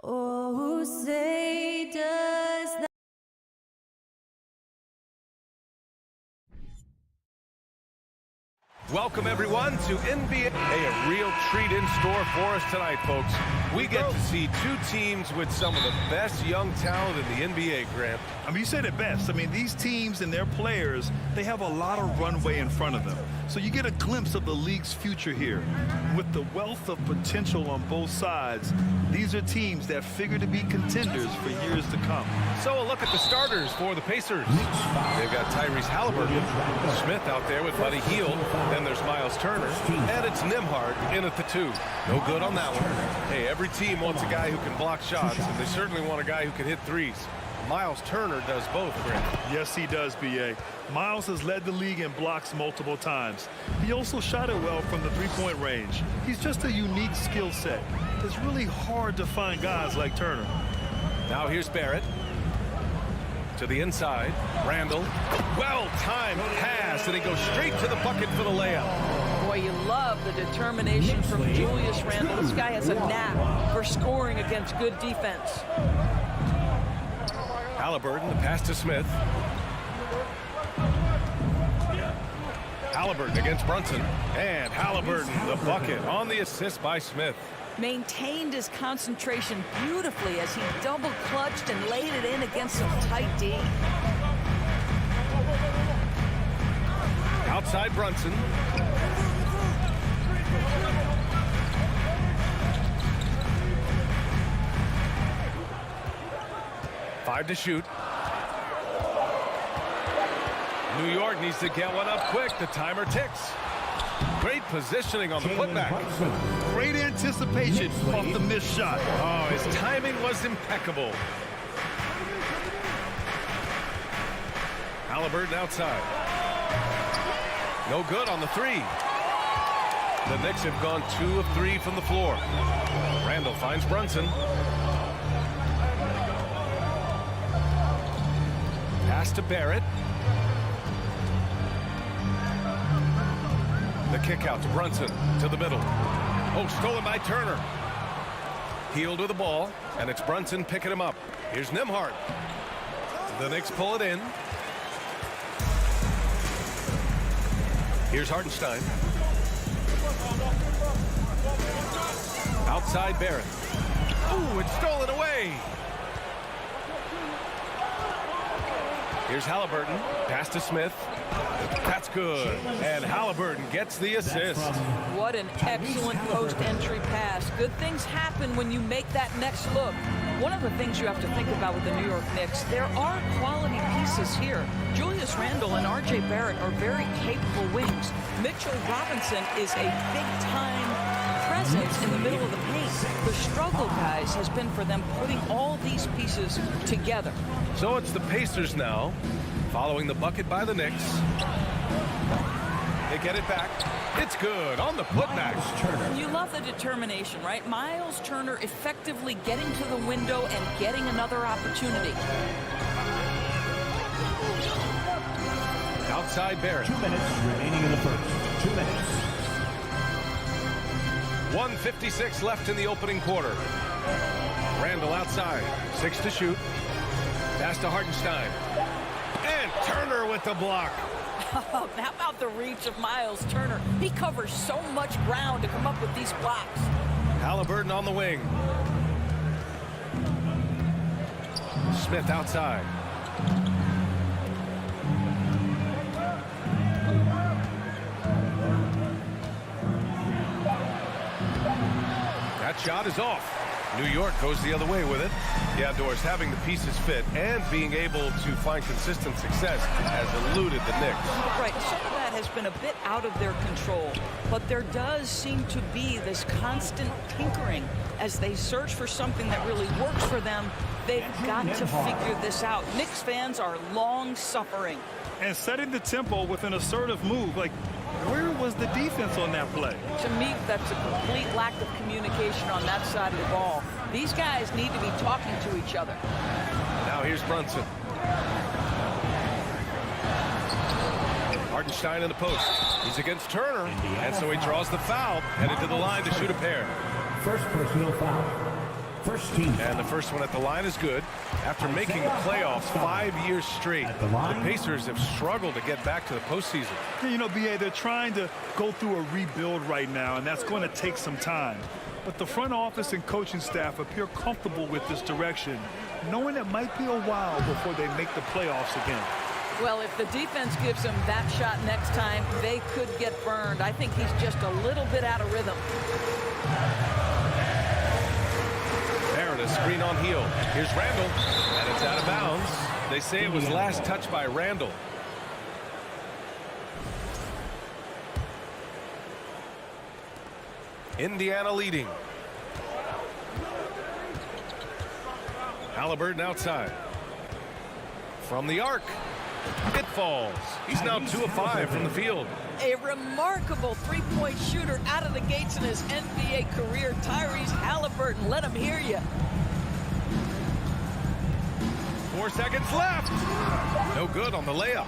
Oh, say does that. Welcome, everyone, to NBA. A real treat in store for us tonight, folks. We get to see two teams with some of the best young talent in the NBA, Grant. I mean, you said it best. I mean, these teams and their players, they have a lot of runway in front of them. So you get a glimpse of the league's future here. With the wealth of potential on both sides, these are teams that figure to be contenders for years to come. So a look at the starters for the Pacers. They've got Tyrese Halliburton, Smith out there with Buddy Hield. Then there's Miles Turner, and it's Nembhard in at the 2. No good on that one. Hey, every team wants a guy who can block shots, and they certainly want a guy who can hit threes. Miles Turner does both, Grant. Yes, he does, B.A. Miles has led the league in blocks multiple times. He also shot it well from the three-point range. He's just a unique skill set. It's really hard to find guys like Turner. Now here's Barrett. To the inside, Randall. Well-timed pass, and he goes straight to the bucket for the layup. Boy, you love the determination from Julius Randle. This guy has a knack for scoring against good defense. Halliburton, the pass to Smith. Halliburton against Brunson. And Halliburton, the bucket on the assist by Smith. Maintained his concentration beautifully as he double clutched and laid it in against some tight D. Outside Brunson. Five to shoot. New York needs to get one up quick. The timer ticks. Great positioning on the putback. Great anticipation off the missed shot. Oh, his timing was impeccable. Halliburton outside. No good on the 3. The Knicks have gone 2 of 3 from the floor. Randall finds Brunson. Pass to Barrett. The kick out to Brunson, to the middle. Oh, stolen by Turner. Hield with the ball, and it's Brunson picking him up. Here's Nembhard. The Knicks pull it in. Here's Hartenstein. Outside Barrett. Ooh, it's stolen away. Here's Halliburton. Pass to Smith. That's good. And Halliburton gets the assist. What an excellent post-entry pass. Good things happen when you make that next look. One of the things you have to think about with the New York Knicks, there are quality pieces here. Julius Randle and R.J. Barrett are very capable wings. Mitchell Robinson is a big-time presence in the middle of the paint. The struggle, guys, has been for them putting all these pieces together. So it's the Pacers now, following the bucket by the Knicks. They get it back. It's good on the putback. You love the determination, right? Miles Turner effectively getting to the window and getting another opportunity. Outside Barrett. 2 minutes remaining in the first. 2 minutes. 1:56 left in the opening quarter. Randall outside. 6 to shoot. Pass to Hartenstein. And Turner with the block. How about the reach of Miles Turner? He covers so much ground to come up with these blocks. Halliburton on the wing. Smith outside. That shot is off. New York goes the other way with it. Yeah, Doris, having the pieces fit and being able to find consistent success has eluded the Knicks. Right, some of that has been a bit out of their control, but there does seem to be this constant tinkering as they search for something that really works for them. They've got to figure this out. Knicks fans are long-suffering. And setting the tempo with an assertive move, like, where was the defense on that play? To me, that's a complete lack of communication on that side of the ball. These guys need to be talking to each other. Now here's Brunson. Hartenstein in the post. He's against Turner, and so he draws the foul, headed to the line to shoot a pair. First personal foul. First team. And the first one at the line is good. After making the playoffs 5 years straight, the Pacers have struggled to get back to the postseason. You know, B.A., they're trying to go through a rebuild right now, and that's going to take some time. But the front office and coaching staff appear comfortable with this direction, knowing it might be a while before they make the playoffs again. Well, if the defense gives him that shot next time, they could get burned. I think he's just a little bit out of rhythm. Meredith, screen on heel. Here's Randall, and it's out of bounds. They say it was last touched by Randall. Indiana leading. Halliburton outside. From the arc. It falls. He's now 2 of 5 from the field. A remarkable three-point shooter out of the gates in his NBA career. Tyrese Halliburton, let him hear you. 4 seconds left. No good on the layup.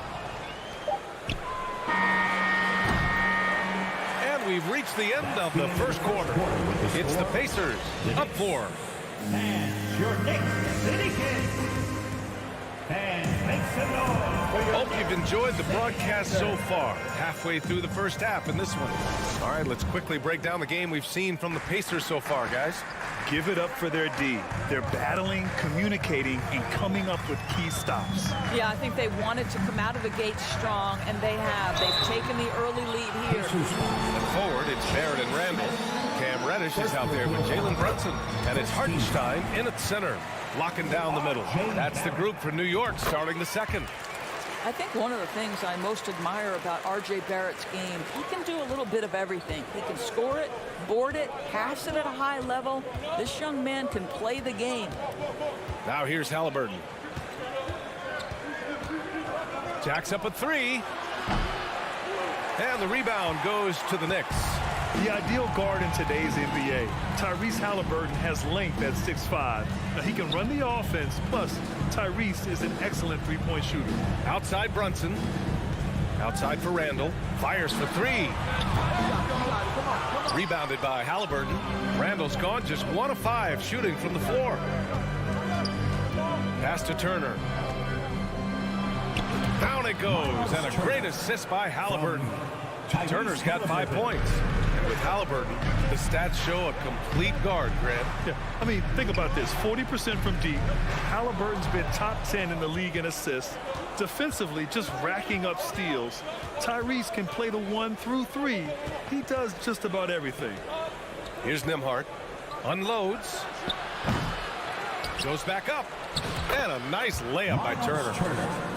And we've reached the end of the first quarter. It's the Pacers up 4. And your Knicks City Kings. And make some noise. Hope you've enjoyed the broadcast so far. Halfway through the first half in this one. All right, let's quickly break down the game we've seen from the Pacers so far, guys. Give it up for their D. They're battling, communicating, and coming up with key stops. Yeah, I think they wanted to come out of the gate strong, and they have. They've taken the early lead here. And forward, it's Barrett and Randall. Cam Reddish is out there with Jalen Brunson. And it's Hartenstein in at center, locking down the middle. That's the group for New York starting the second. I think one of the things I most admire about R.J. Barrett's game, he can do a little bit of everything. He can score it, board it, pass it at a high level. This young man can play the game. Now here's Halliburton. Jacks up a 3. And the rebound goes to the Knicks. The ideal guard in today's NBA. Tyrese Halliburton has length at 6'5". Now he can run the offense, plus Tyrese is an excellent three-point shooter. Outside Brunson. Outside for Randall. Fires for 3. Rebounded by Halliburton. Randall's gone just 1 of 5 shooting from the floor. Pass to Turner. Down it goes, and a great assist by Halliburton. Turner's got 5 points. And with Halliburton, the stats show a complete guard, Grant. Yeah, I mean, think about this. 40% from deep. Halliburton's been top 10 in the league in assists. Defensively, just racking up steals. Tyrese can play the 1 through 3. He does just about everything. Here's Nembhard. Unloads. Goes back up. And a nice layup by Turner.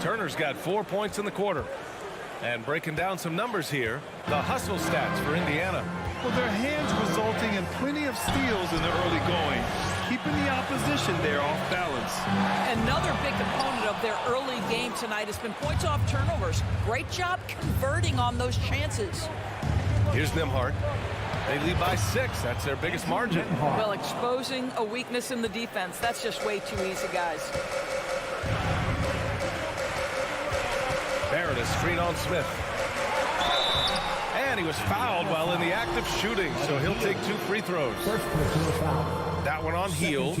Turner's got 4 points in the quarter. And breaking down some numbers here, the hustle stats for Indiana. Well, their hands resulting in plenty of steals in the early going, keeping the opposition there off balance. Another big component of their early game tonight has been points off turnovers. Great job converting on those chances. Here's Nembhard. They lead by 6. That's their biggest margin. Well, exposing a weakness in the defense, that's just way too easy, guys. Barrett, a screen on Smith. And he was fouled while in the act of shooting, so he'll take 2 free throws. That one on heel.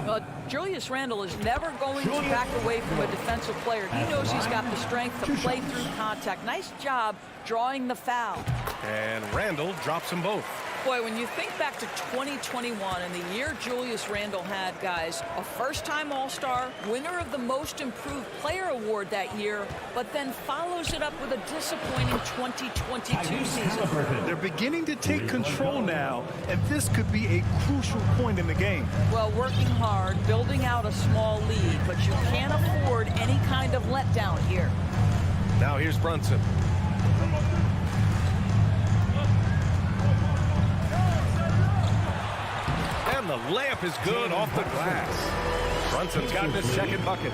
But Julius Randle is never going to back away from a defensive player. He knows he's got the strength to play through contact. Nice job drawing the foul. And Randle drops them both. Boy, when you think back to 2021 and the year Julius Randle had, guys, a first-time All-Star, winner of the Most Improved Player Award that year, but then follows it up with a disappointing 2022 season. They're beginning to take control now, and this could be a crucial point in the game. Well, working hard, building out a small lead, but you can't afford any kind of letdown here. Now here's Brunson. The layup is good off the glass. Brunson's gotten his second bucket.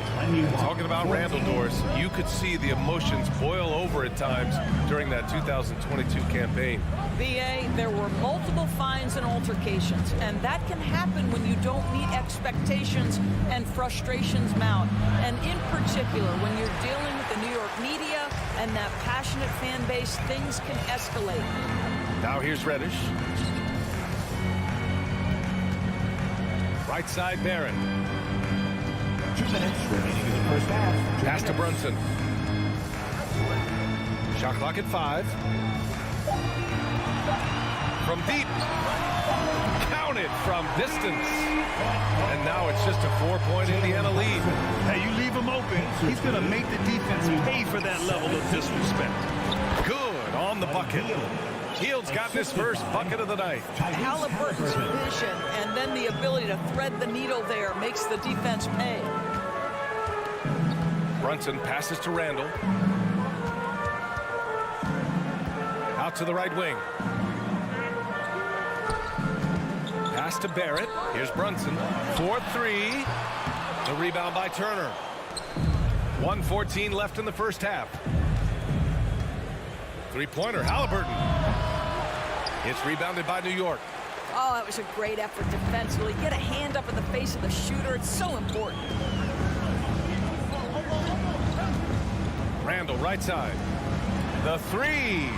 Talking about Randall, Doris, you could see the emotions boil over at times during that 2022 campaign. BA, there were multiple fines and altercations, and that can happen when you don't meet expectations and frustrations mount. And in particular, when you're dealing with the New York media and that passionate fan base, things can escalate. Now here's Reddish. Right side, Barrett. 2 minutes remaining in the first half. Pass to Brunson. Shot clock at 5. From deep. Counted from distance. And now it's just a 4-point Indiana lead. Hey, you leave him open, he's going to make the defense pay for that level of disrespect. Good on the bucket. Hield's gotten his first bucket of the night. Halliburton's vision and then the ability to thread the needle there makes the defense pay. Brunson passes to Randall. Out to the right wing. Pass to Barrett. Here's Brunson. 4-3. The rebound by Turner. 1:14 left in the first half. Three-pointer, Halliburton. It's rebounded by New York. Oh, that was a great effort defensively. Get a hand up in the face of the shooter. It's so important. Randall, right side. The three.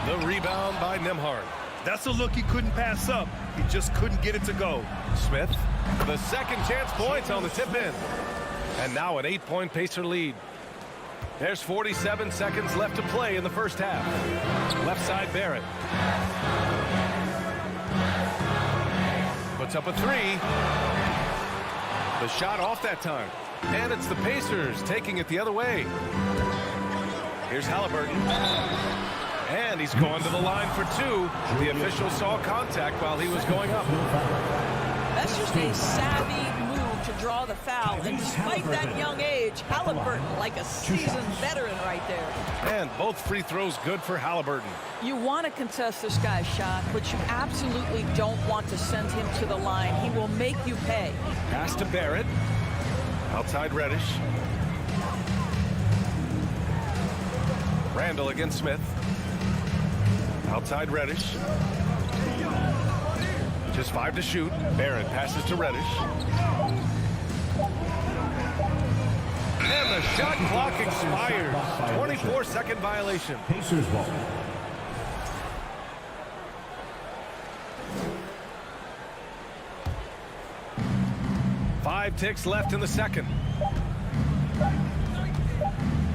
The rebound by Nembhard. That's a look he couldn't pass up. He just couldn't get it to go. Smith, the second chance points on the tip in. And now an 8-point Pacer lead. There's 47 seconds left to play in the first half. Left side, Barrett. Puts up a three. The shot off that time. And it's the Pacers taking it the other way. Here's Halliburton. And he's going to the line for 2. The official saw contact while he was going up. That's just a savvy move to draw the foul. And despite that young age, Halliburton, like a seasoned veteran right there. And both free throws good for Halliburton. You want to contest this guy's shot, but you absolutely don't want to send him to the line. He will make you pay. Pass to Barrett. Outside Reddish. Randall against Smith. Outside Reddish. Just 5 to shoot. Barrett passes to Reddish. And the shot clock expires. 24-second violation. Pacers ball. Five ticks left in the second.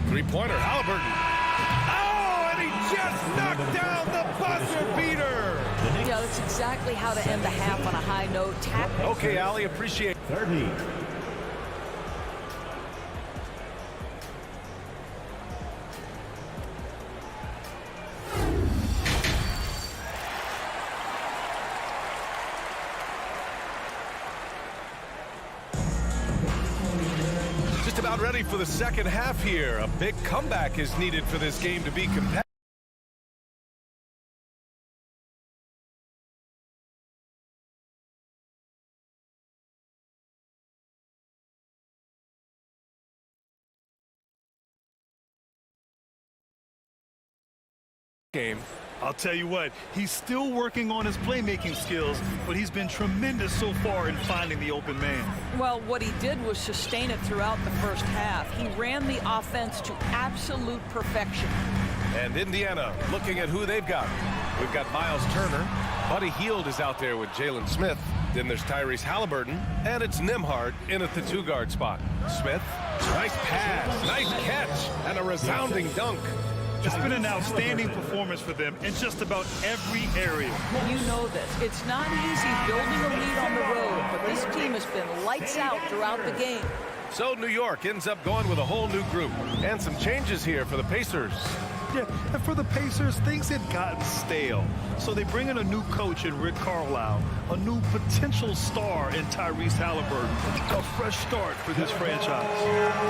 Three-pointer, Halliburton. Oh, and he just knocked down the buzzer beater. Yeah, that's exactly how to end the half on a high note. Okay, Allie, appreciate it. 30. Just about ready for the second half here. A big comeback is needed for this game to be competitive. Game. I'll tell you what, he's still working on his playmaking skills, but he's been tremendous so far in finding the open man. Well, what he did was sustain it throughout the first half. He ran the offense to absolute perfection. And Indiana looking at who they've got. We've got Miles Turner. Buddy Hield is out there with Jalen Smith. Then there's Tyrese Halliburton. And it's Nembhard in at the 2-guard spot. Smith, nice pass, nice catch, and a resounding dunk. It's been an outstanding performance for them in just about every area. You know this. It's not easy building a lead on the road, but this team has been lights out throughout the game. So New York ends up going with a whole new group. And some changes here for the Pacers. Yeah, and for the Pacers, things had gotten stale. So they bring in a new coach in Rick Carlisle, a new potential star in Tyrese Halliburton, a fresh start for this franchise.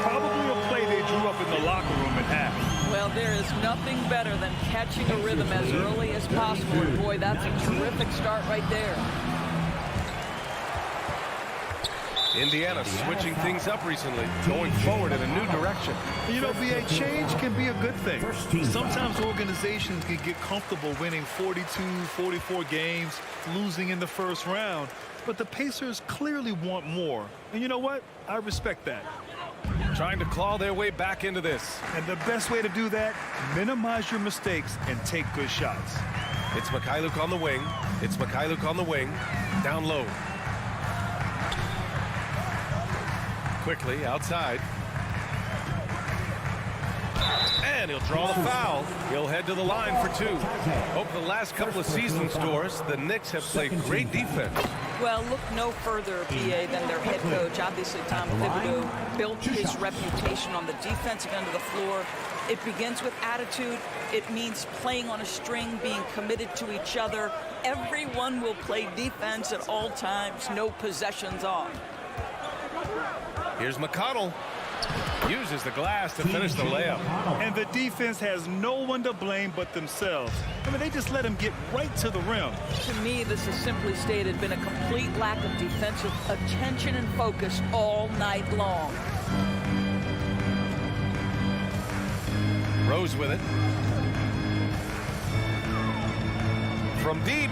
Probably a play they drew up in the locker room at half. Well, there is nothing better than catching a rhythm as early as possible. And boy, that's a terrific start right there. Indiana switching things up recently, going forward in a new direction. You know, BA, change can be a good thing. Sometimes organizations can get comfortable winning 42, 44 games, losing in the first round. But the Pacers clearly want more. And you know what? I respect that. Trying to claw their way back into this. And the best way to do that, minimize your mistakes and take good shots. It's Mikhailuk on the wing. It's Mikhailuk on the wing. Down low. Quickly outside. And he'll draw the foul. He'll head to the line for two. Over the last couple of season scores, the Knicks have played great defense. Well, look no further, PA, than their head coach. Obviously, Tom Thibodeau built his reputation on the defensive end of the floor. It begins with attitude. It means playing on a string, being committed to each other. Everyone will play defense at all times, no possessions off. Here's McConnell. Uses the glass to finish the layup. And the defense has no one to blame but themselves. I mean, they just let him get right to the rim. To me, this is simply stated been a complete lack of defensive attention and focus all night long. Rose with it. From deep.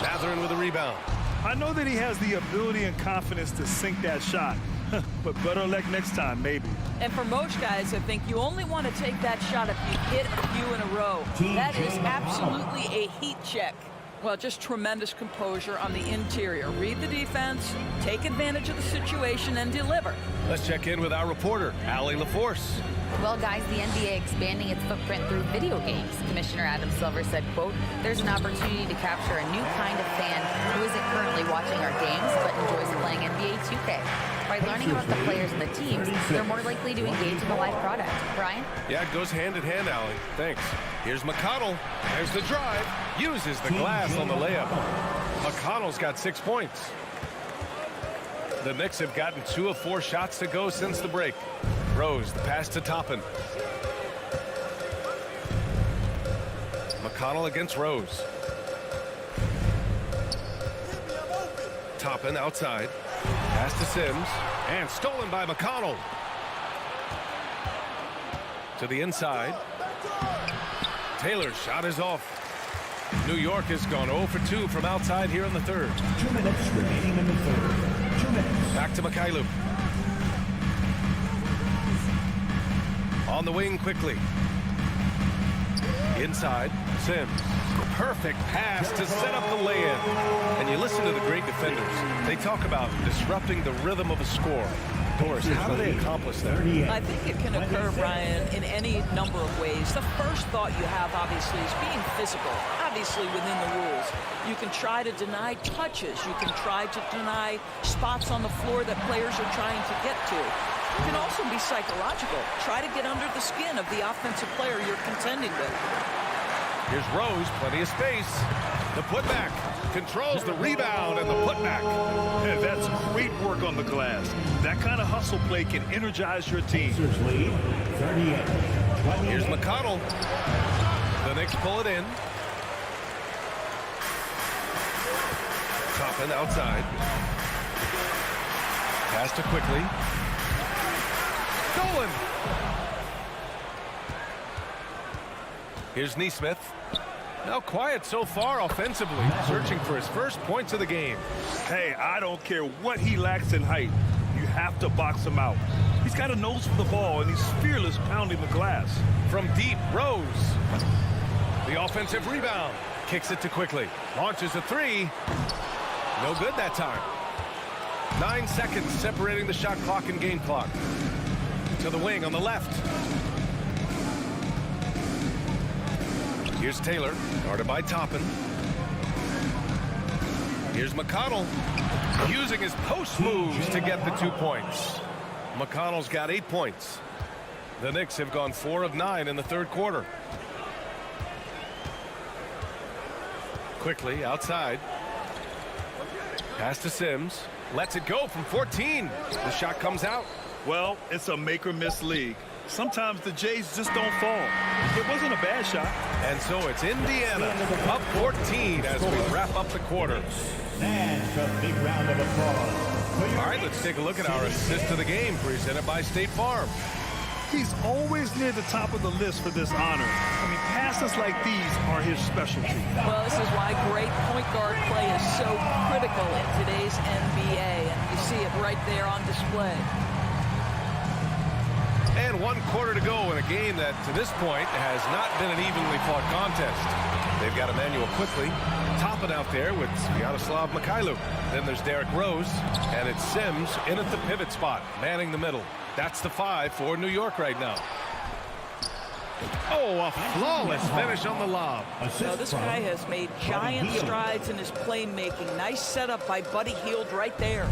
Mathurin with a rebound. I know that he has the ability and confidence to sink that shot. But better luck next time, maybe. And for most guys, I think you only want to take that shot if you hit a few in a row. That is absolutely a heat check. Well, just tremendous composure on the interior. Read the defense, take advantage of the situation, and deliver. Let's check in with our reporter, Allie LaForce. Well, guys, the NBA expanding its footprint through video games. Commissioner Adam Silver said, quote, "There's an opportunity to capture a new kind of fan who isn't currently watching our games but enjoys playing NBA 2K. By learning about the players and the teams, they're more likely to engage in the live product." Brian? Yeah, it goes hand in hand, Allie. Thanks. Here's McConnell. There's the drive. Uses the glass on the layup. McConnell's got 6 points. The Knicks have gotten 2 of 4 shots to go since the break. Rose, the pass to Toppin. McConnell against Rose. Toppin outside. Pass to Sims. And stolen by McConnell. To the inside. Taylor's shot is off. New York has gone 0 for 2 from outside here in the third. 2 minutes remaining in the third. 2 minutes. Back to Mikhailuk. On the wing quickly. Inside, Sims. Perfect pass to set up the lay-in. And you listen to the great defenders. They talk about disrupting the rhythm of a score. Doris, how do they accomplish that? I think it can occur, Brian, in any number of ways. The first thought you have, obviously, is being physical, obviously within the rules. You can try to deny touches. You can try to deny spots on the floor that players are trying to get to. It can also be psychological. Try to get under the skin of the offensive player you're contending with. Here's Rose, plenty of space. The putback controls the rebound and the putback. Yeah, that's great work on the glass. That kind of hustle play can energize your team. Sixers lead, 38. Here's McConnell. The Knicks pull it in. Toppin outside. Pass to quickly. Stolen. Here's Neesmith. Now quiet so far offensively, searching for his first points of the game. Hey, I don't care what he lacks in height. You have to box him out. He's got a nose for the ball, and he's fearless pounding the glass. From deep, Rose. The offensive rebound. Kicks it to quickly. Launches a three. No good that time. 9 seconds separating the shot clock and game clock. To the wing on the left. Here's Taylor, guarded by Toppin. Here's McConnell, using his post moves to get the 2 points. McConnell's got 8 points. The Knicks have gone 4 of 9 in the third quarter. Quickly, outside. Pass to Sims. Lets it go from 14. The shot comes out. Well, it's a make-or-miss league. Sometimes the Jays just don't fall. It wasn't a bad shot. And so it's Indiana up 14 as we wrap up the quarter. And a big round of applause. All right, let's take a look at our assist of the game presented by State Farm. He's always near the top of the list for this honor. I mean, passes like these are his specialty. Well, this is why great point guard play is so critical in today's NBA, and you see it right there on display. And 1 quarter to go in a game that, to this point, has not been an evenly fought contest. They've got Emmanuel Quickly topping out there with Sviatoslav Mikhailuk. Then there's Derrick Rose, and it's Sims in at the pivot spot, manning the middle. That's the 5 for New York right now. Oh, a flawless finish on the lob. So this guy has made giant strides in his playmaking. Nice setup by Buddy Hield right there.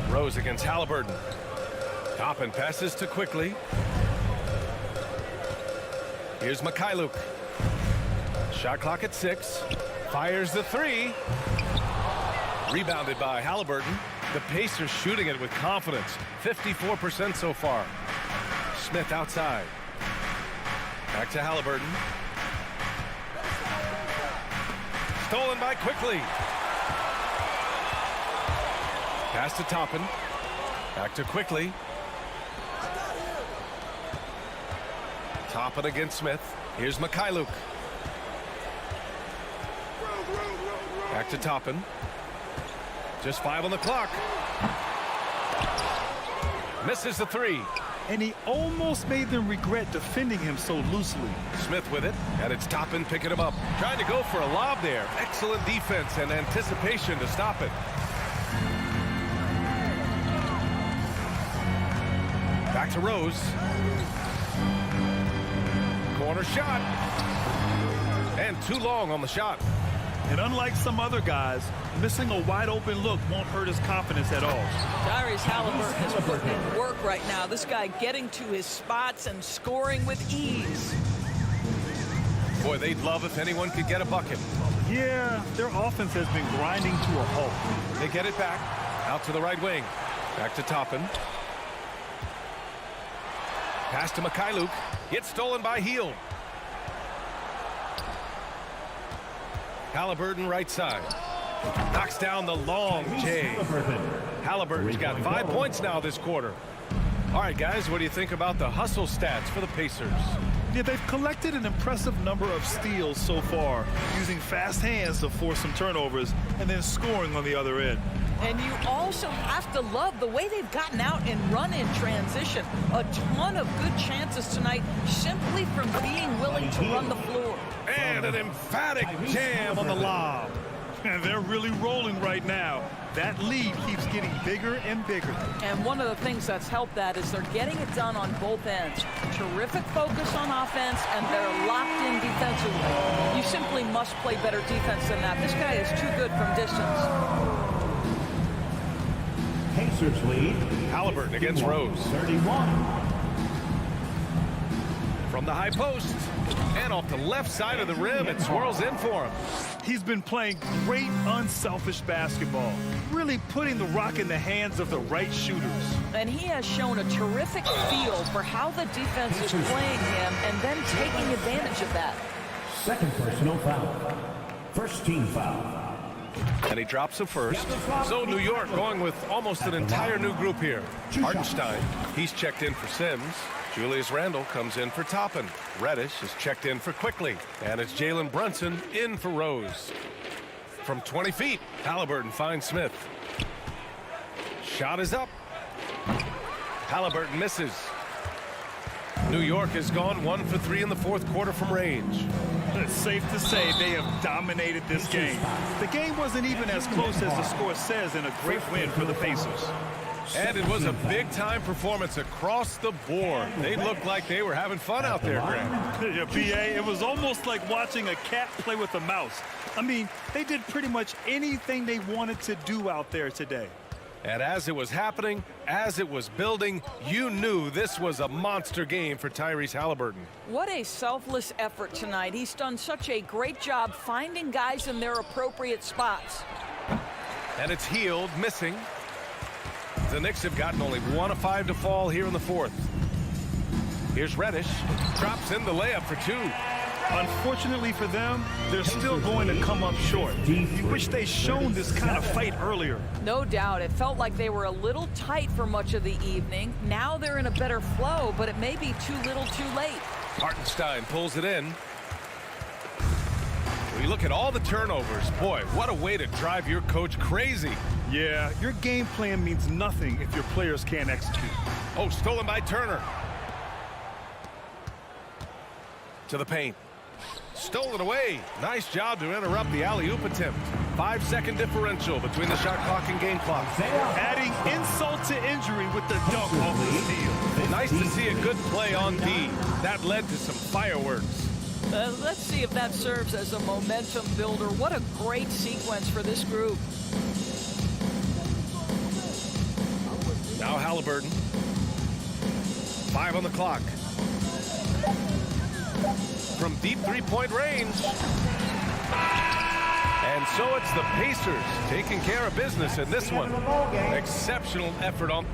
Rose against Halliburton. Toppin passes to Quickly. Here's Mikhailuk. Shot clock at 6. Fires the 3. Rebounded by Halliburton. The Pacers shooting it with confidence. 54% so far. Smith outside. Back to Halliburton. Stolen by Quickly. Pass to Toppin. Back to Quickly. Toppin against Smith. Here's Mikhailuk. Back to Toppin. Just 5 on the clock. Misses the 3. And he almost made them regret defending him so loosely. Smith with it, and it's Toppin picking him up. Trying to go for a lob there. Excellent defense and anticipation to stop it. Back to Rose. Corner shot. And too long on the shot. And unlike some other guys, missing a wide open look won't hurt his confidence at all. Tyrese Halliburton is putting in work right now. This guy getting to his spots and scoring with ease. Boy, they'd love if anyone could get a bucket. Yeah, their offense has been grinding to a halt. They get it back. Out to the right wing. Back to Toppin. Pass to Mikhailuk. Gets stolen by Hield. Halliburton right side. Knocks down the long J. Halliburton's got 5 points now this quarter. All right, guys, what do you think about the hustle stats for the Pacers? Yeah, they've collected an impressive number of steals so far, using fast hands to force some turnovers and then scoring on the other end. And you also have to love the way they've gotten out and run in transition. A ton of good chances tonight simply from being willing to run the floor. And an emphatic jam on the lob. And they're really rolling right now. That lead keeps getting bigger and bigger. And one of the things that's helped that is they're getting it done on both ends. Terrific focus on offense, and they're locked in defensively. You simply must play better defense than that. This guy is too good from distance. Pacers lead. Halliburton against Rose. 31. From the high post. And off the left side of the rim, it swirls in for him. He's been playing great, unselfish basketball, really putting the rock in the hands of the right shooters. And he has shown a terrific feel for how the defense is playing him and then taking advantage of that. Second personal foul. First team foul. And he drops the first. So New York going with almost an entire new group here. Hartenstein, he's checked in for Sims. Julius Randle comes in for Toppin. Reddish is checked in for Quickly. And it's Jalen Brunson in for Rose. From 20 feet, Halliburton finds Smith. Shot is up. Halliburton misses. New York has gone 1 for 3 in the fourth quarter from range. It's safe to say they have dominated this game. The game wasn't even as close as the score says, and a great win for the Pacers. And it was a big-time performance across the board. They looked like they were having fun out there, Grant. Yeah, B.A., it was almost like watching a cat play with a mouse. I mean, they did pretty much anything they wanted to do out there today. And as it was happening, as it was building, you knew this was a monster game for Tyrese Halliburton. What a selfless effort tonight. He's done such a great job finding guys in their appropriate spots. And it's Hield missing. The Knicks have gotten only 1 of 5 to fall here in the fourth. Here's Reddish. Drops in the layup for 2. Unfortunately for them, they're still going to come up short. You wish they'd shown this kind of fight earlier. No doubt. It felt like they were a little tight for much of the evening. Now they're in a better flow, but it may be too little too late. Hartenstein pulls it in. you look at all the turnovers, boy, what a way to drive your coach crazy. Yeah, your game plan means nothing if your players can't execute. Oh, stolen by Turner. To the paint. Stolen away. Nice job to interrupt the alley-oop attempt. 5-second differential between the shot clock and game clock. Adding insult to injury with the dunk off the steal. Nice to see a good play on D. That led to some fireworks. Let's see if that serves as a momentum builder. What a great sequence for this group. Now Halliburton. 5 on the clock. From deep three-point range. And so it's the Pacers taking care of business in this one. Exceptional effort on...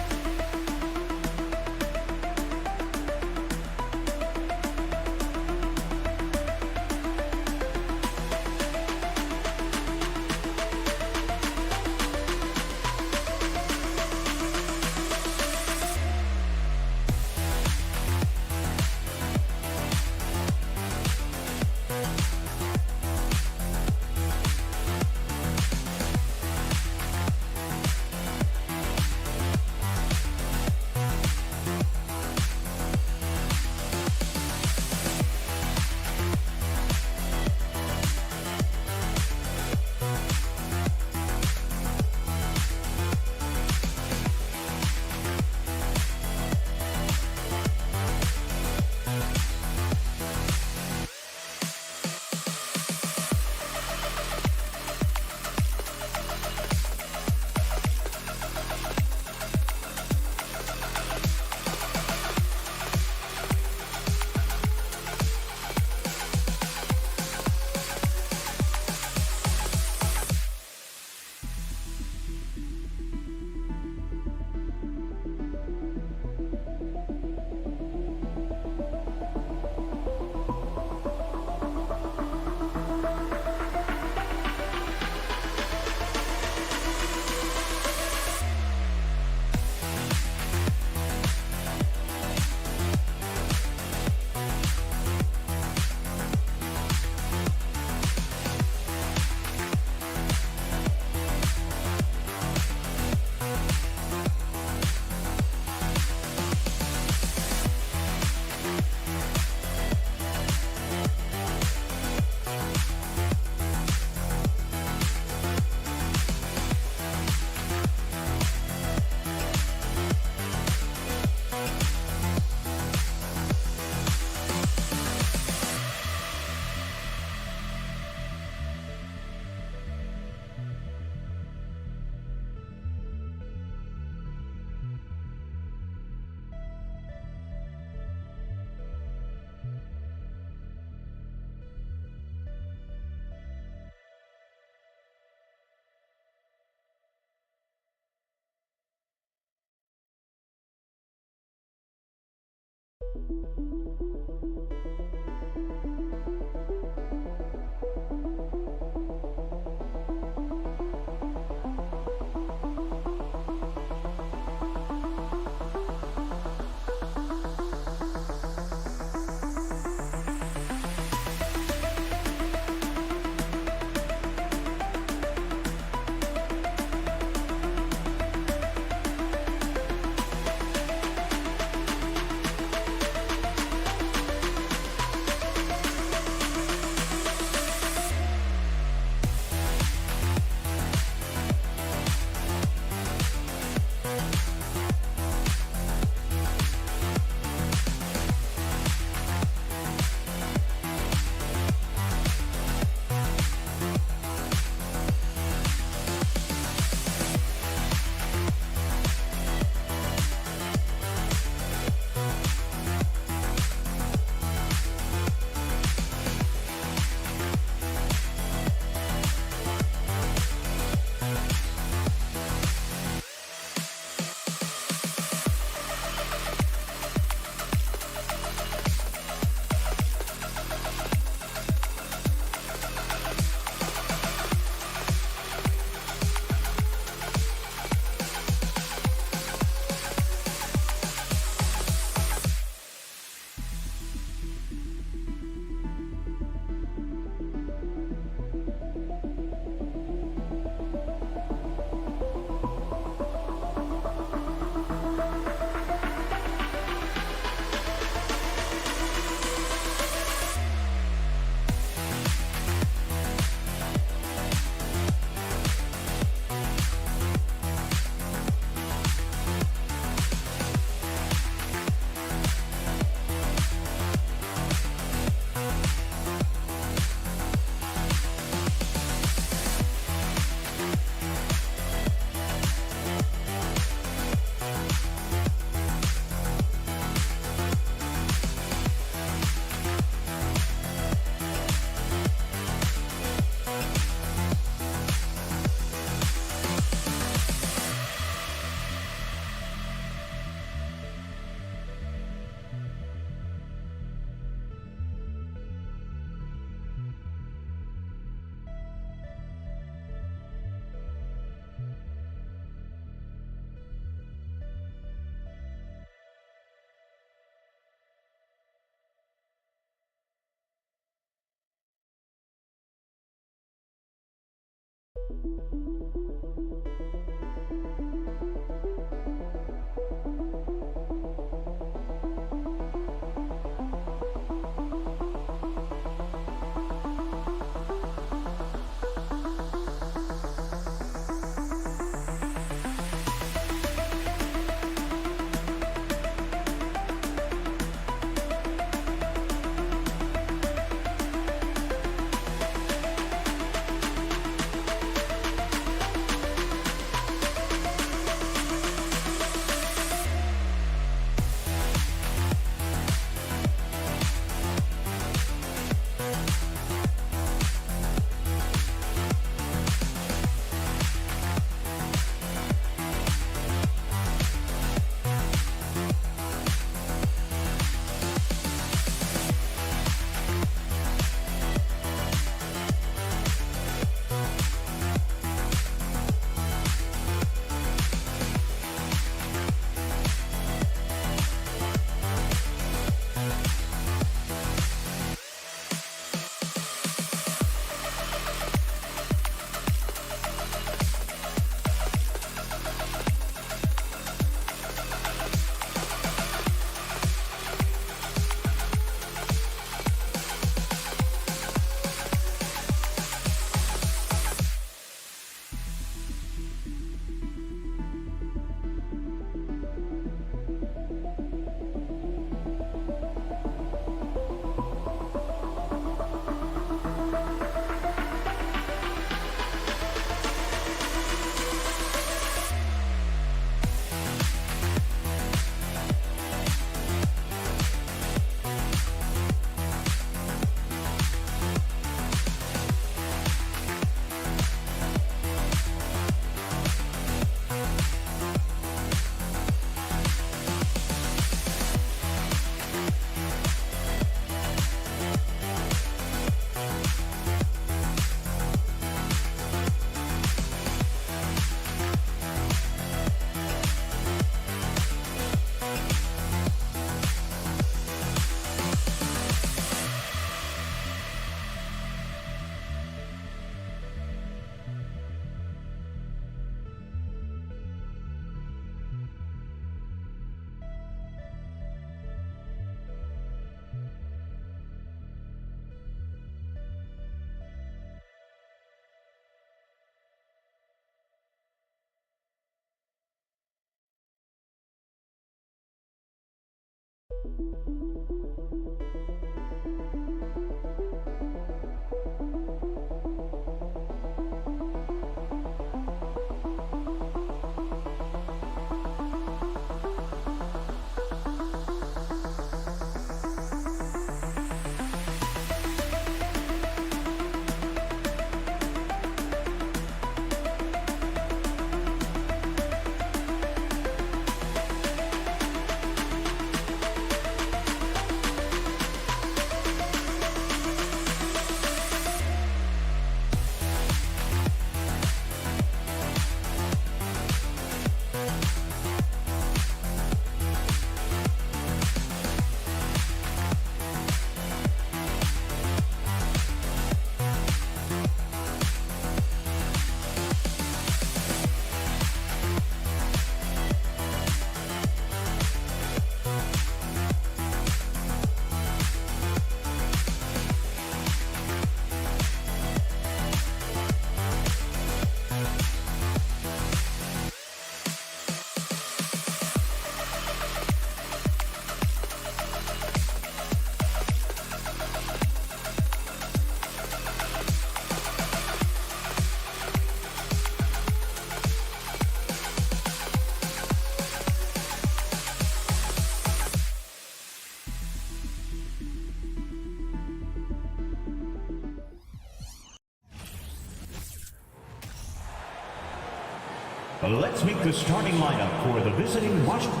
Let's meet the starting lineup for the visiting Washington.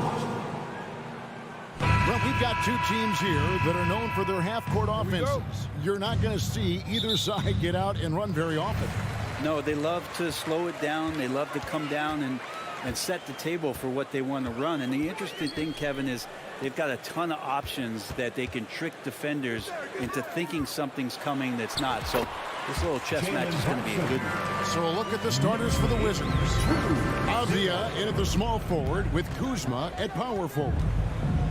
Well, we've got two teams here that are known for their half-court offenses. You're not going to see either side get out and run very often. No, they love to slow it down. They love to come down and set the table for what they want to run. And the interesting thing, Kevin, is they've got a ton of options that they can trick defenders into thinking something's coming that's not. So this little chess match is going to be a good one. So a look at the starters for the Wizards. Avdia in at the small forward with Kuzma at power forward.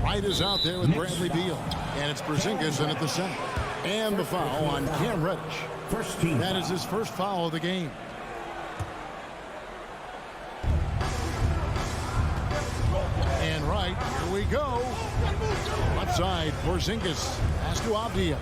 Wright is out there with Bradley Beal. And it's Porzingis in at the center. And the foul on Cam Reddish. That is his first foul of the game. And right, here we go. Left side, Porzingis. Pass to Avdia.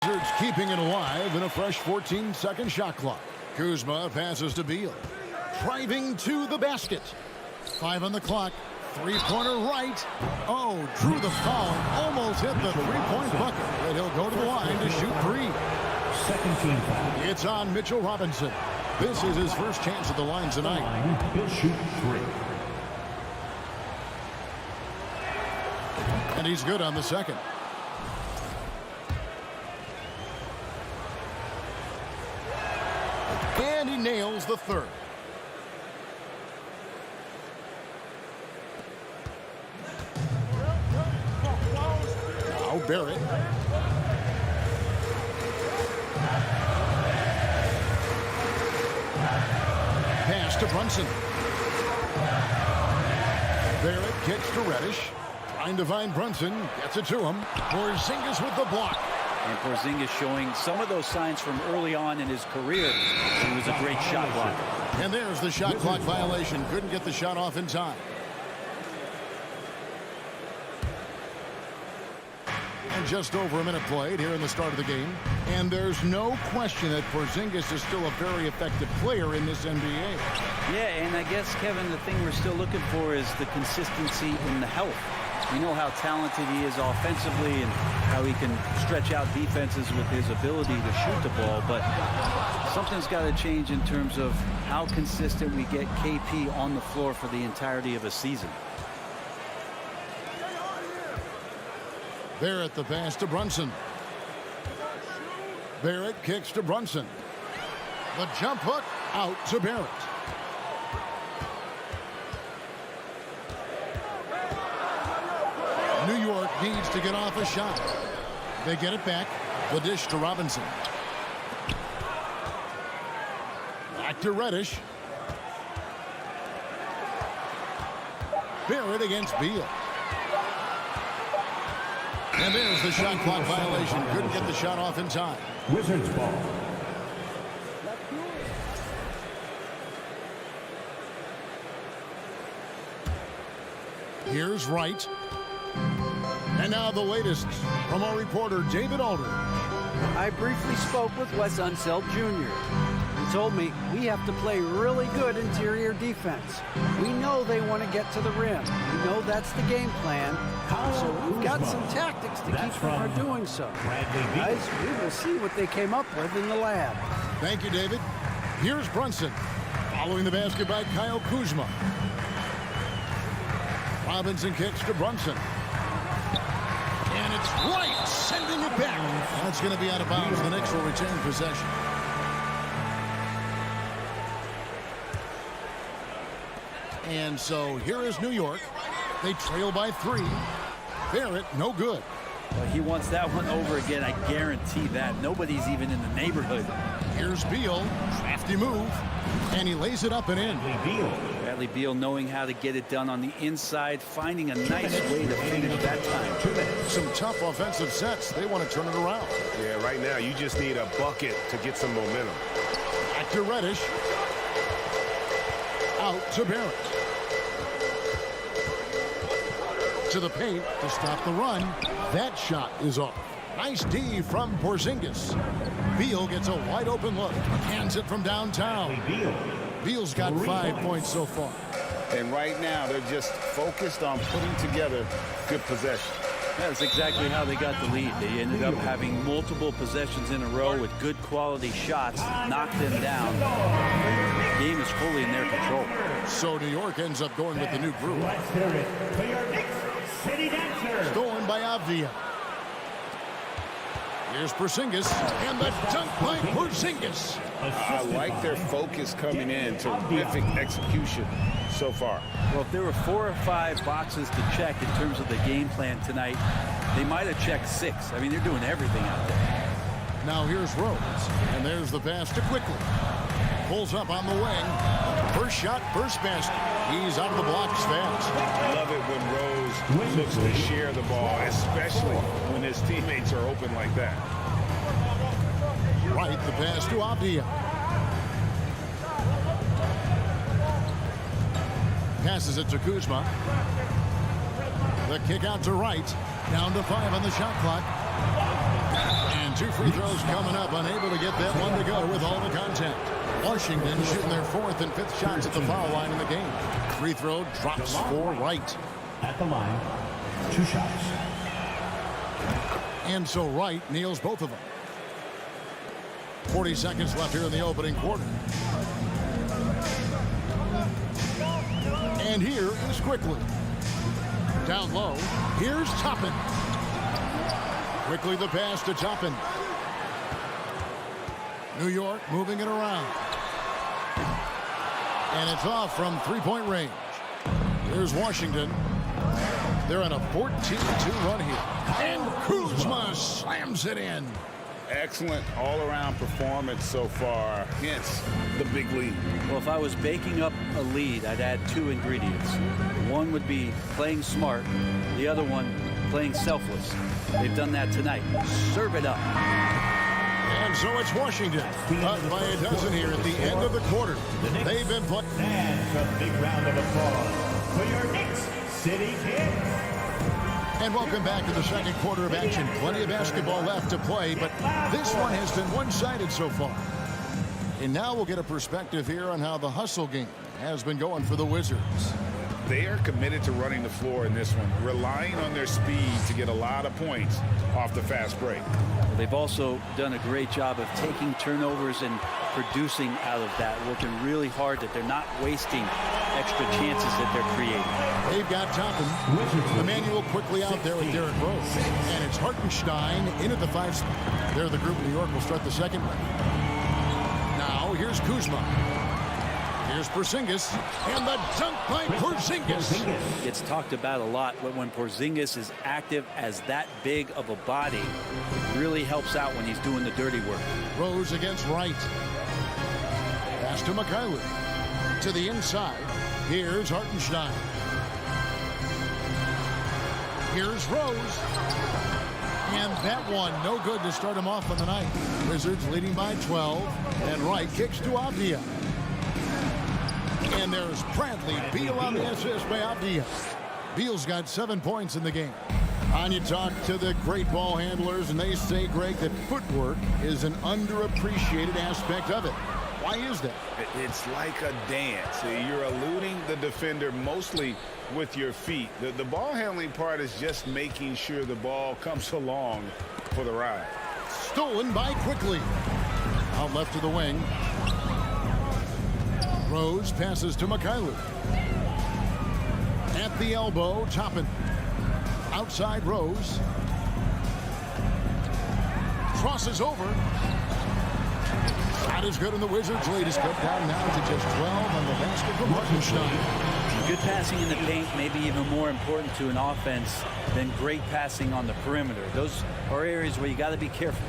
Wizards keeping it alive in a fresh 14-second shot clock. Kuzma passes to Beal. Driving to the basket. 5 on the clock. Three-pointer right. Oh, drew the foul. Almost hit the three-point bucket. But he'll go to the line to shoot 3. Second team foul. It's on Mitchell Robinson. This is his first chance at the line tonight. He'll shoot 3. And he's good on the second. And he nails the third. Now Barrett. Pass to Brunson. Barrett kicks to Reddish. Trying to find Brunson. Gets it to him. Porzingis with the block. And Porzingis showing some of those signs from early on in his career. He was a great shot blocker. And there's the shot clock violation. Couldn't get the shot off in time. And just over a minute played here in the start of the game. And there's no question that Porzingis is still a very effective player in this NBA. Yeah, and I guess, Kevin, the thing we're still looking for is the consistency in the health. We know how talented he is offensively and how he can stretch out defenses with his ability to shoot the ball, but something's got to change in terms of how consistent we get KP on the floor for the entirety of a season. Barrett the pass to Brunson. Barrett kicks to Brunson. The jump hook out to Barrett. New York needs to get off a shot. They get it back. The dish to Robinson. Back to Reddish. Barrett against Beal. And there's the shot clock violation. Couldn't get the shot off in time. Wizards ball. Here's Wright. And now the latest from our reporter, David Alder. I briefly spoke with Wes Unseld Jr. He told me we have to play really good interior defense. We know they want to get to the rim. We know that's the game plan. So we've got some tactics to keep them from doing so. Guys, we will see what they came up with in the lab. Thank you, David. Here's Brunson. Following the basket by Kyle Kuzma. Robinson kicks to Brunson. And it's Wright sending it back. That's going to be out of bounds. The Knicks will retain possession. And so here is New York. They trail by 3. Barrett, no good. Well, he wants that one over again. I guarantee that. Nobody's even in the neighborhood. Here's Beal. Crafty move. And he lays it up and in. Bradley Beal knowing how to get it done on the inside, finding a nice way to finish that time. Some tough offensive sets. They want to turn it around. Yeah, right now you just need a bucket to get some momentum. Back to Reddish. Out to Barrett. To the paint to stop the run. That shot is off. Nice D from Porzingis. Beal gets a wide open look. Hands it from downtown. Beal's got 5 points so far. And right now they're just focused on putting together good possession. That's exactly how they got the lead. They ended up having multiple possessions in a row with good quality shots, knocked them down. The game is fully in their control. So New York ends up going with the new group. Let's hear it for your Knicks City Dancer. Stolen by Avdia. Here's Porzingis, and the dunk by Porzingis. I like their focus coming in. Terrific execution so far. Well, if there were 4 or 5 boxes to check in terms of the game plan tonight, they might have checked 6. I mean, they're doing everything out there. Now here's Rose, and there's the pass to Quickly. Pulls up on the wing. First shot, first basket. He's out of the blocks fast. I love it when Rose looks to share the ball, especially when his teammates are open like that. Right, the pass to Avdia. Passes it to Kuzma. The kick out to Wright. Down to 5 on the shot clock. And 2 free throws coming up. Unable to get that one to go with all the contact. Washington shooting their 4th and 5th shots at the foul line in the game. Free throw drops for Wright. At the line, 2 shots. And so Wright nails both of them. 40 seconds left here in the opening quarter. And here is Quickly. Down low, here's Toppin. Quickly the pass to Toppin. New York moving it around. And it's off from 3-point range. Here's Washington. They're on a 14-2 run here. And Kuzma slams it in. Excellent all-around performance so far, hence the big lead. Well, if I was baking up a lead, I'd add 2 ingredients. One would be playing smart. The other one, playing selfless. They've done that tonight. Serve it up. And so it's Washington up by a dozen here at the end of the quarter. They've been playing. And a big round of applause for your Knicks City Kings. And welcome back to the second quarter of action. Plenty of basketball left to play, but this one has been one-sided so far. And now we'll get a perspective here on how the hustle game has been going for the Wizards. They are committed to running the floor in this one, relying on their speed to get a lot of points off the fast break. Well, they've also done a great job of taking turnovers and producing out of that, working really hard that they're not wasting extra chances that they're creating. They've got Toppin. Emmanuel quickly out there with Derrick Rose. And it's Hartenstein in at the 5 spot. There the group in New York will start the second one. Now here's Kuzma. Here's Porzingis, and the dunk by Porzingis. It's talked about a lot, but when Porzingis is active as that big of a body, it really helps out when he's doing the dirty work. Rose against Wright. Pass to Mikhailuk. To the inside. Here's Hartenstein. Here's Rose. And that one, no good to start him off on the night. Wizards leading by 12. And Wright kicks to Avdia. And there's Bradley Beal on the assist by Avdia. Beal's got 7 points in the game. On you talk to the great ball handlers, and they say, Greg, that footwork is an underappreciated aspect of it. Why is that? It's like a dance. You're eluding the defender mostly with your feet. The ball handling part is just making sure the ball comes along for the ride. Stolen by Quickly. Out left to the wing. Rose passes to Mikhailuk. At the elbow, Toppin. Outside Rose. Crosses over. Shot is good, and the Wizards lead is cut down now to just 12 on the basket from Hartenstein. Good passing in the paint may be even more important to an offense than great passing on the perimeter. Those are areas where you got to be careful.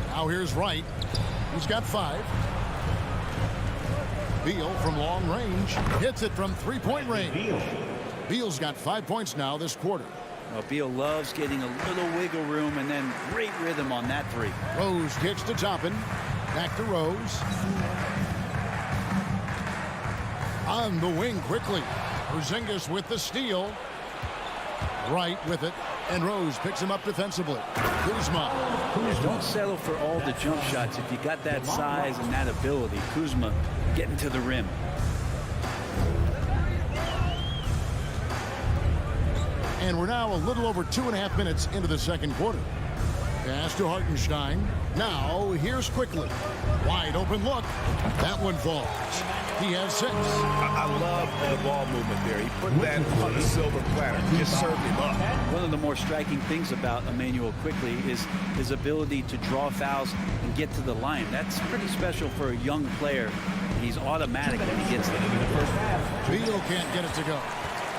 Now here's Wright. He's got 5. Beal from long range hits it from 3-point range. Beal's got 5 points now this quarter. Well, Beal loves getting a little wiggle room and then great rhythm on that 3. Rose kicks to Toppin. Back to Rose. On the wing quickly. Porzingis with the steal. Wright with it. And Rose picks him up defensively. Kuzma. Don't settle for all the jump shots. If you got that size and that ability, Kuzma getting to the rim. And we're now a little over 2.5 minutes into the second quarter. Pass to Hartenstein. Now here's Quickly. Wide open look. That one falls. He has 6. I love the ball movement there. He put that on the silver platter. Just served him up. One of the more striking things about Emmanuel Quickly is his ability to draw fouls and get to the line. That's pretty special for a young player. He's automatic when he gets there. Beal can't get it to go.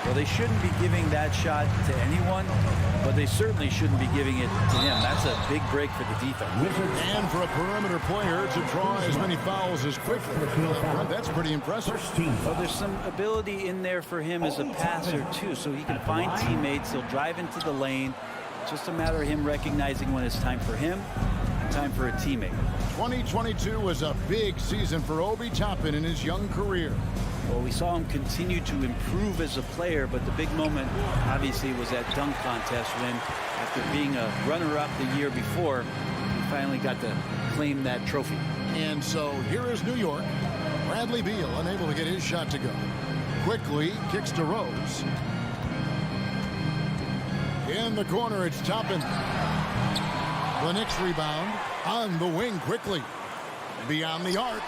Well, they shouldn't be giving that shot to anyone, but they certainly shouldn't be giving it to him. That's a big break for the defense. And for a perimeter player to draw as many fouls as Quickly, that's pretty impressive. Well, there's some ability in there for him as a passer, too, so he can find teammates. He'll drive into the lane. It's just a matter of him recognizing when it's time for him and time for a teammate. 2022 was a big season for Obi Toppin in his young career. Well, we saw him continue to improve as a player, but the big moment, obviously, was that dunk contest when, after being a runner-up the year before, he finally got to claim that trophy. And so here is New York. Bradley Beal unable to get his shot to go. Quickly kicks to Rose. In the corner, it's Toppin. The Knicks rebound on the wing quickly. Beyond the arc.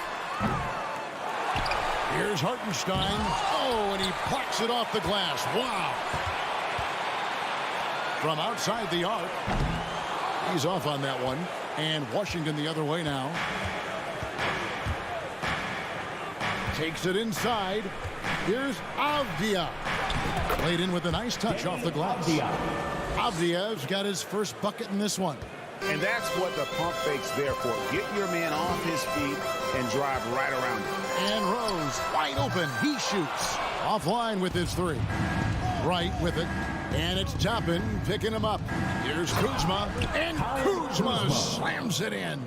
Here's Hartenstein. Oh, and he plucks it off the glass. Wow. From outside the arc. He's off on that one. And Washington the other way now. Takes it inside. Here's Avdia. Played in with a nice touch off the glass. Avdia's got his first bucket in this one. And that's what the pump fake's there for. Get your man off his feet and drive right around him. And Rose wide open. He shoots. Offline with his 3. Right with it. And it's Toppin picking him up. Here's Kuzma. And Kuzma slams it in.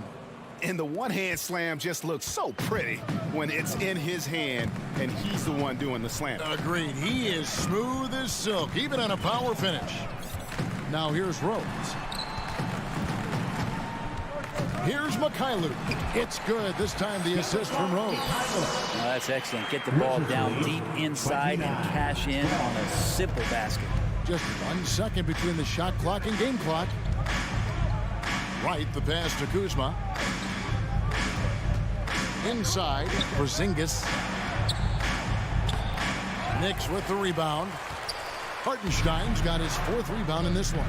And the one-hand slam just looks so pretty when it's in his hand and he's the one doing the slam. Agreed. He is smooth as silk, even on a power finish. Now here's Rose. Here's Mikhailu. It's good. This time the assist from Rose. Oh, that's excellent. Get the ball down deep inside and cash in on a simple basket. Just 1 second between the shot clock and game clock. Right, the pass to Kuzma. Inside, Porzingis. Knicks with the rebound. Hartenstein's got his 4th rebound in this one.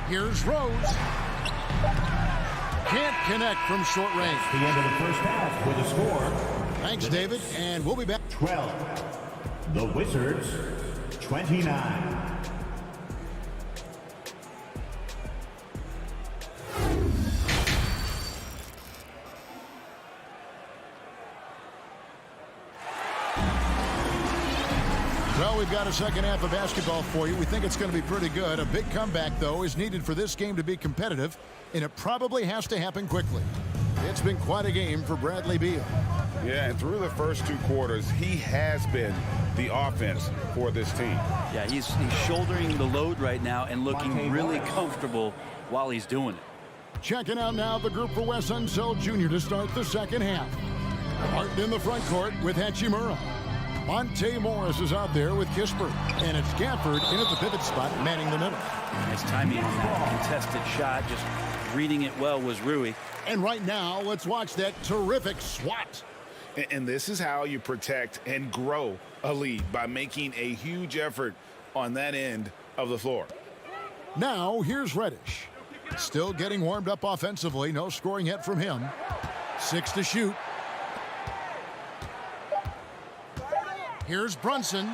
Here's Rose. Can't connect from short range. The end of the first half with a score. Thanks, David, and we'll be back. 12. The Wizards, 29. Well, we've got a second half of basketball for you. We think it's going to be pretty good. A big comeback, though, is needed for this game to be competitive, and it probably has to happen quickly. It's been quite a game for Bradley Beal. Yeah, and through the first 2 quarters, he has been the offense for this team. Yeah, he's shouldering the load right now and looking really comfortable while he's doing it. Checking out now the group for Wes Unseld Jr. to start the second half. Martin in the front court with Hachimura. Monte Morris is out there with Kispert. And it's Gafford in at the pivot spot, manning the middle. Nice timing on that contested shot. Just reading it well was Rui. And right now, let's watch that terrific swat. And this is how you protect and grow a lead, by making a huge effort on that end of the floor. Now, here's Reddish. Still getting warmed up offensively. No scoring yet from him. 6 to shoot. Here's Brunson.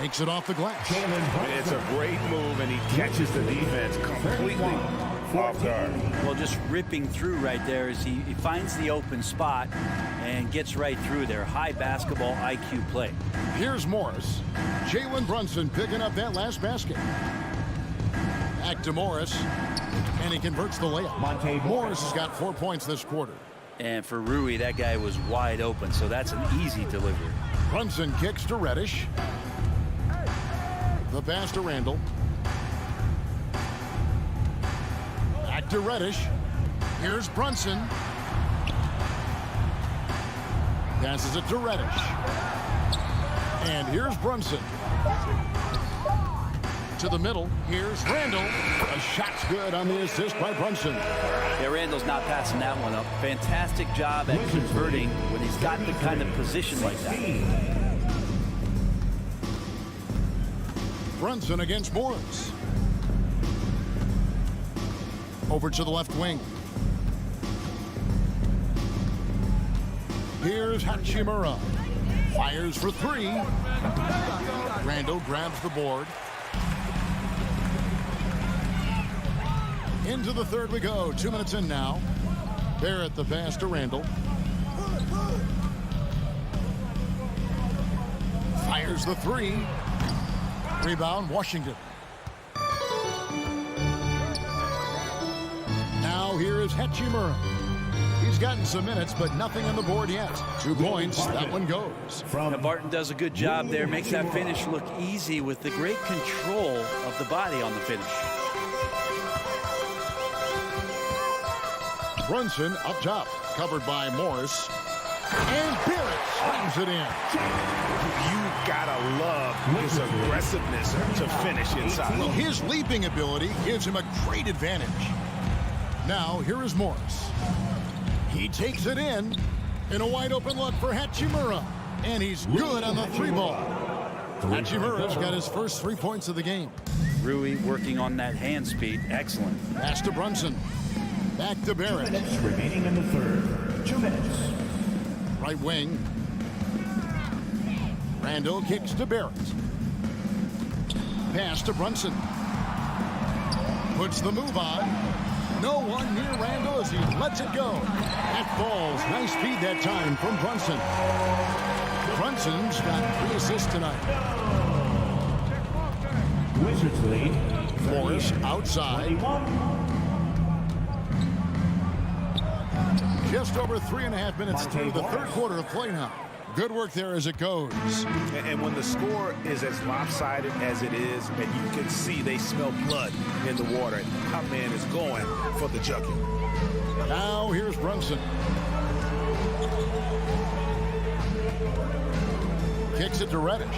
Makes it off the glass. It's a great move, and he catches the defense completely off guard. Well, just ripping through right there as he finds the open spot and gets right through there. High basketball IQ play. Here's Morris. Jalen Brunson picking up that last basket. Back to Morris. And he converts the layup. Morris has got 4 points this quarter. And for Rui, that guy was wide open, so that's an easy delivery. Brunson kicks to Reddish. The pass to Randall. Back to Reddish. Here's Brunson. Passes it to Reddish. And here's Brunson. to the middle. Here's Randall. A shot's good on the assist by Brunson. Yeah, Randall's not passing that one up. Fantastic job at converting when he's got the kind of position like that. Brunson against Morris. Over to the left wing. Here's Hachimura. Fires for three. Randall grabs the board. Into the third we go. 2 minutes in now. Barrett the pass to Randall. Fires the three. Rebound, Washington. Now here is Hachimura. He's gotten some minutes, but nothing on the board yet. 2 points, that one goes. Now Barton does a good job there, makes that finish look easy with the great control of the body on the finish. Brunson up top, covered by Morris. And Barrett slams it in. You gotta love his aggressiveness to finish inside. Well, his leaping ability gives him a great advantage. Now, here is Morris. He takes it in a wide open look for Hachimura. And he's good on the three ball. Hachimura's got his first 3 points of the game. Rui working on that hand speed. Excellent. Pass to Brunson. Back to Barrett. 2 minutes remaining in the third. 2 minutes. Right wing. Randall kicks to Barrett. Pass to Brunson. Puts the move on. No one near Randall as he lets it go. That falls. Nice speed that time from Brunson. Brunson's got 3 assists tonight. Wizards lead. Morris outside. 21. Just over 3.5 minutes through the third quarter of play now. Good work there as it goes. And when the score is as lopsided as it is, and you can see they smell blood in the water, our man is going for the jucket. Now here's Brunson. Kicks it to Reddish.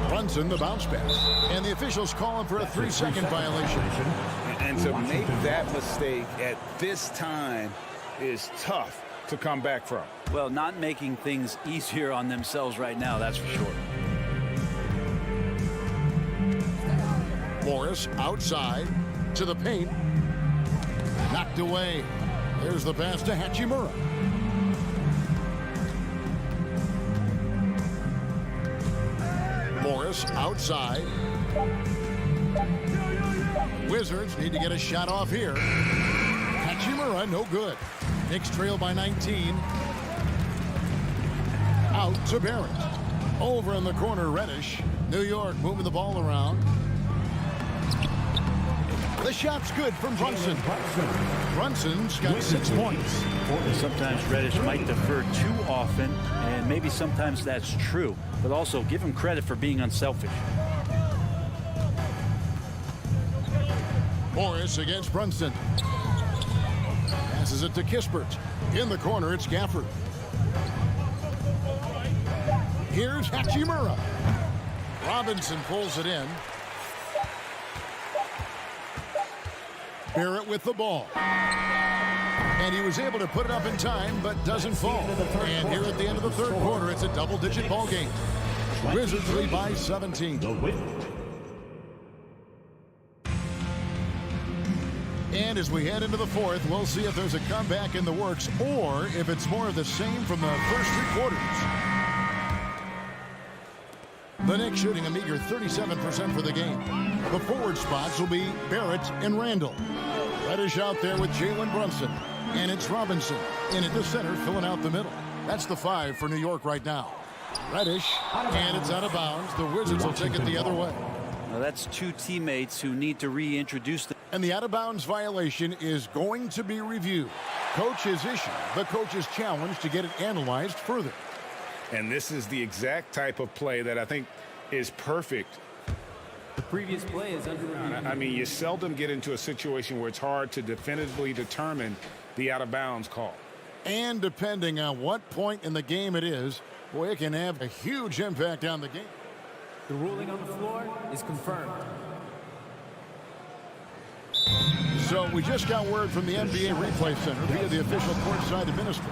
Brunson the bounce pass. And the officials call him for a 3-second violation. And to make that mistake at this time is tough to come back from. Well, not making things easier on themselves right now, that's for sure. Morris outside to the paint. Knocked away. There's the pass to Hachimura. Morris outside. Wizards need to get a shot off here. Hachimura, no good. Knicks trail by 19. Out to Barrett. Over in the corner, Reddish. New York moving the ball around. The shot's good from Brunson. Brunson's got 6 points. Sometimes Reddish might defer too often, and maybe sometimes that's true. But also give him credit for being unselfish. Morris against Brunson. Passes it to Kispert. In the corner, it's Gafford. Here's Hachimura. Robinson pulls it in. Barrett with the ball. And he was able to put it up in time, but doesn't fall. And here at the end of the third quarter, it's a double-digit ball game. Wizards lead by 17. And as we head into the fourth, we'll see if there's a comeback in the works or if it's more of the same from the first 3 quarters. The Knicks shooting a meager 37% for the game. The forward spots will be Barrett and Randall. Reddish out there with Jalen Brunson. And it's Robinson in at the center, filling out the middle. That's the 5 for New York right now. Reddish, and it's out of bounds. The Wizards will take it the other way. Now that's 2 teammates who need to reintroduce them. And the out-of-bounds violation is going to be reviewed. Coach has issued the coach's challenge to get it analyzed further. And this is the exact type of play that I think is perfect. The previous play is under review. I mean, you seldom get into a situation where it's hard to definitively determine the out-of-bounds call. And depending on what point in the game it is, boy, it can have a huge impact on the game. The ruling on the floor is confirmed. So we just got word from the NBA Replay Center via the official courtside administrator.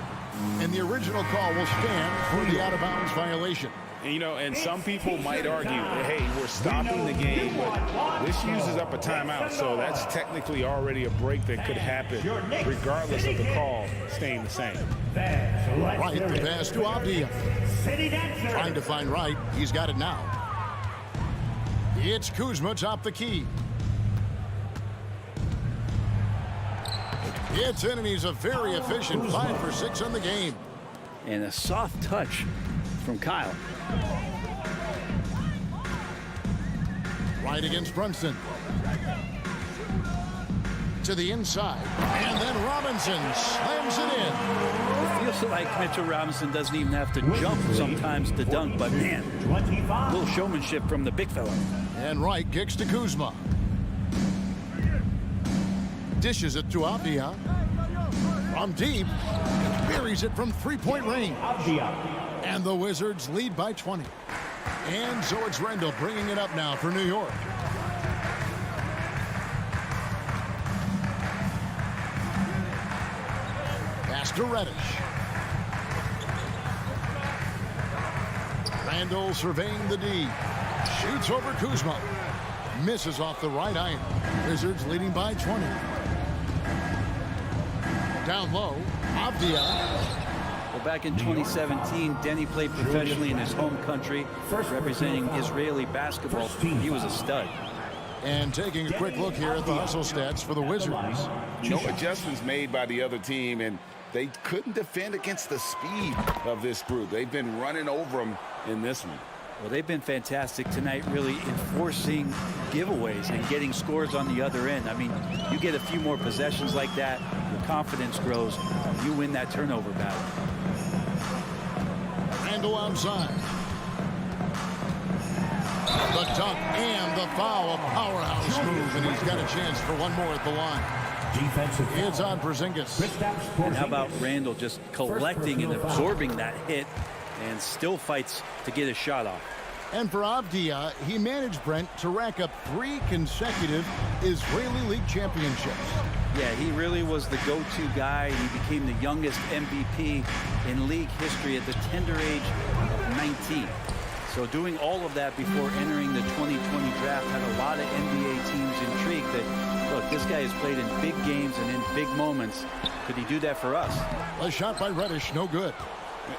And the original call will stand for the out-of-bounds violation. And, you know, and some people might argue, hey, we're stopping the game, but this uses up a timeout, so that's technically already a break that could happen regardless of the call staying the same. Right, the pass to Avdia. Trying to find Wright. He's got it now. It's Kuzma top the key. It's in, and he's a very efficient 5 for 6 on the game. And a soft touch from Kyle. Right against Brunson. To the inside. And then Robinson slams it in. It feels like Mitchell Robinson doesn't even have to jump sometimes to dunk, but man, a little showmanship from the big fella. And Wright kicks to Kuzma. Dishes it to Avdia. From deep. Buries it from three-point range. And the Wizards lead by 20. And so it's Randall bringing it up now for New York. Pass to Reddish. Randall surveying the D. Shoots over Kuzma. Misses off the right iron. Wizards leading by 20. Down low, Avdia. Well, back in 2017, Denny played professionally in his home country, representing Israeli basketball. He was a stud. And taking a quick look here at the hustle stats for the Wizards. No adjustments made by the other team, and they couldn't defend against the speed of this group. They've been running over them in this one. Well, they've been fantastic tonight, really enforcing giveaways and getting scores on the other end. I mean, you get a few more possessions like that, your confidence grows, you win that turnover battle. Randall outside. The dunk and the foul, a powerhouse move, and he's got a chance for one more at the line. It's on Porzingis. And how about Randall just collecting and absorbing that hit and still fights to get a shot off. And for Avdia, he managed Brent to rack up 3 consecutive Israeli League championships. Yeah, he really was the go-to guy. He became the youngest MVP in league history at the tender age of 19. So doing all of that before entering the 2020 draft had a lot of NBA teams intrigued that, look, this guy has played in big games and in big moments. Could he do that for us? A shot by Reddish, no good.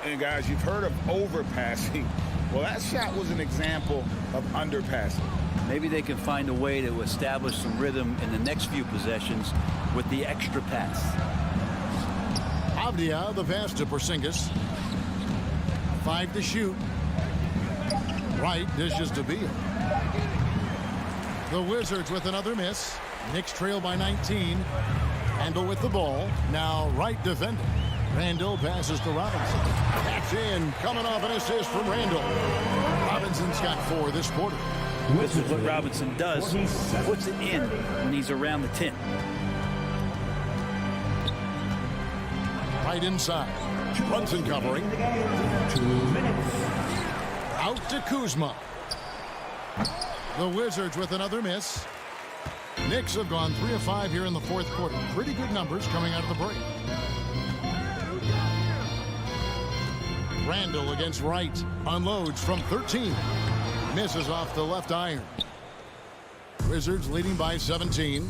And guys, you've heard of overpassing. Well, that shot was an example of underpassing. Maybe they can find a way to establish some rhythm in the next few possessions with the extra pass. Avdia, the pass to Porzingis. 5 to shoot. Wright dishes to Beal. The Wizards with another miss. Knicks trail by 19. Randall with the ball. Now Wright defending. Randall passes to Robinson. That's in. Coming off an assist from Randall. Robinson's got 4 this quarter. This is what Robinson does. Puts it in when he's around the 10. Right inside. Brunson covering. 2 minutes. Out to Kuzma. The Wizards with another miss. Knicks have gone 3 of 5 here in the 4th quarter. Pretty good numbers coming out of the break. Randall against Wright. Unloads from 13. Misses off the left iron. Wizards leading by 17.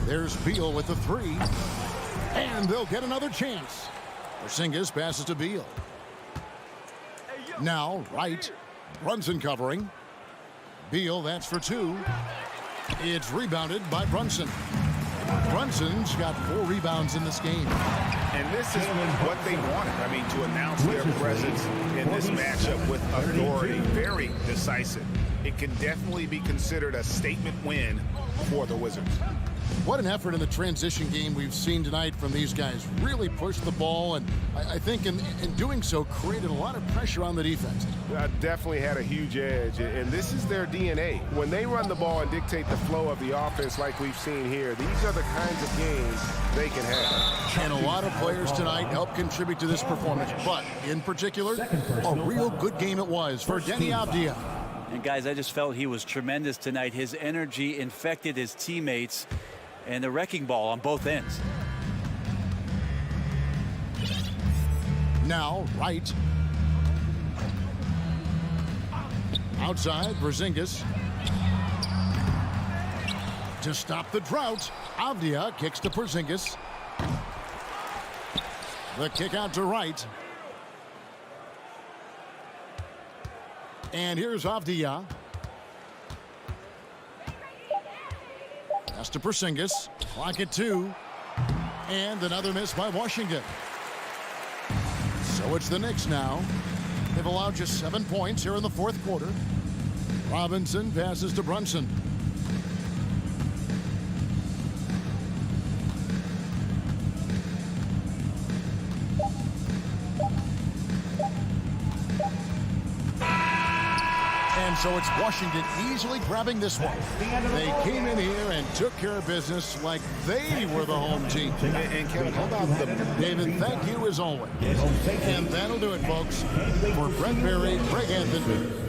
There's Beal with the 3. And they'll get another chance. Porzingis passes to Beal. Now Wright. Brunson covering. Beal, that's for 2. It's rebounded by Brunson. Brunson's got 4 rebounds in this game. And this is what they wanted. I mean, to announce their presence in this matchup with authority. Very decisive. It can definitely be considered a statement win for the Wizards. What an effort in the transition game we've seen tonight from these guys. Really pushed the ball, and I think in doing so created a lot of pressure on the defense. Definitely had a huge edge, and this is their DNA. When they run the ball and dictate the flow of the offense like we've seen here, these are the kinds of games they can have. And a lot of players tonight helped contribute to this performance, but in particular, a real good game it was for Denny Avdia. And guys, I just felt he was tremendous tonight. His energy infected his teammates, and the wrecking ball on both ends. Now, Wright. Outside, Porzingis. To stop the drought, Avdia kicks to Porzingis. The kick out to Wright. And here's Avdia. Pass to Porzingis. Clock at 2. And another miss by Washington. So it's the Knicks now. They've allowed just 7 points here in the fourth quarter. Robinson passes to Brunson. And so it's Washington easily grabbing this one. They came in here and took care of business like they were the home team. And Kevin, how about the... David, thank you as always. And that'll do it, folks. For Brent Berry, Greg Anthony.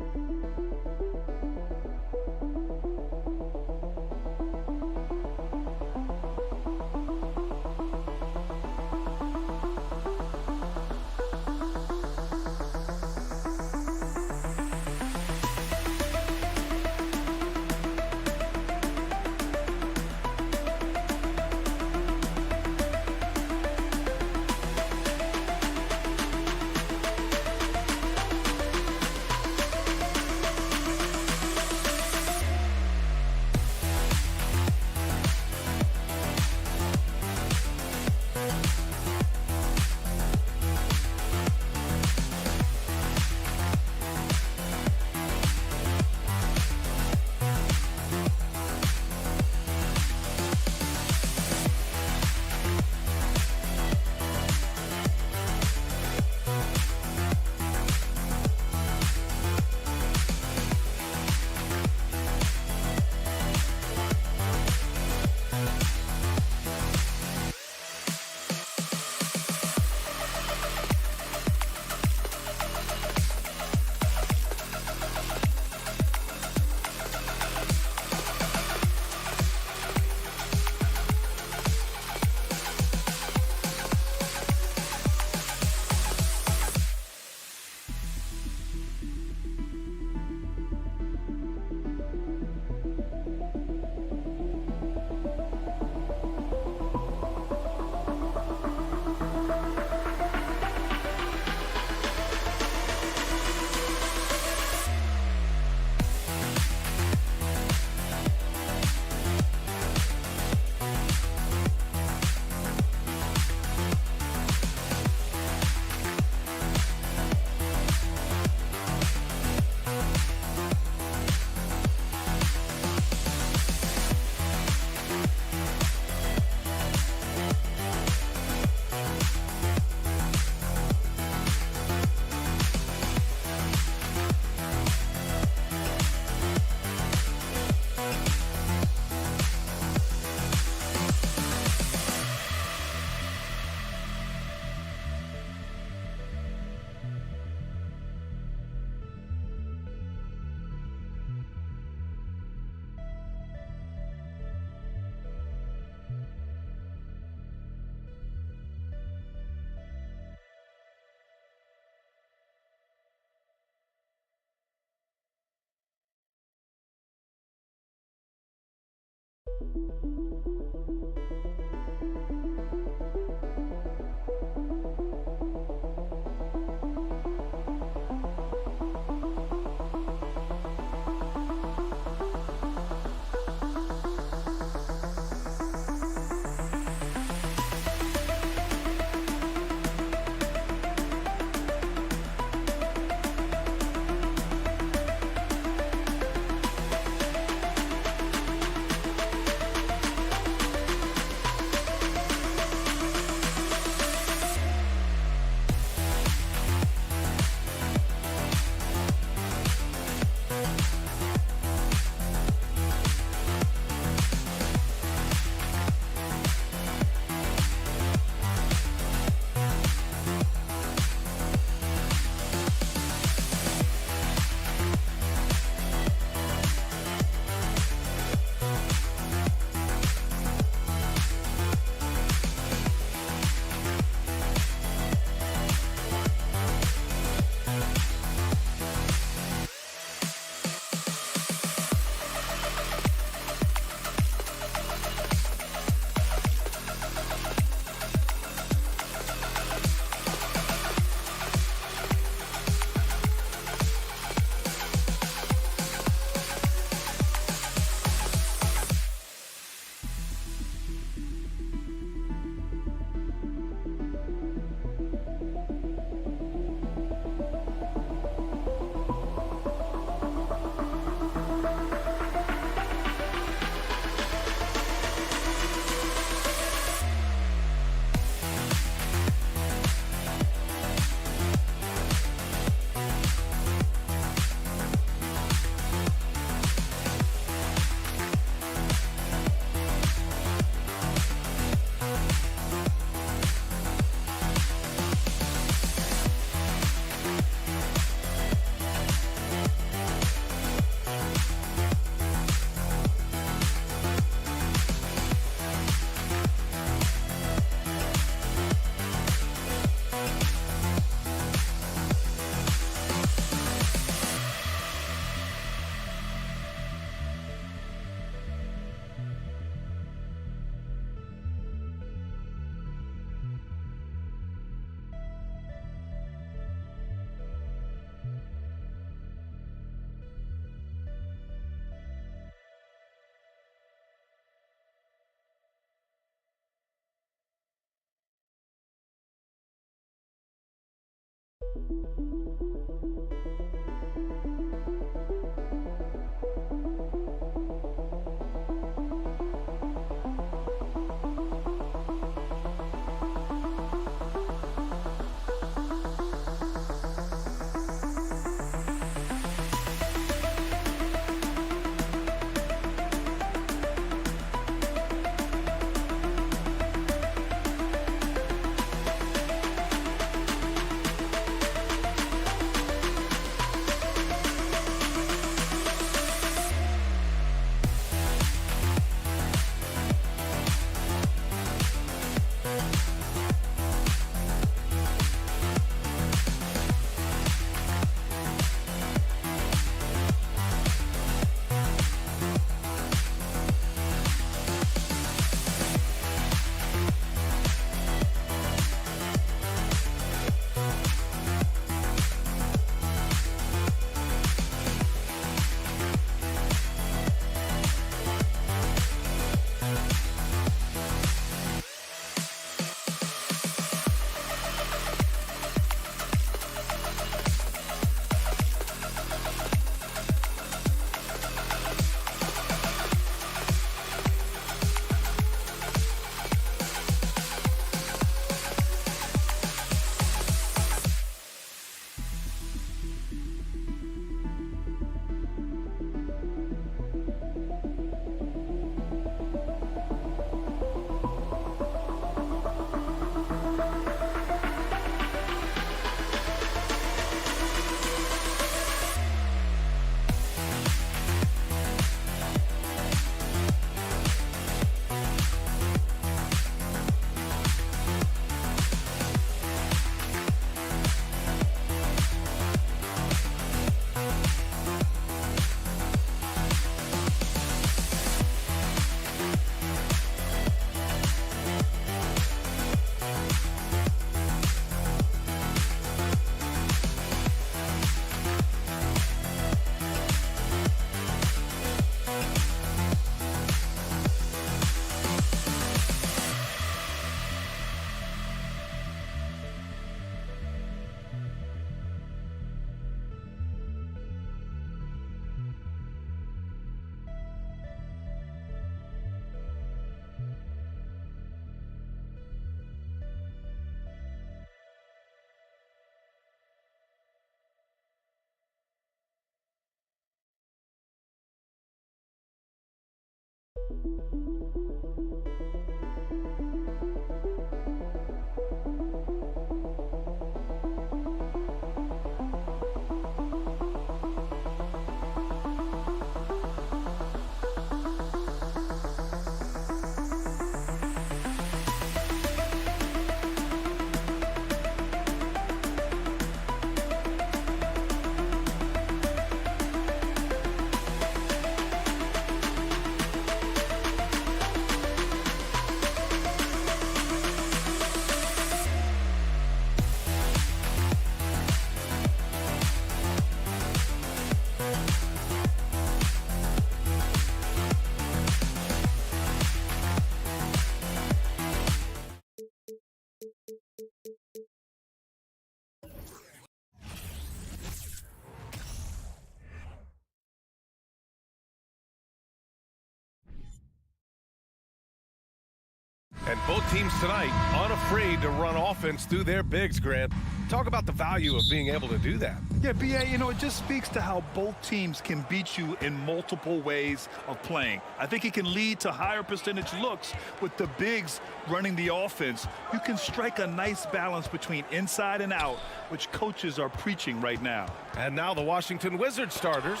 And both teams tonight unafraid to run offense through their bigs, Grant. Talk about the value of being able to do that. Yeah, B.A., you know, it just speaks to how both teams can beat you in multiple ways of playing. I think it can lead to higher percentage looks with the bigs running the offense. You can strike a nice balance between inside and out, which coaches are preaching right now. And now the Washington Wizards starters.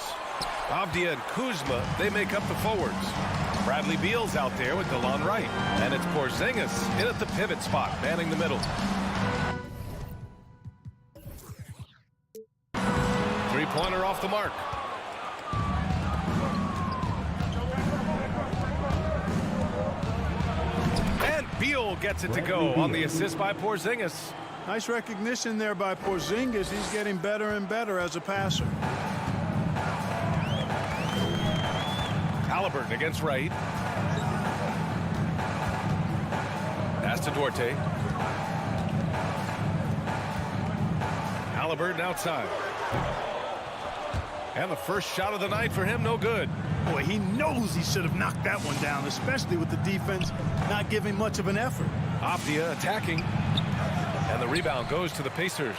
Avdia and Kuzma, they make up the forwards. Bradley Beal's out there with DeLon Wright. And it's Porzingis in at the pivot spot, manning the middle. Three-pointer off the mark. And Beal gets it to go on the assist by Porzingis. Nice recognition there by Porzingis. He's getting better and better as a passer. Halliburton against Wright. Pass to Duarte. Halliburton outside. And the first shot of the night for him, no good. Boy, he knows he should have knocked that one down, especially with the defense not giving much of an effort. Avdia attacking. And the rebound goes to the Pacers.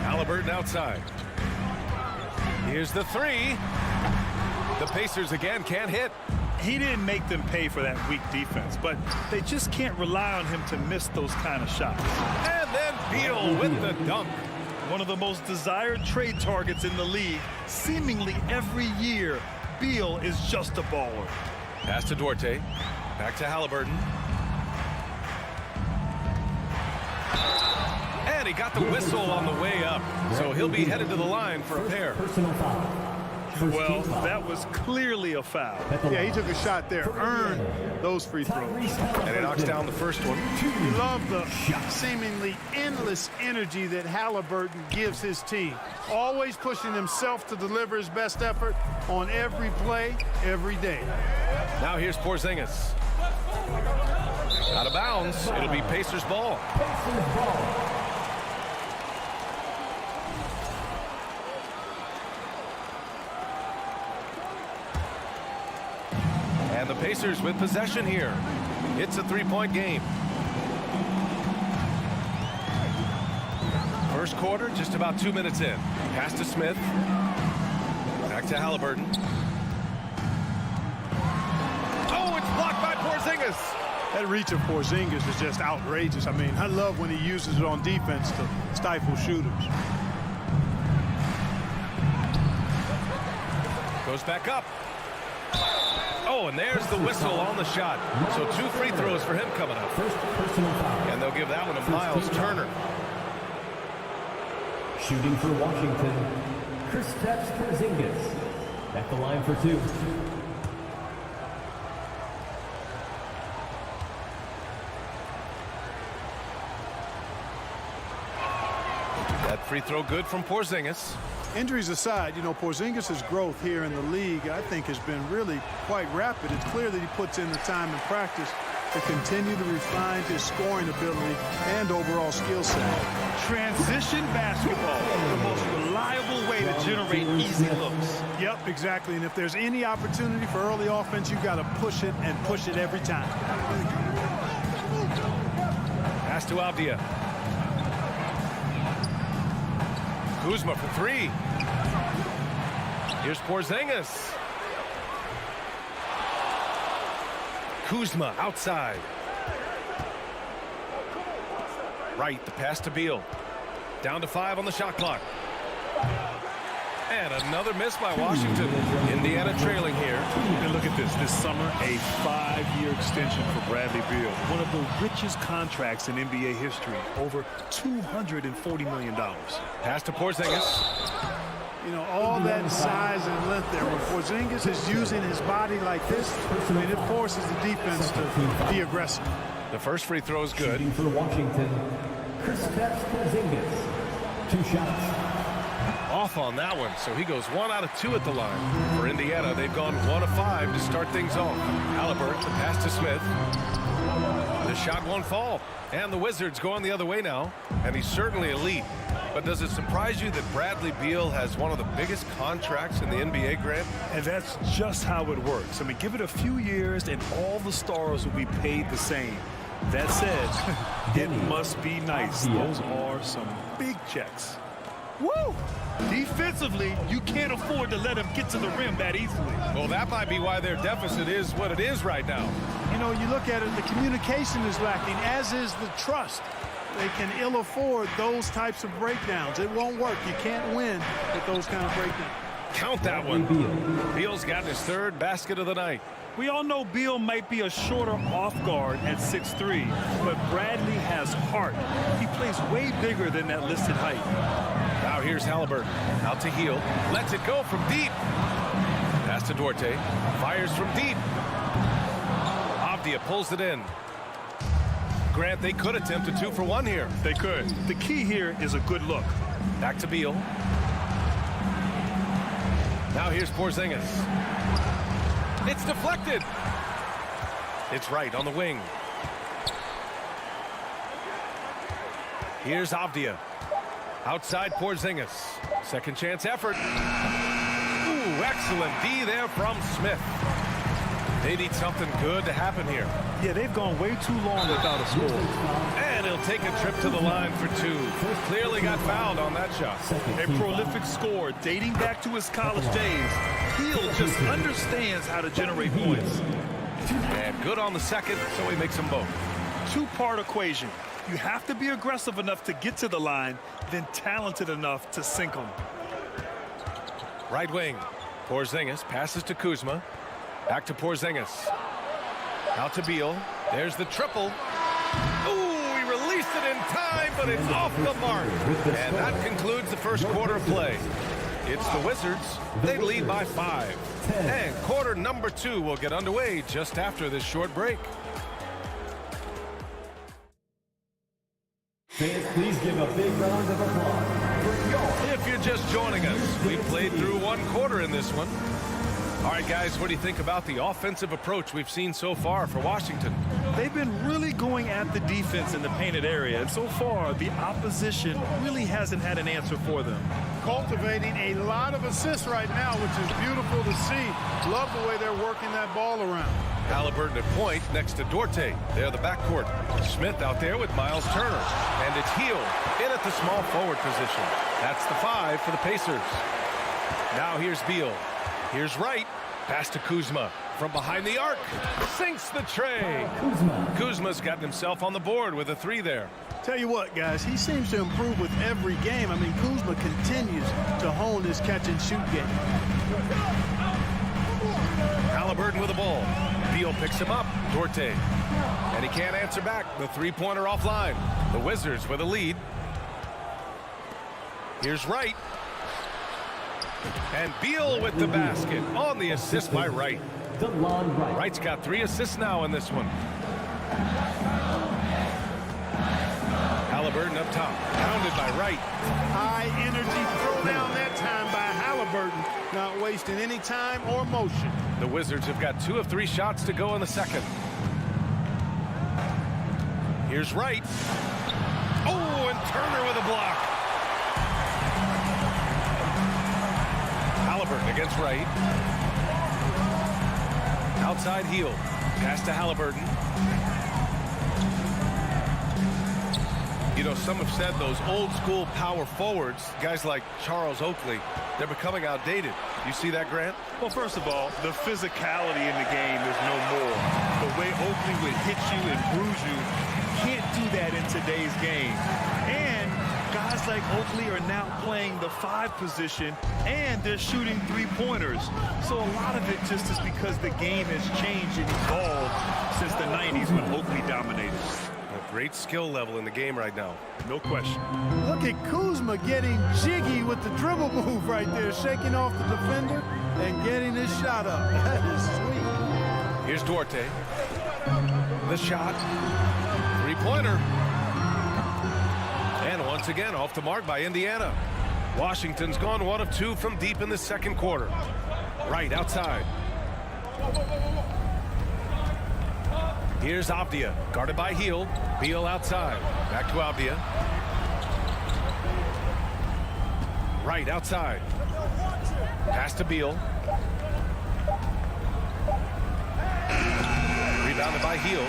Halliburton outside. Here's the three. The Pacers again can't hit. He didn't make them pay for that weak defense, but they just can't rely on him to miss those kind of shots. And then Beal with the dunk. One of the most desired trade targets in the league. Seemingly every year, Beal is just a baller. Pass to Duarte. Back to Halliburton. And he got the whistle on the way up. So he'll be headed to the line for a pair. Personal foul. Well, that was clearly a foul. Yeah, he took a shot there, earned those free throws. And he knocks down the first one. You love the seemingly endless energy that Halliburton gives his team. Always pushing himself to deliver his best effort on every play, every day. Now here's Porzingis. Out of bounds. It'll be Pacers ball. And the Pacers with possession here. It's a three-point game. First quarter, just about 2 minutes in. Pass to Smith. Back to Halliburton. Oh, it's blocked by Porzingis. That reach of Porzingis is just outrageous. I mean, I love when he uses it on defense to stifle shooters. Goes back up. Oh, and there's the whistle on the shot. So 2 free throws for him coming up. And they'll give that one to Miles Turner. Shooting for Washington, Kristaps Porzingis at the line for 2. That free throw good from Porzingis. Injuries aside, you know, Porzingis' growth here in the league, I think, has been really quite rapid. It's clear that he puts in the time in practice to continue to refine his scoring ability and overall skill set. Transition basketball, the most reliable way to generate easy looks. Yep, exactly. And if there's any opportunity for early offense, you've got to push it and push it every time. Pass to Avdia. Kuzma for 3. Here's Porzingis. Kuzma outside. Right, the pass to Beal. Down to 5 on the shot clock. And another miss by Washington. Indiana trailing here. And look at this. This summer, a 5-year extension for Bradley Beal. One of the richest contracts in NBA history. Over $240 million. Pass to Porzingis. You know, all that size and length there. When Porzingis is using his body like this, I mean, it forces the defense to be aggressive. The first free throw is good. Shooting for Washington, Kristaps Porzingis. 2 shots. Off on that one, so he goes 1 out of 2 at the line. For Indiana, they've gone 1 of 5 to start things off. Halliburton, the pass to Smith. The shot won't fall. And the Wizards going the other way now. And he's certainly elite. But does it surprise you that Bradley Beal has one of the biggest contracts in the NBA, Grant? And that's just how it works. I mean, give it a few years and all the stars will be paid the same. That said, it must be nice. Those are some big checks. Woo! Defensively, you can't afford to let him get to the rim that easily. Well, that might be why their deficit is what it is right now. You know, you look at it, the communication is lacking, as is the trust. They can ill afford those types of breakdowns. It won't work. You can't win with those kind of breakdowns. Count that one. Beal's got his 3rd basket of the night. We all know Beal might be a shorter off guard at 6'3", but Bradley has heart. He plays way bigger than that listed height. Now here's Halliburton. Out to Heel. Lets it go from deep. Pass to Duarte. Fires from deep. Avdia pulls it in. Grant, they could attempt a 2 for 1 here. They could. The key here is a good look. Back to Beal. Now here's Porzingis. It's deflected. It's right on the wing. Here's Avdia. Outside Porzingis. Second chance effort. Ooh, excellent D there from Smith. They need something good to happen here. Yeah, they've gone way too long without a score. And he'll take a trip to the line for two. Clearly got fouled on that shot. A prolific scorer dating back to his college days. Hill just understands how to generate points. And good on the second, so he makes them both. Two-part equation. You have to be aggressive enough to get to the line, then talented enough to sink them. Right wing. Porzingis passes to Kuzma. Back to Porzingis. Out to Beal. There's the triple. Ooh, he released it in time, but it's off the mark. And that concludes the first quarter of play. It's the Wizards. They lead by 5. And quarter number 2 will get underway just after this short break. Fans, please give a big round of applause for your... If you're just joining us, we played through one quarter in this one. All right, guys, what do you think about the offensive approach we've seen so far for Washington? They've been really going at the defense in the painted area, and so far, the opposition really hasn't had an answer for them. Cultivating a lot of assists right now, which is beautiful to see. Love the way they're working that ball around. Halliburton at point next to Dorte. They're the backcourt. Smith out there with Miles Turner. And it's Hill in at the small forward position. That's the 5 for the Pacers. Now here's Beal. Here's Wright. Pass to Kuzma. From behind the arc. Sinks the tray. Kuzma's gotten himself on the board with a 3 there. Tell you what, guys, he seems to improve with every game. I mean, Kuzma continues to hone his catch-and-shoot game. Halliburton with the ball. Beal picks him up. Dorte. And he can't answer back. The three-pointer offline. The Wizards with a lead. Here's Wright. And Beal with the basket on the assist by Wright. Wright's got 3 assists now in this one. Halliburton up top. Pounded by Wright. High energy throwdown that time by Halliburton. Not wasting any time or motion. The Wizards have got 2 of 3 shots to go in the second. Here's Wright. Oh, and Turner with a block. Halliburton against Wright. Outside heel. Pass to Halliburton. You know, some have said those old school power forwards, guys like Charles Oakley, they're becoming outdated. You see that, Grant? Well, first of all, the physicality in the game is no more. The way Oakley would hit you and bruise you, can't do that in today's game. And guys like Oakley are now playing the 5 position, and they're shooting 3-pointers. So a lot of it just is because the game has changed and evolved since the 90s when Oakley dominated. A great skill level in the game right now. No question. Look at Kuzma getting jiggy with the dribble move right there, shaking off the defender and getting his shot up. That is sweet. Here's Dorte. The shot. 3-pointer. And once again, off the mark by Indiana. Washington's gone 1 of 2 from deep in the second quarter. Right outside. Here's Avdia, guarded by Hill. Beal outside. Back to Avdia. Right outside. Pass to Beal. Rebounded by Hill.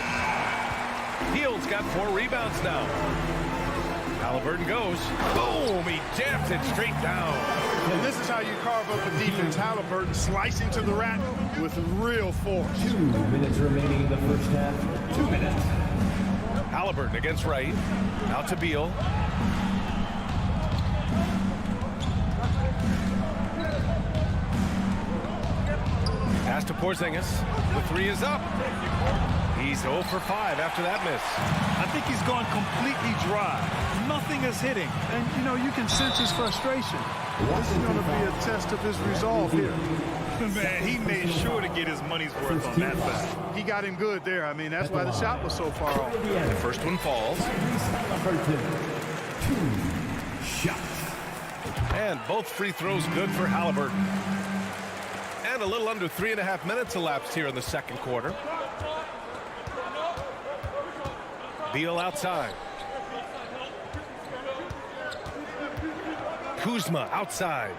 Hill's got 4 rebounds now. Halliburton goes. Boom! He jams it straight down. And this is how you carve up a defense. Halliburton slicing to the rack with real force. 2 minutes remaining in the first half. 2 minutes. Halliburton against Wright. Out to Beal. Pass to Porzingis. The 3 is up. He's 0 for 5 after that miss. I think he's gone completely dry. Nothing is hitting. And, you know, you can sense his frustration. This is going to be a test of his resolve here. Man, he made sure to get his money's worth on that back. He got him good there. I mean, that's why the shot was so far off. The first one falls. 2 shots. And both free throws good for Halliburton. And a little under 3.5 minutes elapsed here in the second quarter. Beal outside. Kuzma outside.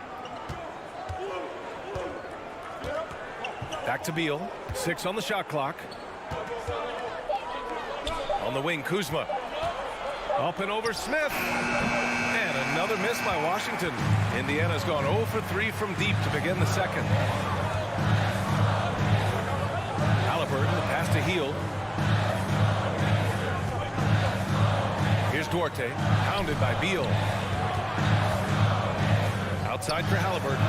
Back to Beal. 6 on the shot clock. On the wing, Kuzma. Up and over Smith. And another miss by Washington. Indiana's gone 0 for 3 from deep to begin the second. Halliburton, the pass to Hield. Here's Duarte, pounded by Beal. Outside for Halliburton.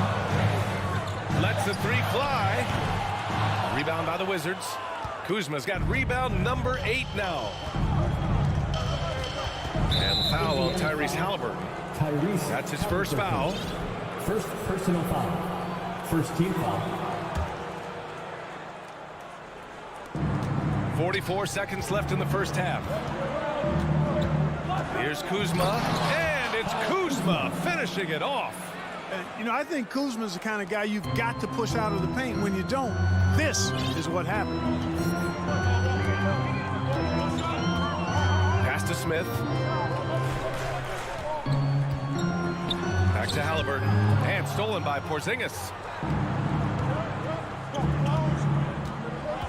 Lets the 3 fly. Rebound by the Wizards. Kuzma's got rebound number 8 now. And foul on Tyrese Halliburton. That's his first foul. First personal foul. First team foul. 44 seconds left in the first half. Here's Kuzma, and it's Kuzma finishing it off. You know, I think Kuzma's the kind of guy you've got to push out of the paint. When you don't, this is what happened. Pass to Smith. Back to Halliburton, and stolen by Porzingis.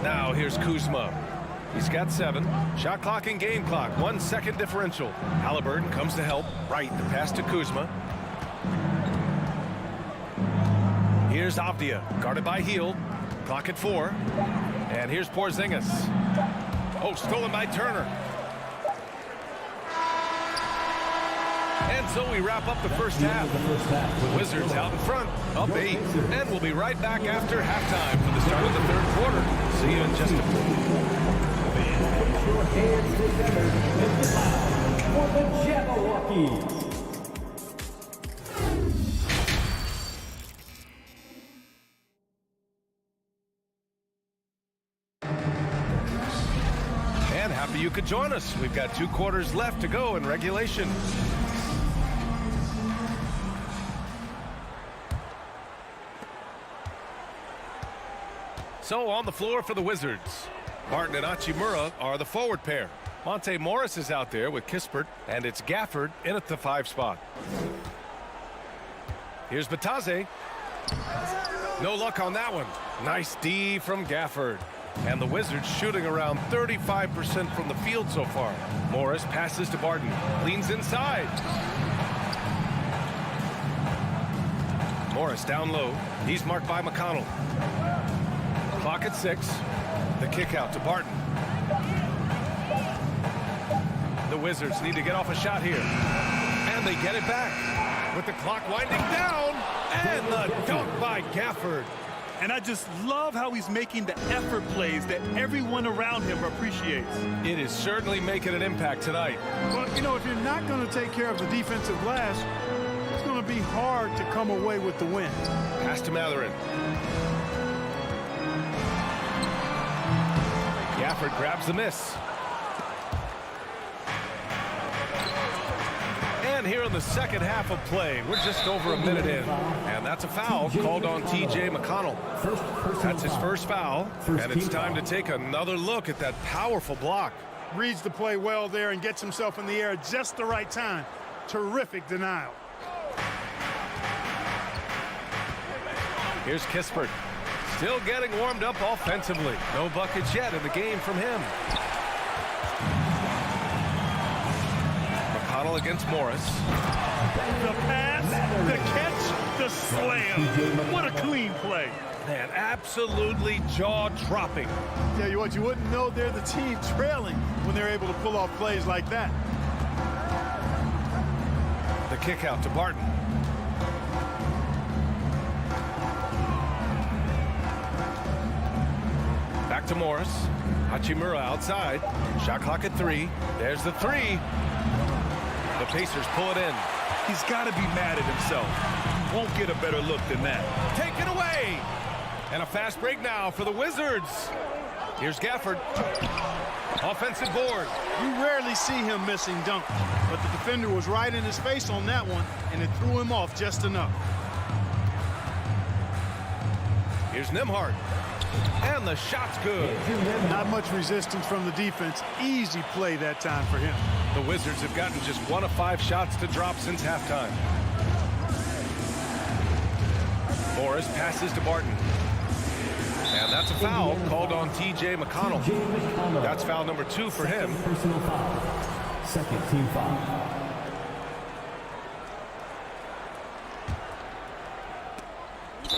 Now here's Kuzma. He's got 7. Shot clock and game clock. 1 second differential. Halliburton comes to help. Right, the pass to Kuzma. Here's Avdia, guarded by Hield. Clock at 4. And here's Porzingis. Oh, stolen by Turner. And so we wrap up the first half. The Wizards out in front, up 8. And we'll be right back after halftime for the start of the third quarter. See you in just a moment. Put your hands together and clap for the Jabberwockies. And happy you could join us. We've got 2 quarters left to go in regulation. So on the floor for the Wizards, Martin and Hachimura are the forward pair. Monte Morris is out there with Kispert, and it's Gafford in at the 5 spot. Here's Batase. No luck on that one. Nice D from Gafford. And the Wizards shooting around 35% from the field so far. Morris passes to Barton. Leans inside. Morris down low. He's marked by McConnell. Clock at 6. The kick out to Barton. The Wizards need to get off a shot here. And they get it back. With the clock winding down. And the dunk by Gafford. And I just love how he's making the effort plays that everyone around him appreciates. It is certainly making an impact tonight. But, you know, if you're not going to take care of the defensive glass, it's going to be hard to come away with the win. Pass to Matherin. Gafford grabs the miss. And here in the second half of play, we're just over a minute in. And that's a foul called on T.J. McConnell. That's his first foul. And it's time to take another look at that powerful block. Reads the play well there and gets himself in the air at just the right time. Terrific denial. Here's Kispert. Still getting warmed up offensively. No buckets yet in the game from him. McConnell against Morris. The pass, the catch, the slam. What a clean play. Man, absolutely jaw-dropping. Tell you what, you wouldn't know they're the team trailing when they're able to pull off plays like that. The kick out to Barton. Back to Morris. Hachimura outside. Shot clock at 3. There's the 3. The Pacers pull it in. He's got to be mad at himself. He won't get a better look than that. Taken away. And a fast break now for the Wizards. Here's Gafford. Offensive board. You rarely see him missing dunk, but the defender was right in his face on that one, and it threw him off just enough. Here's Nembhard. And the shot's good. Not much resistance from the defense. Easy play that time for him. The Wizards have gotten just 1 of 5 shots to drop since halftime. Morris passes to Barton. And that's a foul called on T.J. McConnell. That's foul number 2 for him. Personal foul. Second team foul.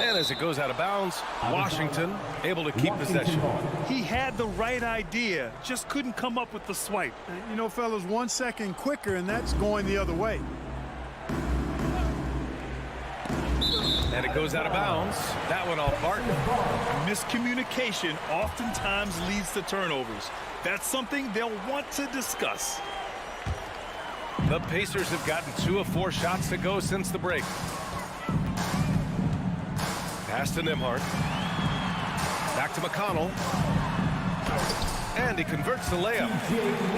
And as it goes out of bounds, Washington able to keep possession. He had the right idea, just couldn't come up with the swipe. You know, fellas, 1 second quicker, and that's going the other way. And it goes out of bounds. That one off Barton. Miscommunication oftentimes leads to turnovers. That's something they'll want to discuss. The Pacers have gotten 2 of 4 shots to go since the break. Pass to Nembhard. Back to McConnell. And he converts the layup.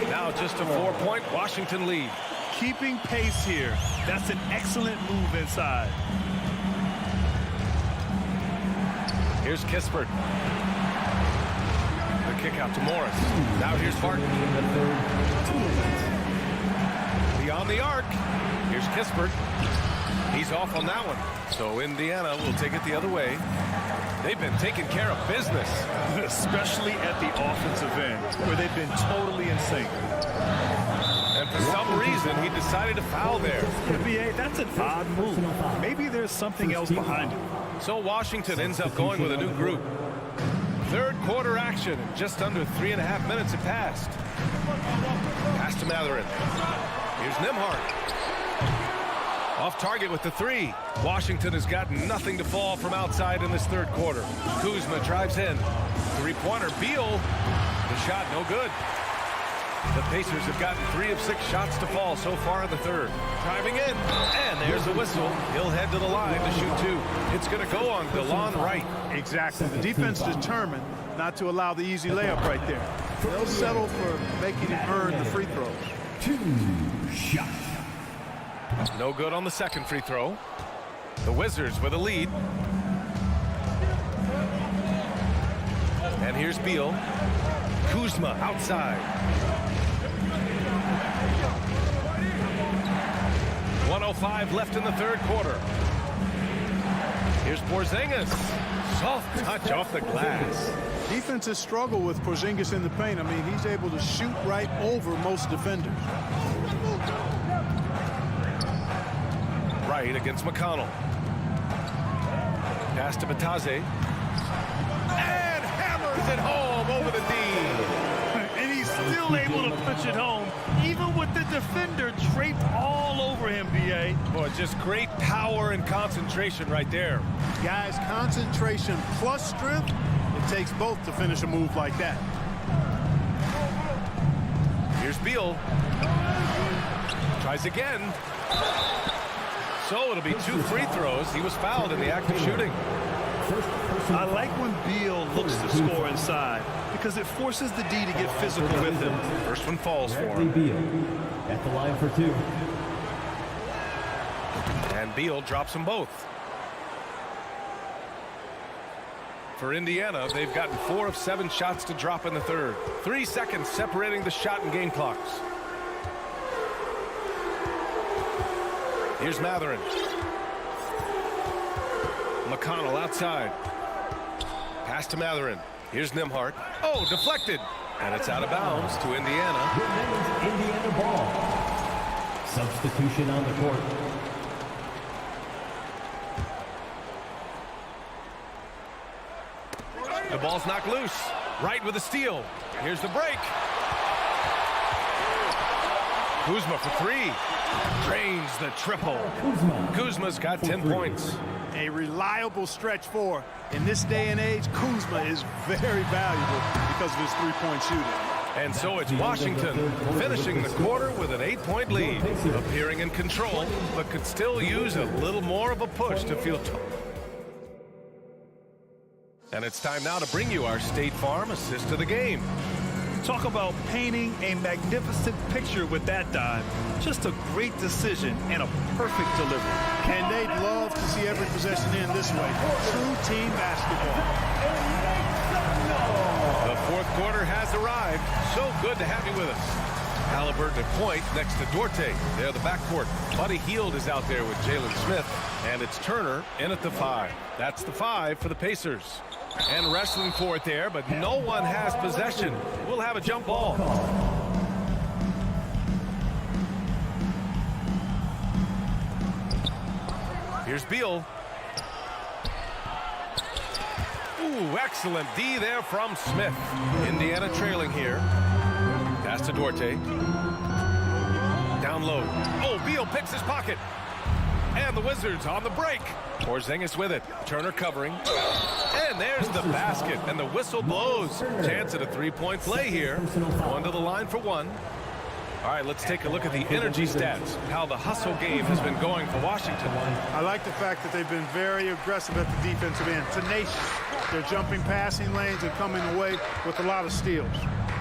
Now just a 4-point Washington lead. Keeping pace here. That's an excellent move inside. Here's Kispert. The kick out to Morris. Now here's Barton. Beyond the arc. Here's Kispert. He's off on that one. So Indiana will take it the other way. They've been taking care of business. Especially at the offensive end, where they've been totally in sync. And for some reason, he decided to foul there. NBA, that's an odd move. Maybe there's something else behind it. So Washington ends up going with a new group. Third quarter action. Just under 3.5 minutes have passed. Pass to Matherin. Here's Nembhard. Off target with the 3. Washington has gotten nothing to fall from outside in this third quarter. Kuzma drives in. 3-pointer. Beal. The shot no good. The Pacers have gotten 3 of 6 shots to fall so far in the third. Driving in. And there's a whistle. He'll head to the line to shoot 2. It's going to go on DeLon Wright. Exactly. The defense determined not to allow the easy layup right there. They'll settle for making him earn the free throws. 2 shots. No good on the second free throw. The Wizards with a lead. And here's Beal. Kuzma outside. 1:05 left in the third quarter. Here's Porzingis. Soft touch off the glass. Defenses struggle with Porzingis in the paint. I mean, he's able to shoot right over most defenders. Right against McConnell. Pass to Batase. And hammers it home over the D. And he's still able to punch it home, even with the defender draped all over him, B.A. Boy, just great power and concentration right there. Guys, concentration plus strength, it takes both to finish a move like that. Here's Beal. Tries again. So it'll be 2 free throws. He was fouled in the act of shooting. I like when Beal looks to score inside because it forces the D to get physical with him. First one falls for him. Beal at the line for 2. And Beal drops them both. For Indiana, they've gotten 4 of 7 shots to drop in the third. 3 seconds separating the shot and game clocks. Here's Matherin. McConnell outside. Pass to Matherin. Here's Nembhard. Oh, deflected. And it's out of bounds to Indiana. Indiana ball. Substitution on the court. The ball's knocked loose. Right with a steal. Here's the break. Kuzma for 3. Drains the triple. Kuzma's got 10 points. A reliable stretch 4. In this day and age, Kuzma is very valuable because of his three-point shooting. And so it's Washington finishing the quarter with an 8-point lead, appearing in control, but could still use a little more of a push to feel tough. And it's time now to bring you our State Farm assist of the game. Talk about painting a magnificent picture with that dive. Just a great decision and a perfect delivery. And they'd love to see every possession end this way. True team basketball. The fourth quarter has arrived. So good to have you with us. Halliburton at point next to Duarte. They're the backcourt. Buddy Hield is out there with Jalen Smith. And it's Turner in at the 5. That's the 5 for the Pacers. And wrestling for it there, but no one has possession. We'll have a jump ball. Here's Beal. Ooh, excellent D there from Smith. Indiana trailing here. Pass to Duarte. Down low. Oh, Beal picks his pocket. And the Wizards on the break. Porzingis with it. Turner covering. And there's the basket. And the whistle blows. Chance at a three-point play here. Going to the line for one. All right, let's take a look at the energy stats. How the hustle game has been going for Washington. I like the fact that they've been very aggressive at the defensive end. Tenacious. They're jumping passing lanes and coming away with a lot of steals.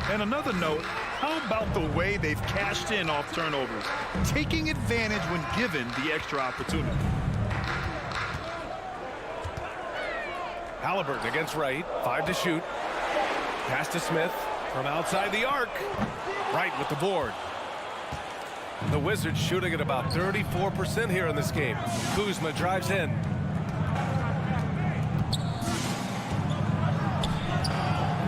And another note, how about the way they've cashed in off turnovers, taking advantage when given the extra opportunity. Halliburton against Wright, 5 to shoot. Pass to Smith from outside the arc. Wright with the board. The Wizards shooting at about 34% here in this game. Kuzma drives in.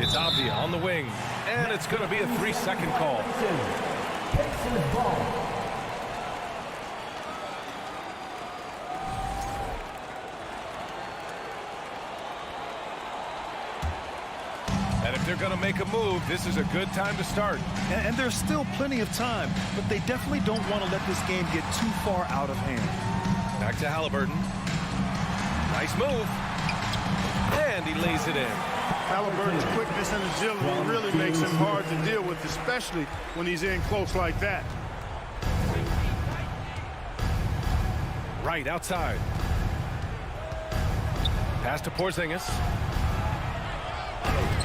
It's Avdia on the wing. And it's going to be a 3-second call. And if they're going to make a move, this is a good time to start. And there's still plenty of time, but they definitely don't want to let this game get too far out of hand. Back to Halliburton. Nice move. And he lays it in. Halliburton's quickness and agility really makes him hard to deal with, especially when he's in close like that. Right outside. Pass to Porzingis.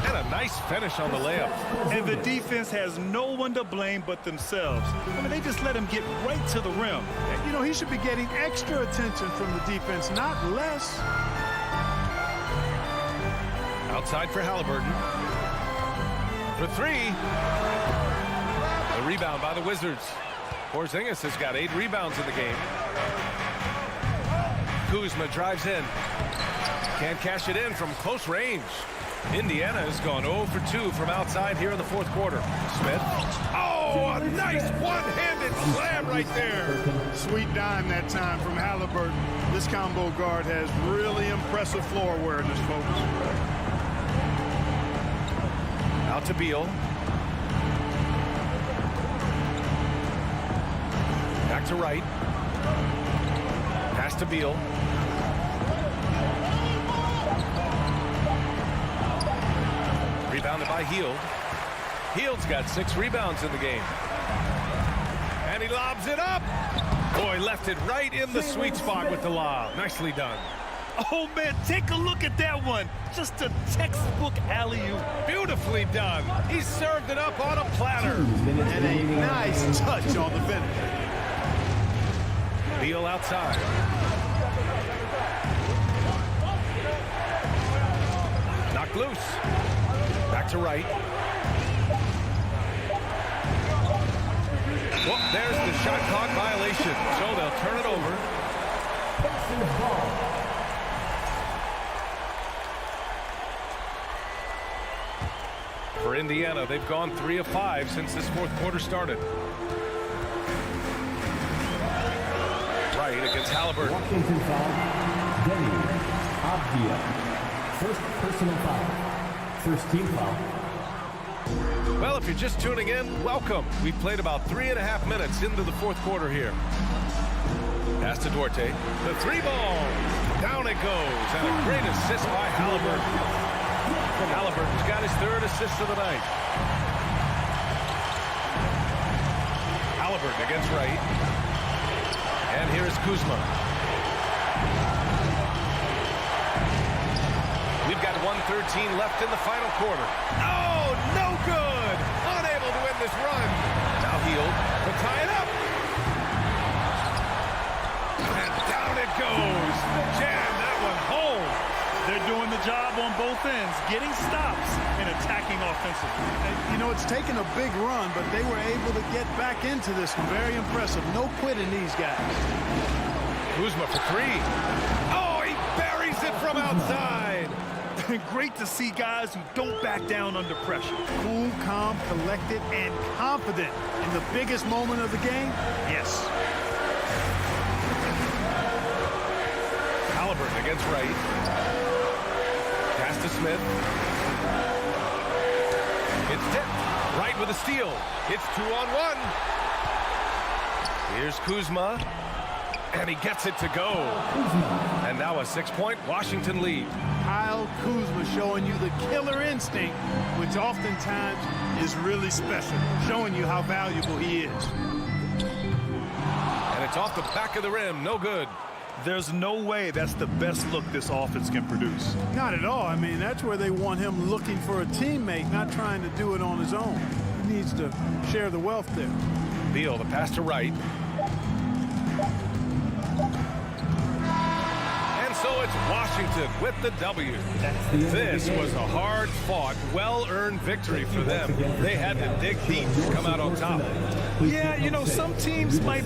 And a nice finish on the layup. And the defense has no one to blame but themselves. I mean, they just let him get right to the rim. And, you know, he should be getting extra attention from the defense, not less. Outside for Halliburton. For 3. The rebound by the Wizards. Porzingis has got 8 rebounds in the game. Kuzma drives in. Can't cash it in from close range. Indiana has gone 0 for 2 from outside here in the fourth quarter. Smith. Oh, a nice one-handed slam right there. Sweet dime that time from Halliburton. This combo guard has really impressive floor awareness, folks. Out to Beal. Back to Wright. Pass to Beal. Rebounded by Hield. Hield's got 6 rebounds in the game. And he lobs it up. Boy, left it right in the sweet spot with the lob. Nicely done. Oh, man, take a look at that one. Just a textbook alley-oop. Beautifully done. He served it up on a platter. And a nice touch on the finish. Beal outside. Knocked loose. Back to Wright. Well, there's the shot clock violation. So they'll turn it over. For Indiana, they've gone 3 of 5 since this fourth quarter started. Wright against Halliburton. Washington foul. Denny. Avdia. First personal foul. First team foul. Well, if you're just tuning in, welcome. We've played about 3.5 minutes into the fourth quarter here. Pass to Duarte. The 3-ball. Down it goes. And a great assist by Halliburton. Halliburton's got his 3rd assist of the night. Halliburton against Wright. And here's Kuzma. We've got 1:13 left in the final quarter. Oh, no good! Unable to win this run. Now Hield to tie it up. And down it goes. Jam that one home. They're doing the job on both ends, getting stops and attacking offensively. You know, it's taken a big run, but they were able to get back into this one. Very impressive. No quitting these guys. Kuzma for three. Oh, he buries it from outside. Great to see guys who don't back down under pressure. Cool, calm, collected, and confident in the biggest moment of the game. Yes. Halliburton against Wright. Pass to Smith. It's tipped. Wright with a steal. It's 2-on-1. Here's Kuzma. And he gets it to go. And now a 6-point Washington lead. Kyle Kuzma showing you the killer instinct, which oftentimes is really special, showing you how valuable he is. And it's off the back of the rim. No good. There's no way that's the best look this offense can produce. Not at all. I mean, that's where they want him looking for a teammate, not trying to do it on his own. He needs to share the wealth there. Beal, the pass to Wright. So it's Washington with the W. This was a hard-fought, well-earned victory for them. They had to dig deep to come out on top. Yeah, you know, some teams might...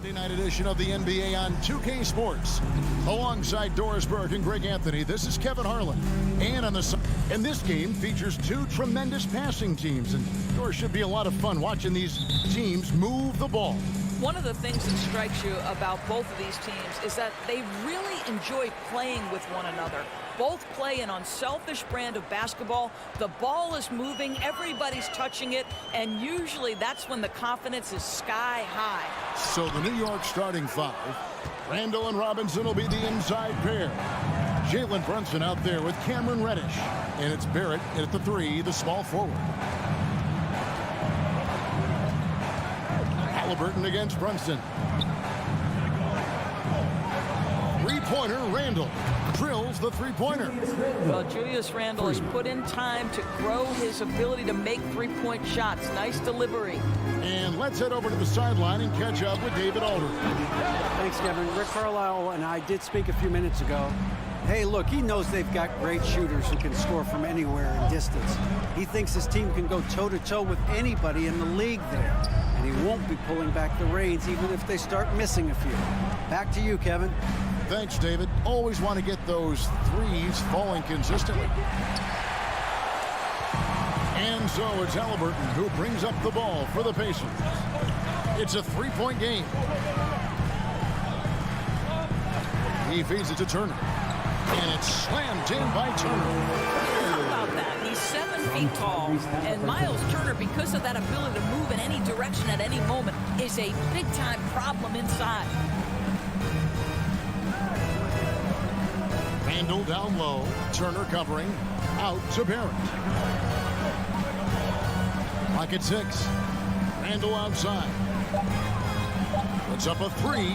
Monday night edition of the NBA on 2K Sports. Alongside Doris Burke and Greg Anthony, this is Kevin Harlan. And this game features two tremendous passing teams, and sure should be a lot of fun watching these teams move the ball. One of the things that strikes you about both of these teams is that they really enjoy playing with one another. Both play an unselfish brand of basketball. The ball is moving, everybody's touching it, and usually that's when the confidence is sky high. So the New York starting five, Randall and Robinson will be the inside pair. Jalen Brunson out there with Cameron Reddish. And it's Barrett at the three, the small forward. Halliburton against Brunson. Three-pointer, Randall drills the three-pointer. Well, Julius Randle has put in time to grow his ability to make three-point shots. Nice delivery. And let's head over to the sideline and catch up with David Aldridge. Thanks, Kevin. Rick Carlisle and I did speak a few minutes ago. Hey, look, he knows they've got great shooters who can score from anywhere in distance. He thinks his team can go toe-to-toe with anybody in the league there. And he won't be pulling back the reins even if they start missing a few. Back to you, Kevin. Thanks, David. Always want to get those threes falling consistently. And so it's Halliburton who brings up the ball for the Pacers. It's a three-point game. He feeds it to Turner. And it's slammed in by Turner. How about that? He's 7 feet tall. And Miles Turner, because of that ability to move in any direction at any moment, is a big-time problem inside. Randall down low. Turner covering. Out to Barrett. Clock at 6. Randall outside. Puts up a three.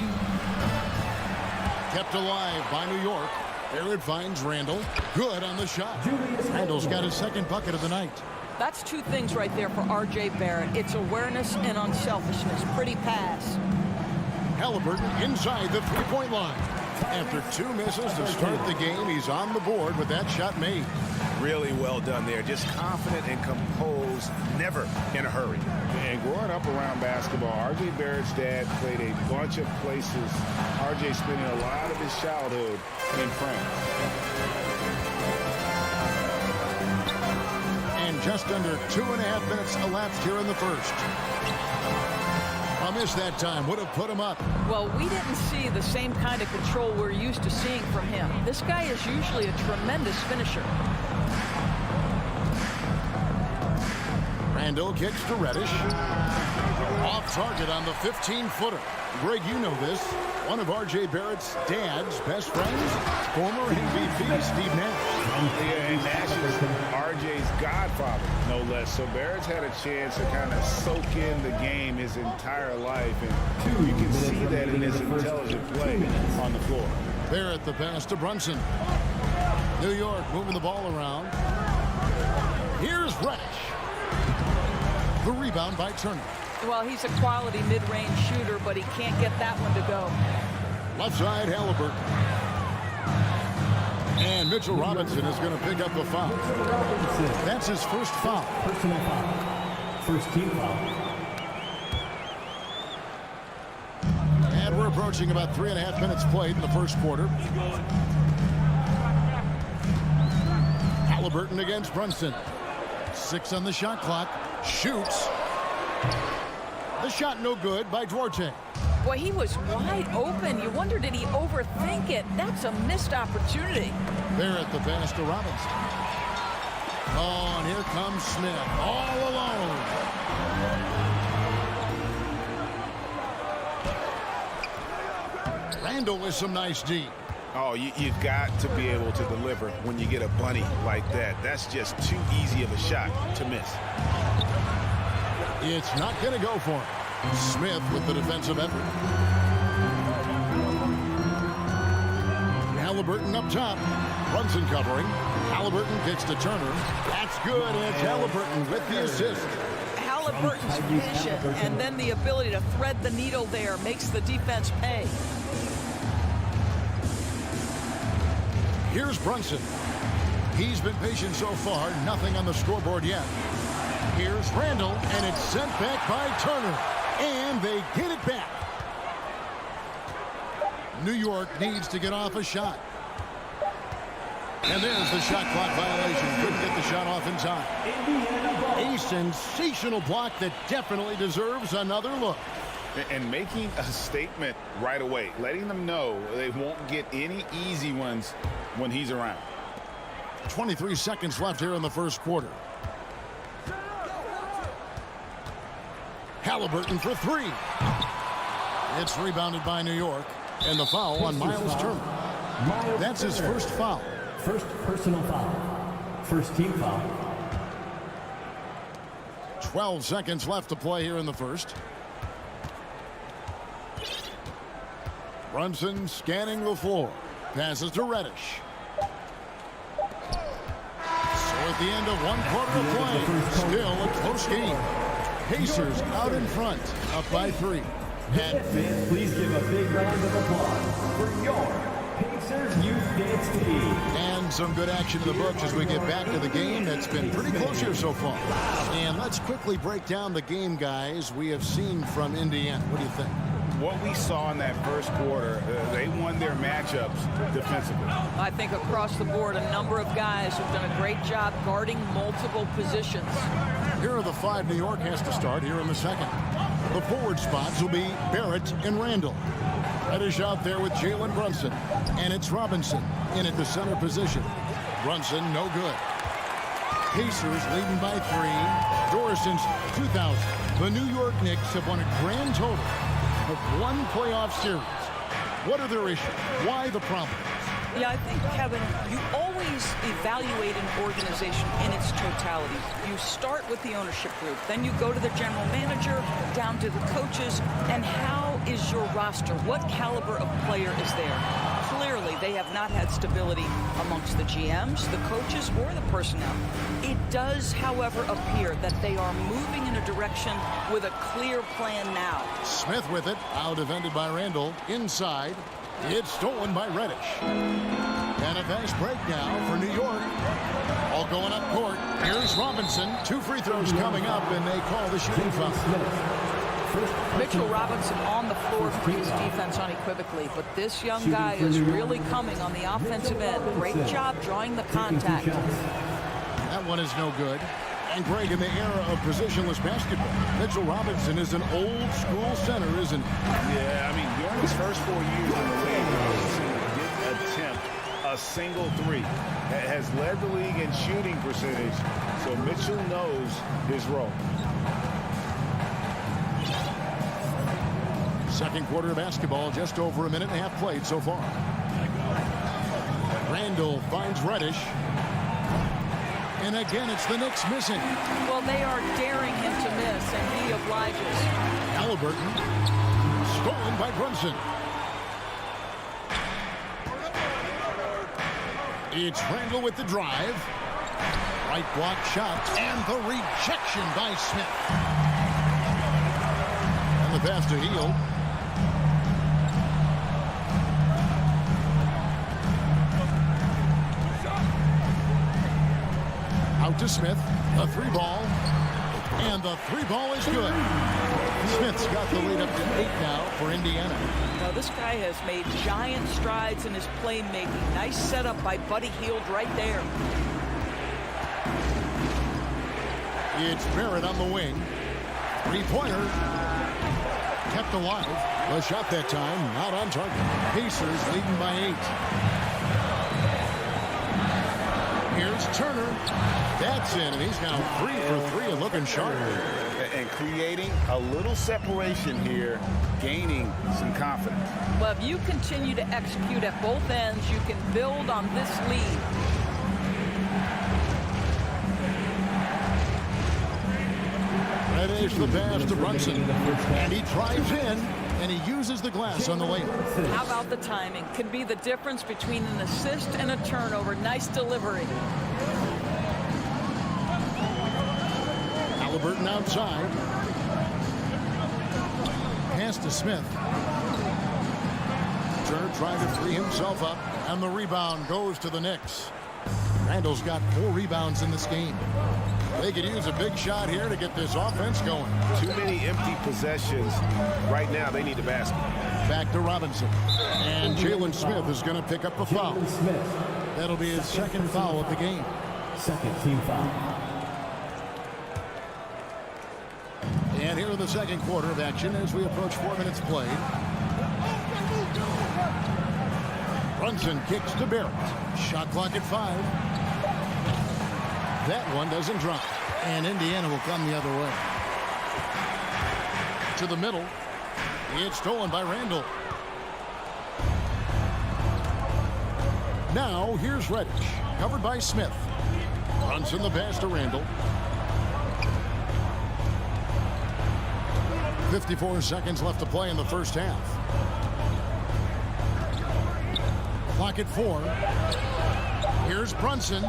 Kept alive by New York. Barrett finds Randall. Good on the shot. Randall's got his second bucket of the night. That's two things right there for R.J. Barrett. It's awareness and unselfishness. Pretty pass. Halliburton inside the three-point line. After two misses to start the game, he's on the board with that shot made. Really well done there. Just confident and composed, never in a hurry. And growing up around basketball, R.J. Barrett's dad played a bunch of places. R.J. spending a lot of his childhood in France. And just under 2.5 minutes elapsed here in the first. A miss that time would have put him up. Well, we didn't see the same kind of control we're used to seeing from him. This guy is usually a tremendous finisher. Randall kicks to Reddish. Off target on the 15-footer. Greg, you know this. One of R.J. Barrett's dad's best friends, former MVP Steve Nash. Yeah, and Nash is R.J.'s godfather, no less. So Barrett's had a chance to kind of soak in the game his entire life. And you can see that in his intelligent play on the floor. Barrett the pass to Brunson. New York moving the ball around. Here's Reddish. The rebound by Turner. Well, he's a quality mid-range shooter, but he can't get that one to go. Left side, Halliburton. And Mitchell Robinson is going to pick up the foul. That's his first foul. Personal foul. First team foul. And we're approaching about 3.5 minutes played in the first quarter. Halliburton against Brunson. 6 on the shot clock. Shoots. The shot no good by Duarte. Boy, he was wide open. You wonder, did he overthink it? That's a missed opportunity. Barrett the pass to Robinson. Oh, and here comes Smith all alone. Randall with some nice D. Oh, you've got to be able to deliver when you get a bunny like that. That's just too easy of a shot to miss. It's not going to go for him. Smith with the defensive effort. Halliburton up top. Brunson covering. Halliburton kicks to Turner. That's good, and it's Halliburton with the assist. Halliburton's vision and then the ability to thread the needle there makes the defense pay. Here's Brunson. He's been patient so far. Nothing on the scoreboard yet. Here's Randall, and it's sent back by Turner. And they get it back. New York needs to get off a shot. And there's the shot clock violation. Couldn't get the shot off in time. A sensational block that definitely deserves another look. And making a statement right away, letting them know they won't get any easy ones when he's around. 23 seconds left here in the first quarter. Halliburton for 3. It's rebounded by New York. And the foul on Miles Turner. That's his first foul. First personal foul. First team foul. 12 seconds left to play here in the first. Brunson scanning the floor. Passes to Reddish. So at the end of 1 quarter of play, still a close game. Pacers out in front, up by 3. And fans, please give a big round of applause for your Pacers Youth Dance Team. And some good action in the books as we get back to the game that's been pretty close here so far. And let's quickly break down the game, guys, we have seen from Indiana. What do you think? What we saw in that first quarter, they won their matchups defensively. I think across the board, a number of guys have done a great job guarding multiple positions. Here are the 5 New York has to start here in the second. The forward spots will be Barrett and Randall. Reddish out there with Jalen Brunson. And it's Robinson in at the center position. Brunson, no good. Pacers leading by 3. Door since 2000. The New York Knicks have won a grand total of 1 playoff series. What are their issues? Why the problems? Yeah, I think, Kevin, you always evaluate an organization in its totality. You start with the ownership group, then you go to the general manager, down to the coaches, and how is your roster? What caliber of player is there? Clearly, they have not had stability amongst the GMs, the coaches, or the personnel. It does, however, appear that they are moving in a direction with a clear plan now. Smith with it, out defended by Randall. Inside, it's stolen by Reddish. And a fast break now for New York. All going up court. Here's Robinson. 2 free throws coming up, and they call the shooting foul. Mitchell Robinson on the floor for his defense unequivocally, but this young guy is really coming on the offensive end. Great job drawing the contact. That one is no good. And Greg, in the era of positionless basketball, Mitchell Robinson is an old school center, isn't he? Yeah, I mean, during his first 4 years in the league, Robinson didn't attempt a single three. Has led the league in shooting percentage, so Mitchell knows his role. Second quarter of basketball, just over a minute and a half played so far. Randall finds Reddish. And again, it's the Knicks missing. Well, they are daring him to miss, and he obliges. Halliburton, stolen by Brunson. It's Randall with the drive. Right block shot, and the rejection by Smith. And the pass to Hield. Out to Smith, the 3-ball, and the 3-ball is good. Smith's got the lead up to 8 now for Indiana. Now, this guy has made giant strides in his playmaking. Nice setup by Buddy Hield right there. It's Barrett on the wing. 3-pointer. Kept alive. The shot that time, not on target. Pacers leading by 8. Here's Turner. That's in, and he's now 3 for 3 and looking sharp. And creating a little separation here, gaining some confidence. Well, if you continue to execute at both ends, you can build on this lead. Reddish the pass to Brunson. And he drives in, and he uses the glass on the layup. How about the timing? Could be the difference between an assist and a turnover. Nice delivery. Halliburton outside. Pass to Smith. Turner trying to free himself up, and the rebound goes to the Knicks. Randall's got 4 rebounds in this game. They could use a big shot here to get this offense going. Too many empty possessions. Right now, they need a basket. Back to Robinson. And Jalen Smith is going to pick up a foul. That'll be his second foul of the game. Second team foul. And here in the second quarter of action as we approach 4 minutes played. Brunson kicks to Barrett. Shot clock at 5. That one doesn't drop. And Indiana will come the other way. To the middle. It's stolen by Randall. Now here's Reddish. Covered by Smith. Brunson the pass to Randall. 54 seconds left to play in the first half. Clock at 4. Here's Brunson.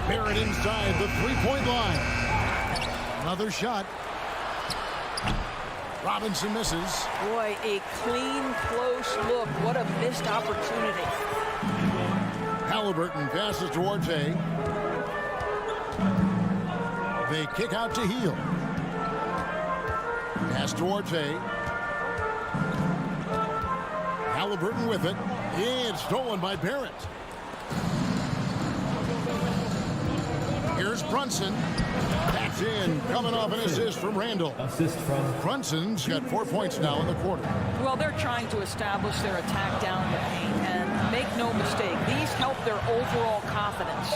Barrett inside the 3-point line. Another shot. Robinson misses. Boy, a clean, close look. What a missed opportunity. Halliburton passes to Orte. They kick out to Hield. Pass to Orte. Halliburton with it. It's stolen by Barrett. Here's Brunson. That's in. Coming off an assist from Randall. Assist from Brunson's got 4 points now in the quarter. Well, they're trying to establish their attack down in the paint, and make no mistake, these help their overall confidence.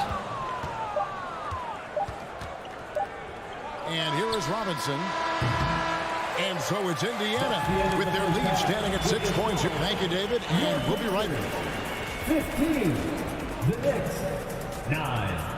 And here is Robinson. And so it's Indiana with their lead standing at 6 points. Thank you, David, and we'll be right back. 15. The Knicks. 9.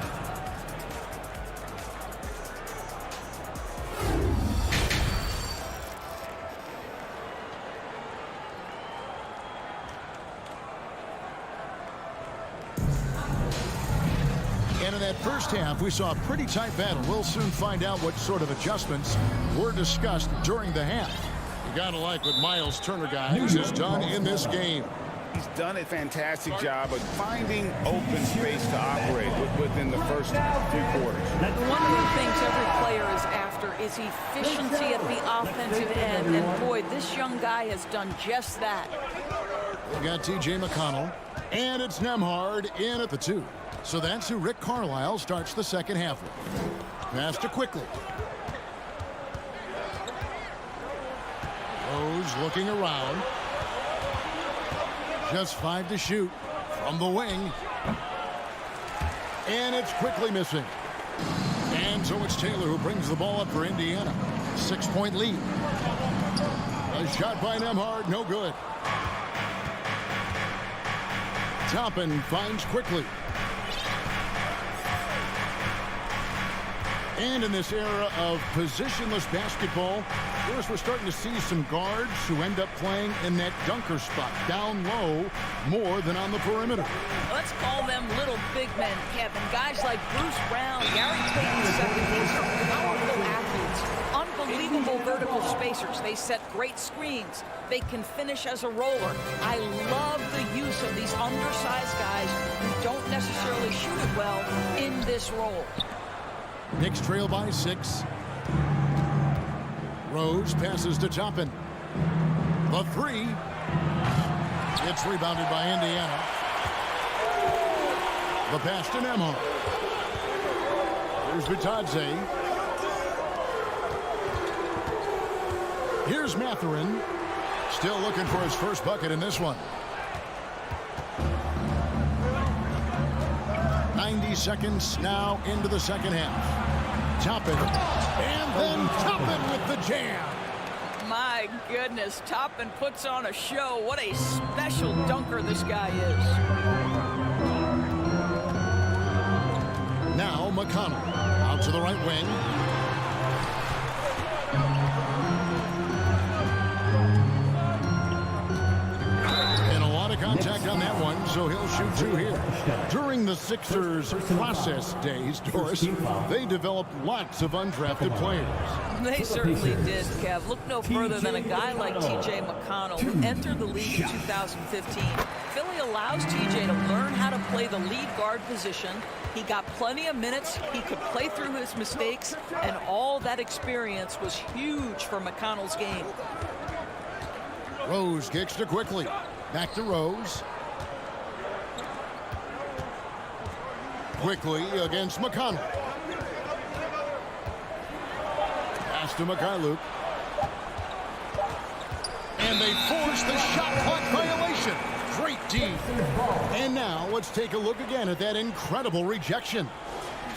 And in that first half, we saw a pretty tight battle. We'll soon find out what sort of adjustments were discussed during the half. You gotta like what Miles Turner, guys, has done in this game. He's done a fantastic job of finding open space to operate within the first few quarters. One of the things every player is after is efficiency at the offensive end. And boy, this young guy has done just that. We got T.J. McConnell, and it's Nembhard in at the 2. So that's who Rick Carlisle starts the second half with. Pass to Quickly. Rose looking around. Just 5 to shoot from the wing. And it's Quickly missing. And so it's Taylor who brings the ball up for Indiana. 6-point lead. A shot by Nembhard, no good. Toppin finds Quickly. And in this era of positionless basketball, first we're starting to see some guards who end up playing in that dunker spot, down low, more than on the perimeter. Let's call them little big men, Kevin. Guys like Bruce Brown, Gary Payton II, these are powerful athletes. Unbelievable vertical spacers. They set great screens. They can finish as a roller. I love the use of these undersized guys who don't necessarily shoot it well in this role. Knicks trail by 6. Rose passes to Toppin. The 3. It's rebounded by Indiana. The pass to Nembhard. Here's Vitadze. Here's Mathurin. Still looking for his first bucket in this one. 90 seconds now into the second half. Toppin, and then Toppin with the jam. My goodness, Toppin puts on a show. What a special dunker this guy is. Now McConnell out to the right wing. Contact on that one, so he'll shoot 2 here. During the Sixers' process days, Doris, they developed lots of undrafted players. They certainly did, Kev. Look no further than a guy like T.J. McConnell, who entered the league in 2015. Philly allows T.J. to learn how to play the lead guard position. He got plenty of minutes. He could play through his mistakes, and all that experience was huge for McConnell's game. Rose kicks to Quickly. Back to Rose. Quickly against McConnell. Pass to Mikhailuk. And they force the shot clock violation. Great D. And now let's take a look again at that incredible rejection.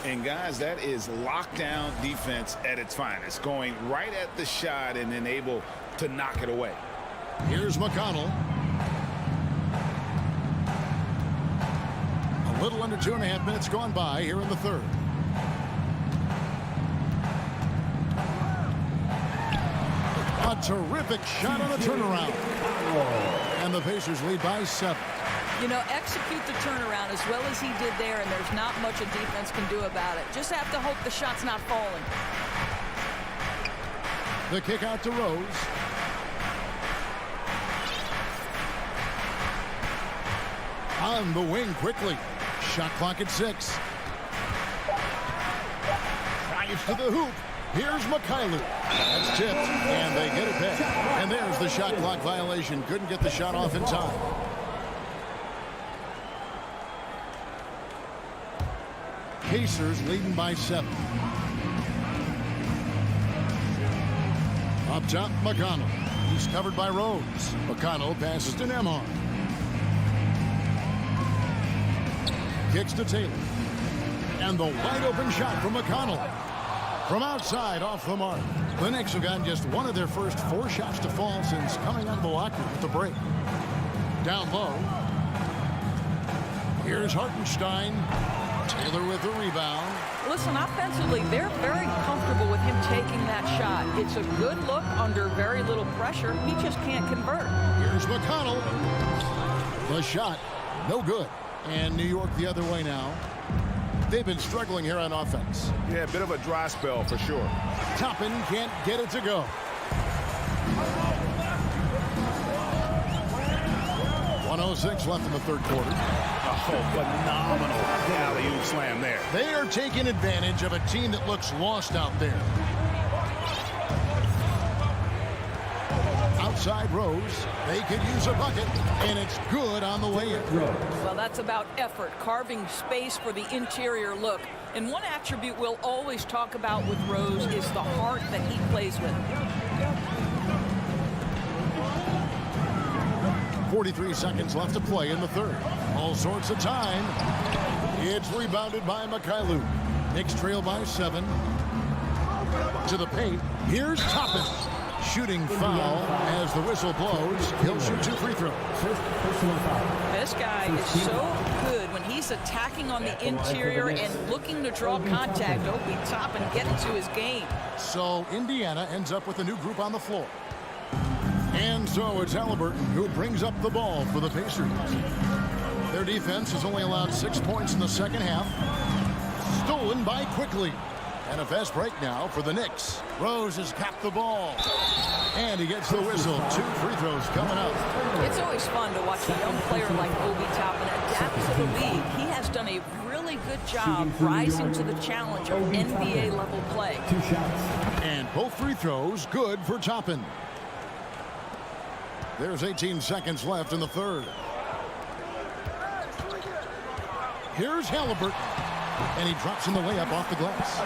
And guys, that is lockdown defense at its finest. Going right at the shot and then able to knock it away. Here's McConnell. A little under 2.5 minutes gone by here in the third. A terrific shot on the turnaround. And the Pacers lead by 7. You know, execute the turnaround as well as he did there, and there's not much a defense can do about it. Just have to hope the shot's not falling. The kick out to Rose. On the wing quickly. Shot clock at 6. Drives to the hoop. Here's Mikhailuk. That's tipped, and they get it back. And there's the shot clock violation. Couldn't get the shot off in time. Pacers leading by 7. Up top, McConnell. He's covered by Rose. McConnell passes to Nembhard. Kicks to Taylor. And the wide open shot from McConnell. From outside, off the mark. The Knicks have gotten just one of their first 4 shots to fall since coming out of the locker with the break. Down low. Here's Hartenstein. Taylor with the rebound. Listen, offensively, they're very comfortable with him taking that shot. It's a good look under very little pressure. He just can't convert. Here's McConnell. The shot, no good. And New York the other way now. They've been struggling here on offense. Yeah, a bit of a dry spell for sure. Toppin can't get it to go. 1 1:06 left in the third quarter. Oh, phenomenal alley-oop slam there. They are taking advantage of a team that looks lost out there. Outside Rose. They could use a bucket, and it's good on the way in. Well, that's about effort, carving space for the interior look. And one attribute we'll always talk about with Rose is the heart that he plays with. 43 seconds left to play in the third. All sorts of time. It's rebounded by Mikhailu. Knicks trail by 7. To the paint. Here's Toppin. Shooting foul as the whistle blows. He'll shoot 2 free throws. This guy is so good when he's attacking on the interior and looking to draw contact. Obi Toppin getting to his game. So Indiana ends up with a new group on the floor. And so it's Halliburton who brings up the ball for the Pacers. Their defense has only allowed 6 points in the second half. Stolen by Quickly. And a fast break now for the Knicks. Rose has capped the ball. And he gets the whistle. 2 free throws coming up. It's always fun to watch a young player like Obi Toppin adapt to the league. He has done a really good job rising to the challenge of NBA-level play. 2 shots. And both free throws good for Toppin. There's 18 seconds left in the third. Here's Halliburton. And he drops in the layup off the glass.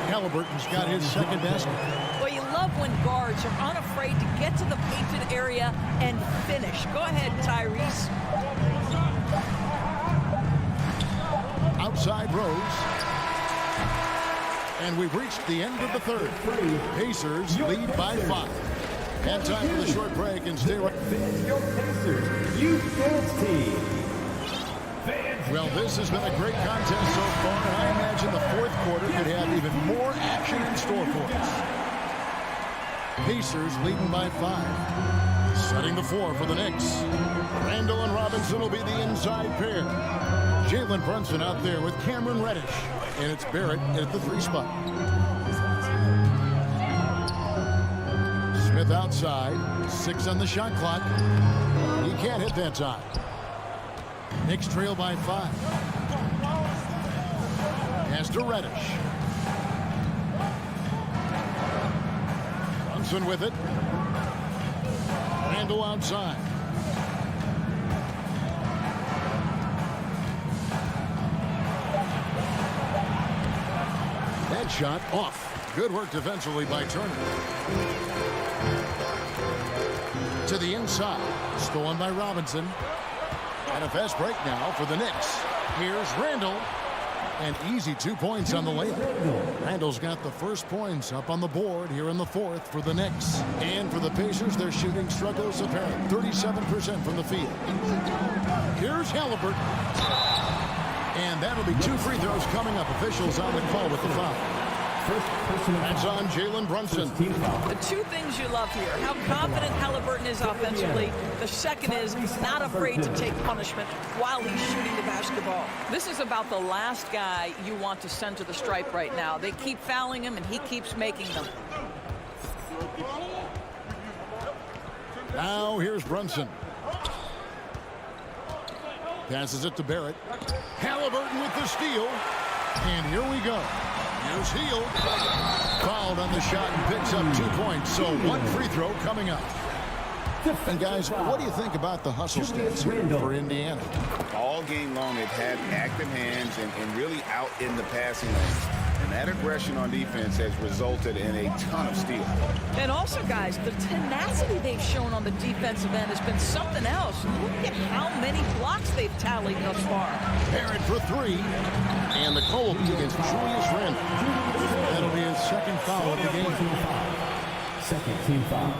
Halliburton's got his second basket. Well, you love when guards are unafraid to get to the painted area and finish. Go ahead, Tyrese. Outside Rose. And we've reached the end of the third. Pacers lead by 5. And time for the short break and stay right. Your Pacers Youth Dance Team. Well, this has been a great contest so far, and I imagine the fourth quarter could have even more action in store for us. Pacers leading by 5. Setting the floor for the Knicks. Randall and Robinson will be the inside pair. Jalen Brunson out there with Cameron Reddish. And it's Barrett at the 3 spot. Smith outside. 6 on the shot clock. He can't hit that time. Knicks trail by 5. Pass to Reddish. Brunson with it. Randall outside. That shot off. Good work defensively by Turner. To the inside. Stolen by Robinson. And a fast break now for the Knicks. Here's Randall. And easy 2 points on the layup. Randall's got the first points up on the board here in the fourth for the Knicks. And for the Pacers, their shooting struggles apparent. 37% from the field. Here's Halliburton. And that'll be 2 free throws coming up. Officials on the call with the foul. That's on Jalen Brunson. The 2 things you love here, how confident Halliburton is offensively. The second is not afraid to take punishment while he's shooting the basketball. This is about the last guy you want to send to the stripe right now. They keep fouling him, and he keeps making them. Now here's Brunson. Passes it to Barrett. Halliburton with the steal. And here we go. Here's Hield. Fouled on the shot and picks up 2 points. So 1 free throw coming up. And guys, what do you think about the hustle stats here for Indiana? All game long, they've had active hands and really out in the passing lanes. And that aggression on defense has resulted in a ton of steals. And also, guys, the tenacity they've shown on the defensive end has been something else. Look at how many blocks they've tallied thus far. Barrett for 3. And the call will be against Julius Randle. That'll be his second foul of the game. Second team foul.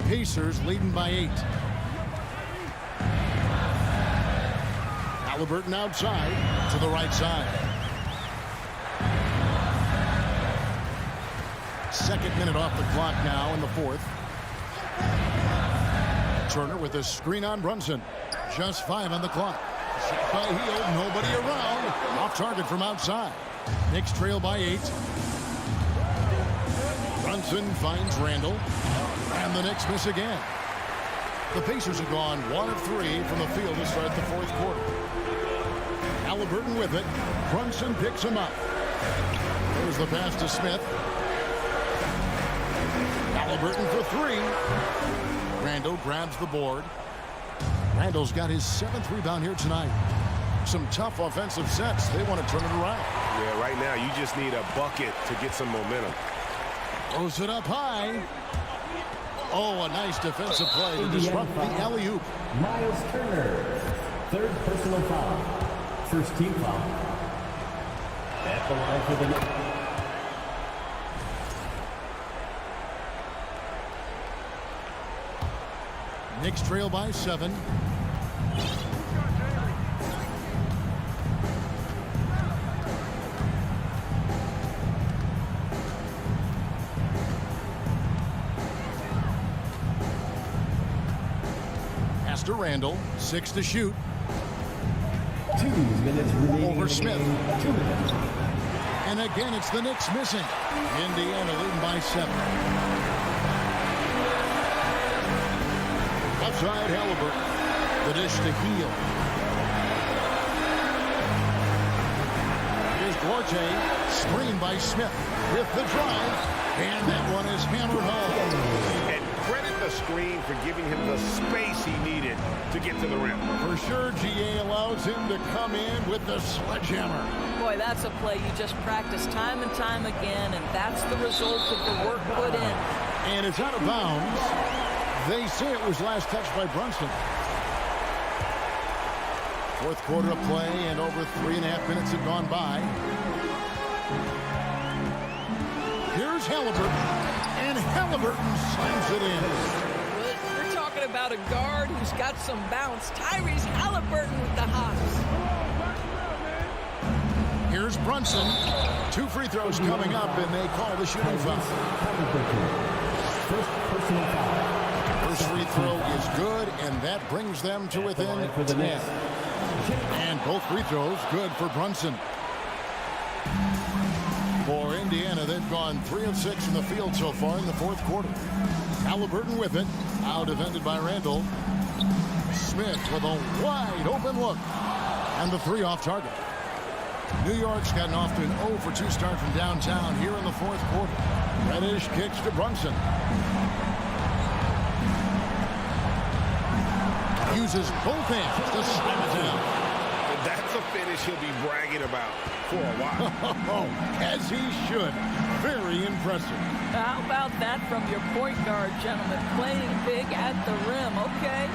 Pacers leading by 8. Halliburton outside to the right side. Second minute off the clock now in the fourth. Turner with a screen on Brunson. Just 5 on the clock. Shot by Hield, nobody around. Off target from outside. Knicks trail by 8. Brunson finds Randall. And the Knicks miss again. The Pacers have gone 1 of 3 from the field to start the fourth quarter. Halliburton with it. Brunson picks him up. There's the pass to Smith. Halliburton for 3. Randall grabs the board. Randall's got his 7th rebound here tonight. Some tough offensive sets. They want to turn it around. Yeah, right now you just need a bucket to get some momentum. Throws it up high. Oh, a nice defensive play to disrupt the alley-oop. Miles Turner, 3rd personal foul. First team foul. At the line for the Knicks. Knicks trail by 7. Pass to Randall. 6 to shoot. 2 minutes remaining. Over Smith. 2 minutes. And again, it's the Knicks missing. Indiana leading by 7. Outside Halliburton. The dish to Heel. Here's Duarte. Screen by Smith with the drive. And that one is hammered home. And credit the screen for giving him the space he needed to get to the rim. For sure, GA allows him to come in with the sledgehammer. Boy, that's a play you just practice time and time again, and that's the result of the work put in. And it's out of bounds. They say it was last touched by Brunson. Fourth quarter of play, and over 3.5 minutes have gone by. Here's Halliburton, and Halliburton slams it in. We're talking about a guard who's got some bounce. Tyrese Halliburton with the hops. Here's Brunson. 2 free throws coming up, and they call the shooting foul. First personal foul. First free throw is good, and that brings them to within 10. And both free throws good for Brunson. For Indiana, they've gone 3 of 6 in the field so far in the fourth quarter. Halliburton with it. Out defended by Randall. Smith with a wide open look. And the 3 off target. New York's gotten off to an 0 for 2 start from downtown here in the fourth quarter. Reddish kicks to Brunson. Uses both hands to slam it down. That's a finish he'll be bragging about for a while. As he should. Very impressive. How about that from your point guard, gentlemen? Playing big at the rim, okay?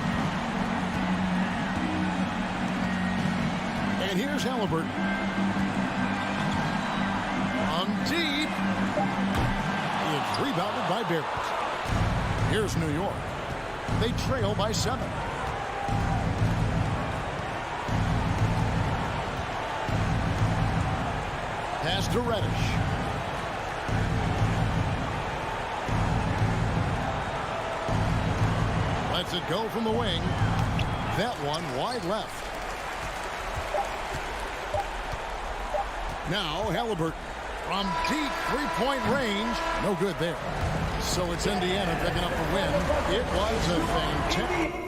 And here's Halliburton. Deep. It's rebounded by Barrett. Here's New York. They trail by 7. Pass to Reddish. Lets it go from the wing. That one wide left. Now Halliburton from deep three-point range. No good there. So it's Indiana picking up the win. It was a fantastic.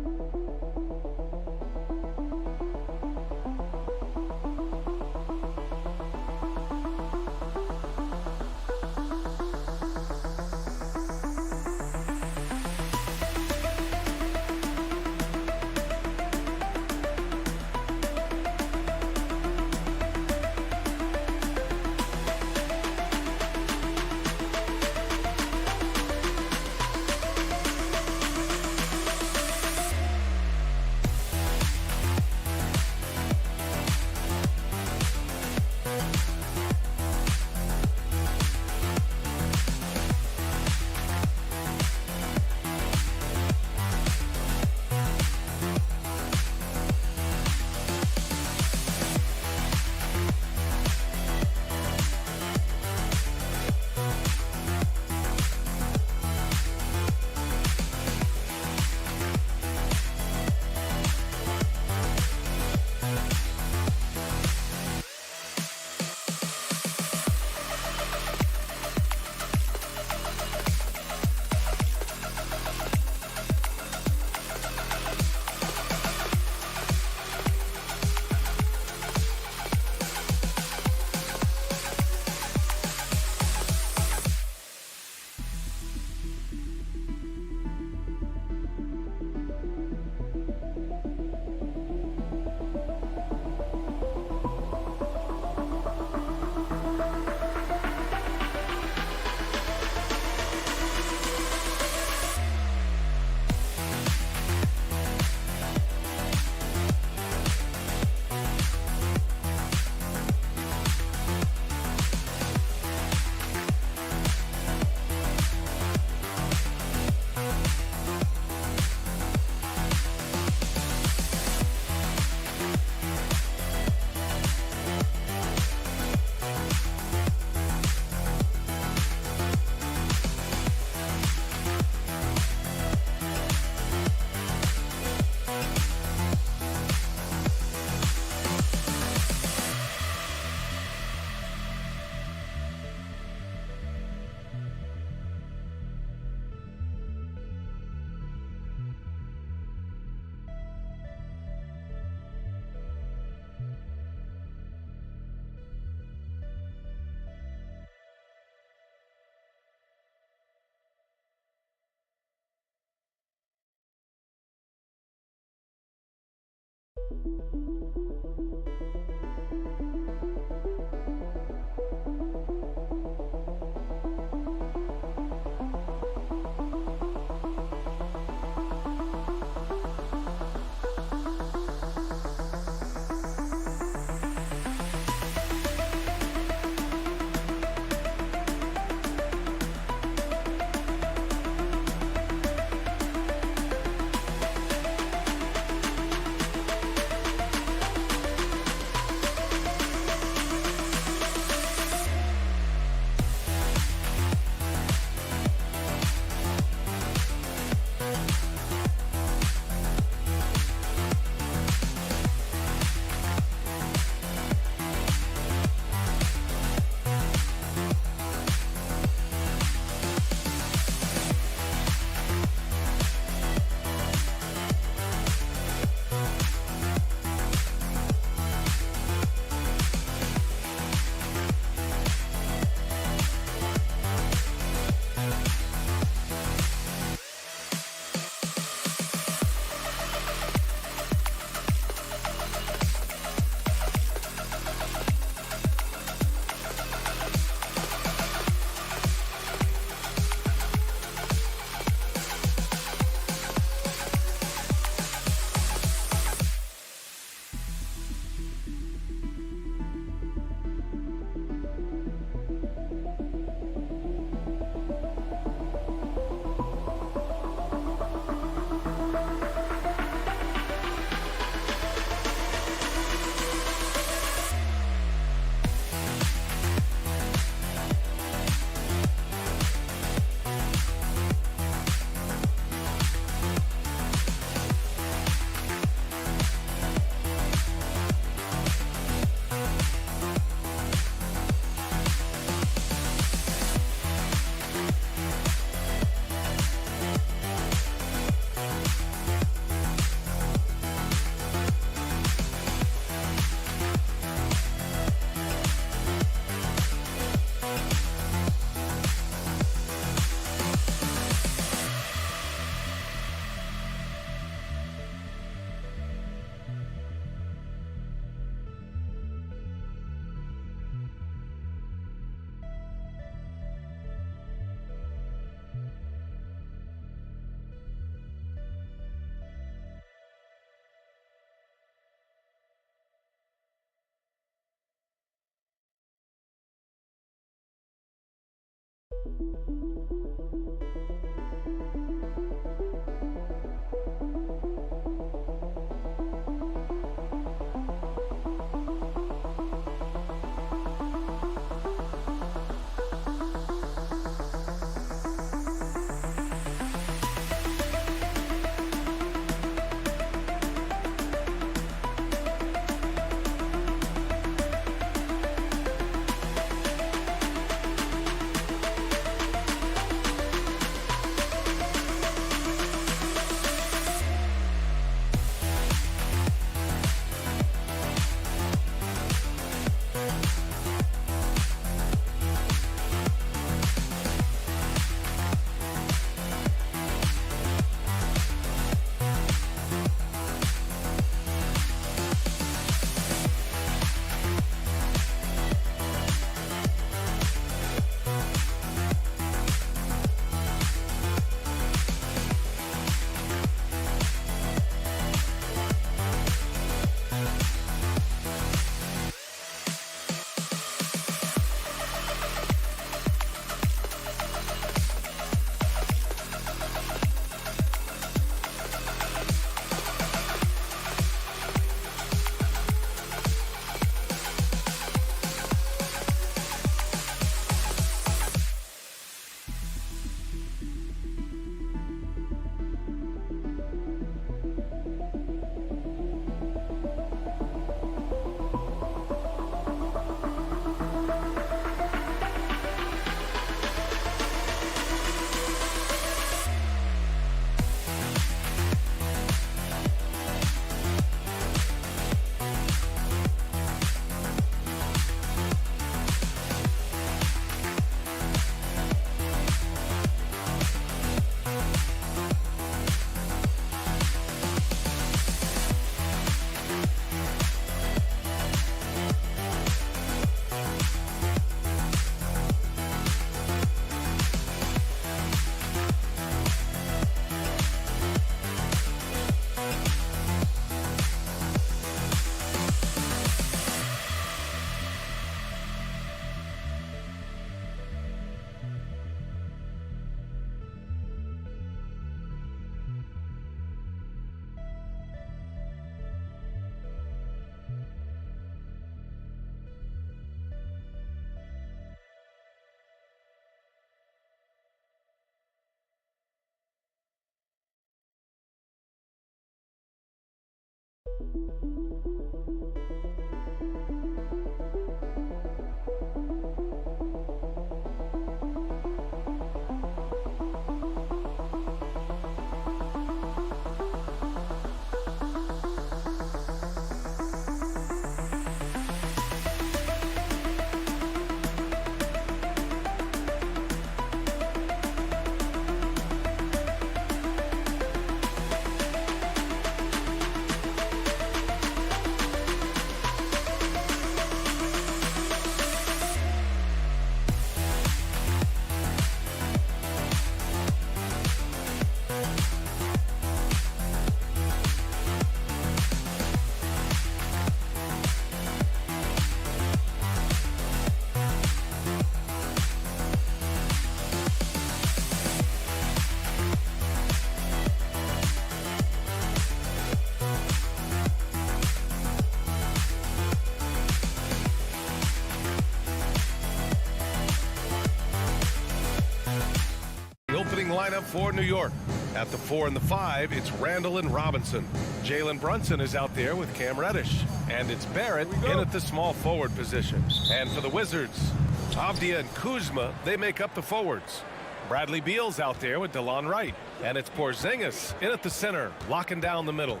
Lineup for New York. At the 4 and the 5, it's Randall and Robinson. Jalen Brunson is out there with Cam Reddish. And it's Barrett in at the small forward position. And for the Wizards, Avdia and Kuzma, they make up the forwards. Bradley Beal's out there with DeLon Wright. And it's Porzingis in at the center, locking down the middle.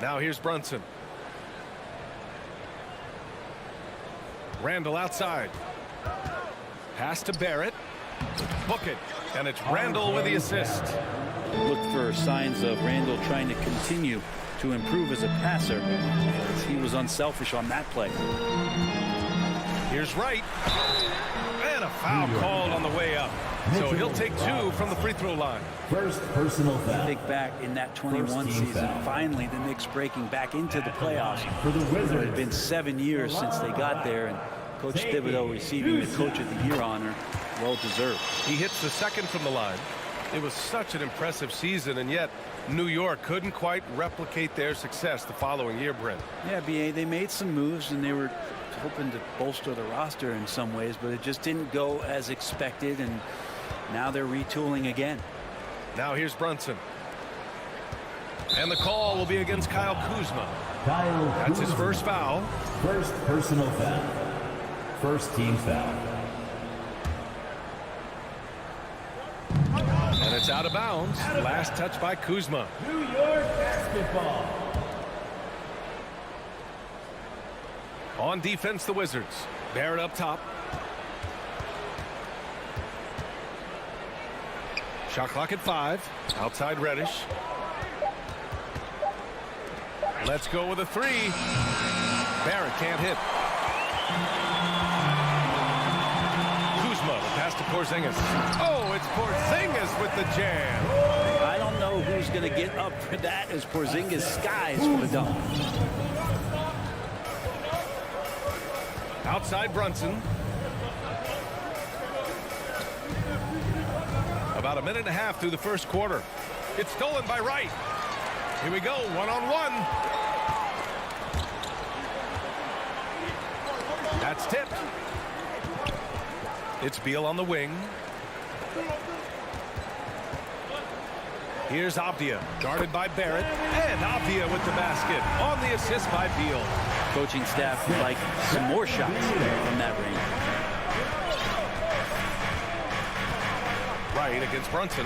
Now here's Brunson. Randall outside. Pass to Barrett. Book it. And it's Randall with the assist. Look for signs of Randall trying to continue to improve as a passer. He was unselfish on that play. Here's Wright. And a foul called on the way up. So he'll take 2 from the free throw line. First personal foul. Think back in that 21 season, finally the Knicks breaking back into the playoffs. For the Wizards. It had been 7 years since they got there, and Coach Thibodeau receiving the Coach of the Year honor. Well deserved. He hits the second from the line. It was such an impressive season, and yet New York couldn't quite replicate their success the following year, Brent. Yeah, BA, they made some moves, and they were hoping to bolster the roster in some ways, but it just didn't go as expected, and now they're retooling again. Now here's Brunson. And the call will be against Kyle Kuzma. That's his first foul. First personal foul. First team foul. And it's out of bounds. Last touch by Kuzma. New York basketball. On defense, the Wizards. Barrett up top. Shot clock at 5. Outside Reddish. Let's go with a 3. Barrett can't hit. Kuzma, the pass to Porzingis. Oh, it's Porzingis with the jam. I don't know who's going to get up for that as Porzingis skies for the dunk. Outside Brunson. About a minute and a half through the first quarter. It's stolen by Wright. Here we go, one-on-one. That's tipped. It's Beal on the wing. Here's Avdia, guarded by Barrett, and Avdia with the basket on the assist by Beal. Coaching staff would like some more shots from that range. Right against Brunson.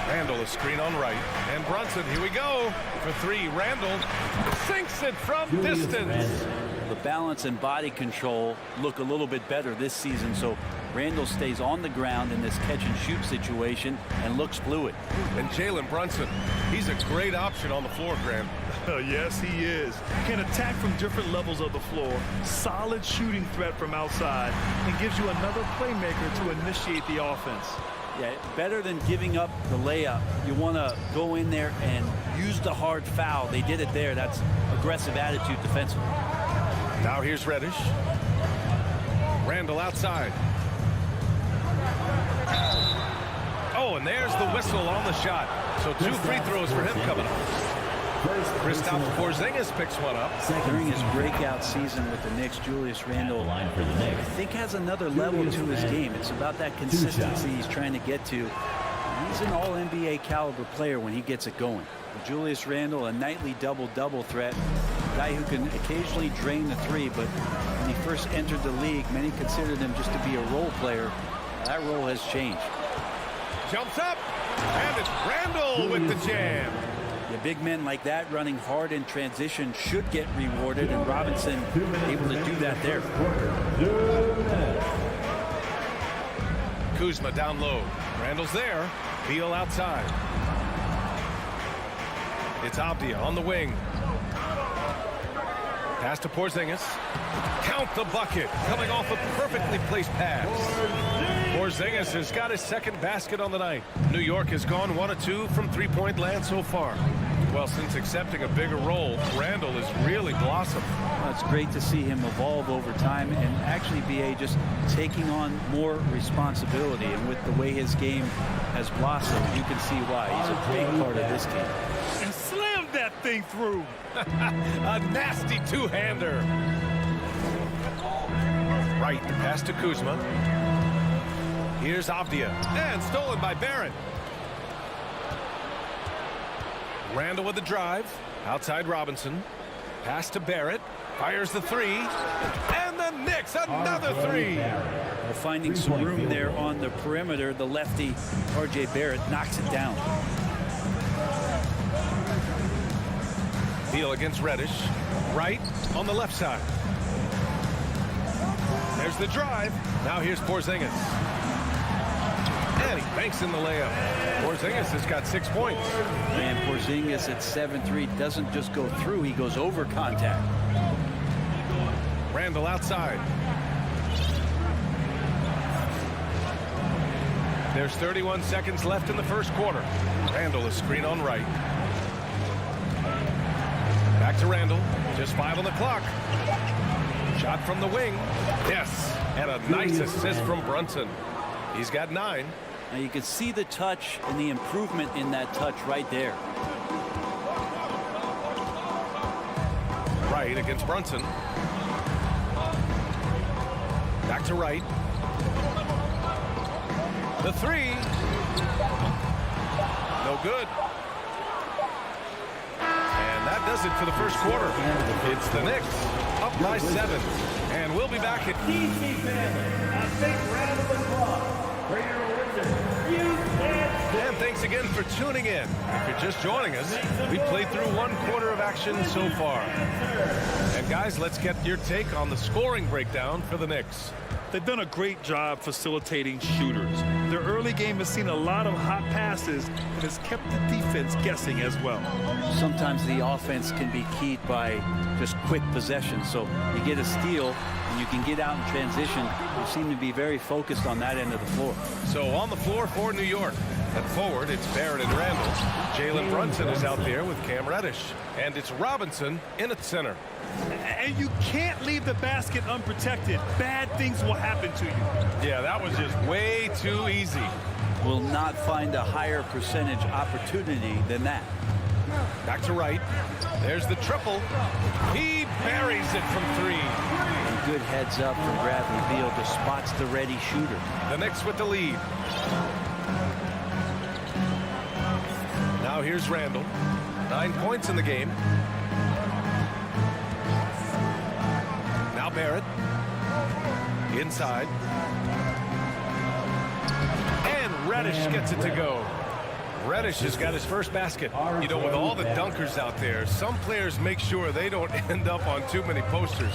Randall, a screen on Wright. And Brunson, here we go. For 3, Randall sinks it from distance. The balance and body control look a little bit better this season, so Randall stays on the ground in this catch-and-shoot situation and looks fluid. And Jalen Brunson, he's a great option on the floor, Graham. Yes, he is. Can attack from different levels of the floor. Solid shooting threat from outside, and gives you another playmaker to initiate the offense. Yeah, better than giving up the layup. You want to go in there and use the hard foul. They did it there. That's aggressive attitude defensively. Now here's Reddish. Randall outside. Oh, and there's the whistle on the shot. So 2 free throws for him coming up. Kristaps Porzingis picks one up. During his breakout season with the Knicks, Julius Randle, I think, has another level to his game. It's about that consistency he's trying to get to. He's an all-NBA caliber player when he gets it going. But Julius Randle, a nightly double-double threat, a guy who can occasionally drain the 3, but when he first entered the league, many considered him just to be a role player. That role has changed. Jumps up, and it's Randall with the jam. The big men like that running hard in transition should get rewarded, and Robinson able to do that there. Kuzma down low. Randall's there. Beal outside. It's Avdia on the wing. Pass to Porzingis. Count the bucket. Coming off a perfectly placed pass. Porzingis has got his second basket on the night. New York has gone 1 of 2 from three-point land so far. Well, since accepting a bigger role, Randall has really blossomed. Well, it's great to see him evolve over time and actually BA just taking on more responsibility. And with the way his game has blossomed, you can see why. He's a big part of this team. And slammed that thing through. A nasty two-hander. Right, the pass to Kuzma. Here's Avdia, and stolen by Barrett. Randall with the drive. Outside Robinson. Pass to Barrett. Fires the 3. And the Knicks, another 3. Well, finding some room there on the perimeter, the lefty, R.J. Barrett, knocks it down. Beal against Reddish. Right on the left side. There's the drive. Now here's Porzingis. And he banks in the layup. Porzingis has got 6 points. And Porzingis at 7-3 doesn't just go through, he goes over contact. Randall outside. There's 31 seconds left in the first quarter. Randall is screen on right. Back to Randall. Just 5 on the clock. Shot from the wing. Yes. And a nice assist from Brunson. He's got 9. Now you can see the touch and the improvement in that touch right there. Right against Brunson. Back to Wright. The 3. No good. And that does it for the first quarter. It's the Knicks up by 7. And we'll be back at DC fans, a big round of applause for your Wizards. You can't stay. And thanks again for tuning in. If you're just joining us, we played through 1 quarter of action so far. And guys, let's get your take on the scoring breakdown for the Knicks. They've done a great job facilitating shooters. Their early game has seen a lot of hot passes and has kept the defense guessing as well. Sometimes the offense can be keyed by just quick possession. So you get a steal and you can get out in transition. You seem to be very focused on that end of the floor. So on the floor for New York. At forward, it's Barrett and Randall. Jalen Brunson is out there with Cam Reddish. And it's Robinson in at center. And you can't leave the basket unprotected. Bad things will happen to you. Yeah, that was just way too easy. Will not find a higher percentage opportunity than that. Back to Wright. There's the triple. He buries it from 3. And good heads up from Bradley Beal, just spots the ready shooter. The Knicks with the lead. Now here's Randall. 9 points in the game. Now Barrett. Inside. And Reddish gets it to go. Reddish has got his first basket. You know, with all the dunkers out there, some players make sure they don't end up on too many posters.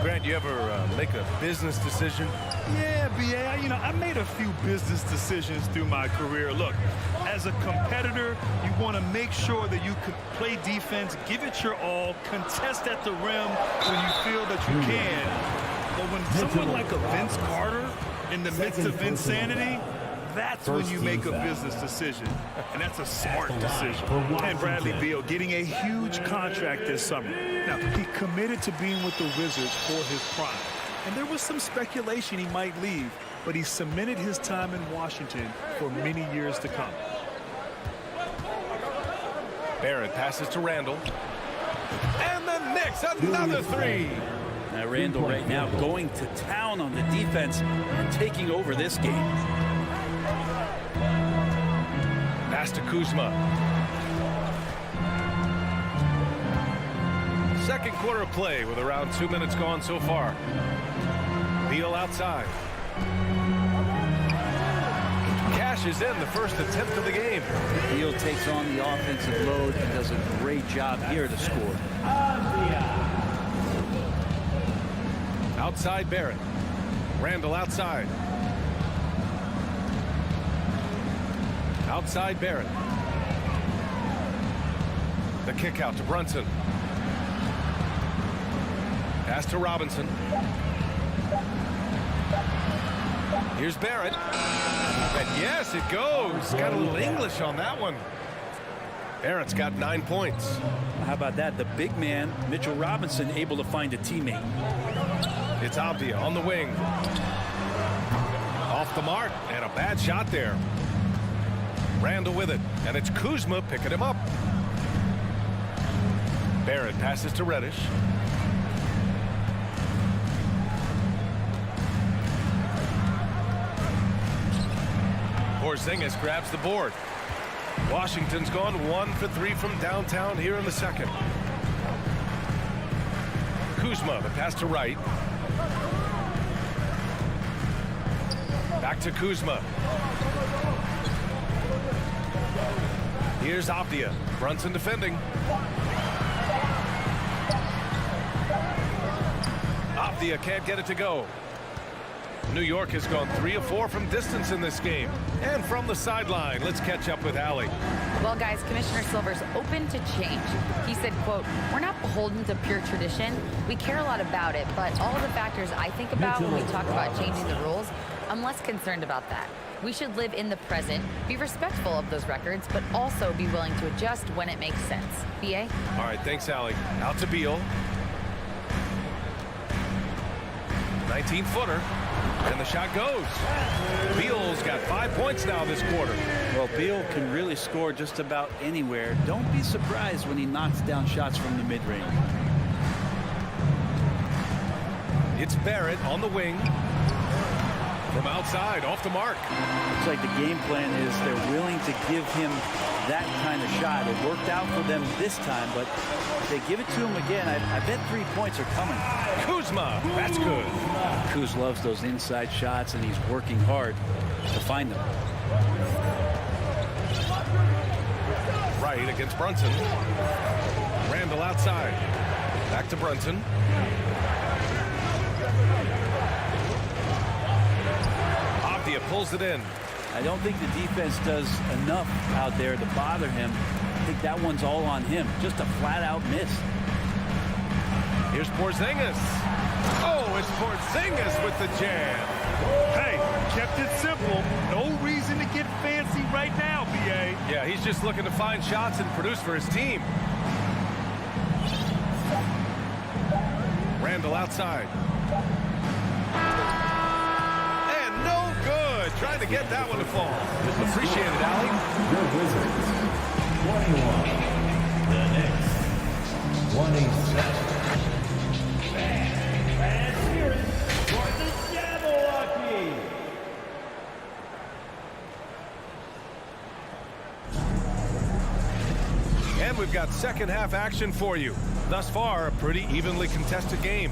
Grant, you ever make a business decision? Yeah, B.A., you know, I made a few business decisions through my career. Look, as a competitor, you want to make sure that you could play defense, give it your all, contest at the rim when you feel that you can. But when someone like a Vince Carter in the midst of insanity, that's when you make a business decision, and that's a smart decision. And Bradley Beal getting a huge contract this summer. Now, he committed to being with the Wizards for his prime, and there was some speculation he might leave, but he cemented his time in Washington for many years to come. Barrett passes to Randall. And the Knicks, another 3. Now Randall right now going to town on the defense and taking over this game. Pass to Kuzma. Second quarter of play with around 2 minutes gone so far. Beal outside. Cashes in the first attempt of the game. Beal takes on the offensive load and does a great job here to score. Outside Barrett. Randall outside. Outside Barrett. The kick out to Brunson. Pass to Robinson. Here's Barrett. And yes, it goes. Got a little English on that one. Barrett's got 9 points. How about that? The big man, Mitchell Robinson, able to find a teammate. It's Avdia on the wing. Off the mark, and a bad shot there. Randall with it, and it's Kuzma picking him up. Barrett passes to Reddish. Porzingis grabs the board. Washington's gone 1 for 3 from downtown here in the second. Kuzma, the pass to Wright. Back to Kuzma. Here's Avdia. Brunson defending. Avdia can't get it to go. New York has gone 3 of 4 from distance in this game. And from the sideline, let's catch up with Allie. Well, guys, Commissioner Silver's open to change. He said, quote, "We're not beholden to pure tradition. We care a lot about it, but all of the factors I think about when we talk about changing the rules, I'm less concerned about that. We should live in the present, be respectful of those records, but also be willing to adjust when it makes sense. B.A.? All right, thanks, Allie. Out to Beal. 19-footer. And the shot goes. Beal's got 5 points now this quarter. Well, Beal can really score just about anywhere. Don't be surprised when he knocks down shots from the mid-range. It's Barrett on the wing. From outside, off the mark. Looks like the game plan is they're willing to give him that kind of shot. It worked out for them this time, but if they give it to him again, I bet 3 points are coming. Kuzma, that's good. Kuz loves those inside shots, and he's working hard to find them. Right against Brunson. Randall outside. Back to Brunson. Avdia pulls it in. I don't think the defense does enough out there to bother him. I think that one's all on him. Just a flat-out miss. Here's Porzingis. Oh, it's Porzingis with the jam. Hey, kept it simple. No reason to get fancy right now, B.A. Yeah, he's just looking to find shots and produce for his team. Randall outside. And no good. Trying to get that one to fall. Appreciate it, Allie. The Wizards, 21. The Knicks, 27. And here is for the Jabberwocky. And we've got second half action for you. Thus far, a pretty evenly contested game.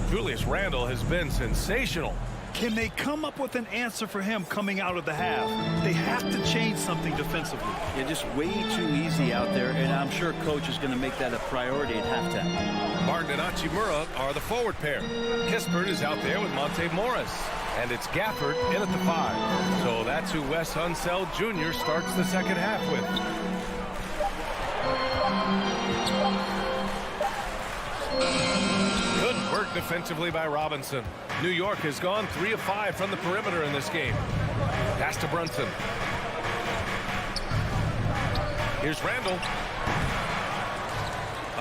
Julius Randle has been sensational. Can they come up with an answer for him coming out of the half? They have to change something defensively. You're just way too easy out there, and I'm sure coach is going to make that a priority at halftime. Martin and Hachimura are the forward pair. Kispert is out there with Monte Morris. And it's Gafford in at the 5. So that's who Wes Unseld Jr. starts the second half with. Good work defensively by Robinson. New York has gone 3 of 5 from the perimeter in this game. Pass to Brunson. Here's Randall.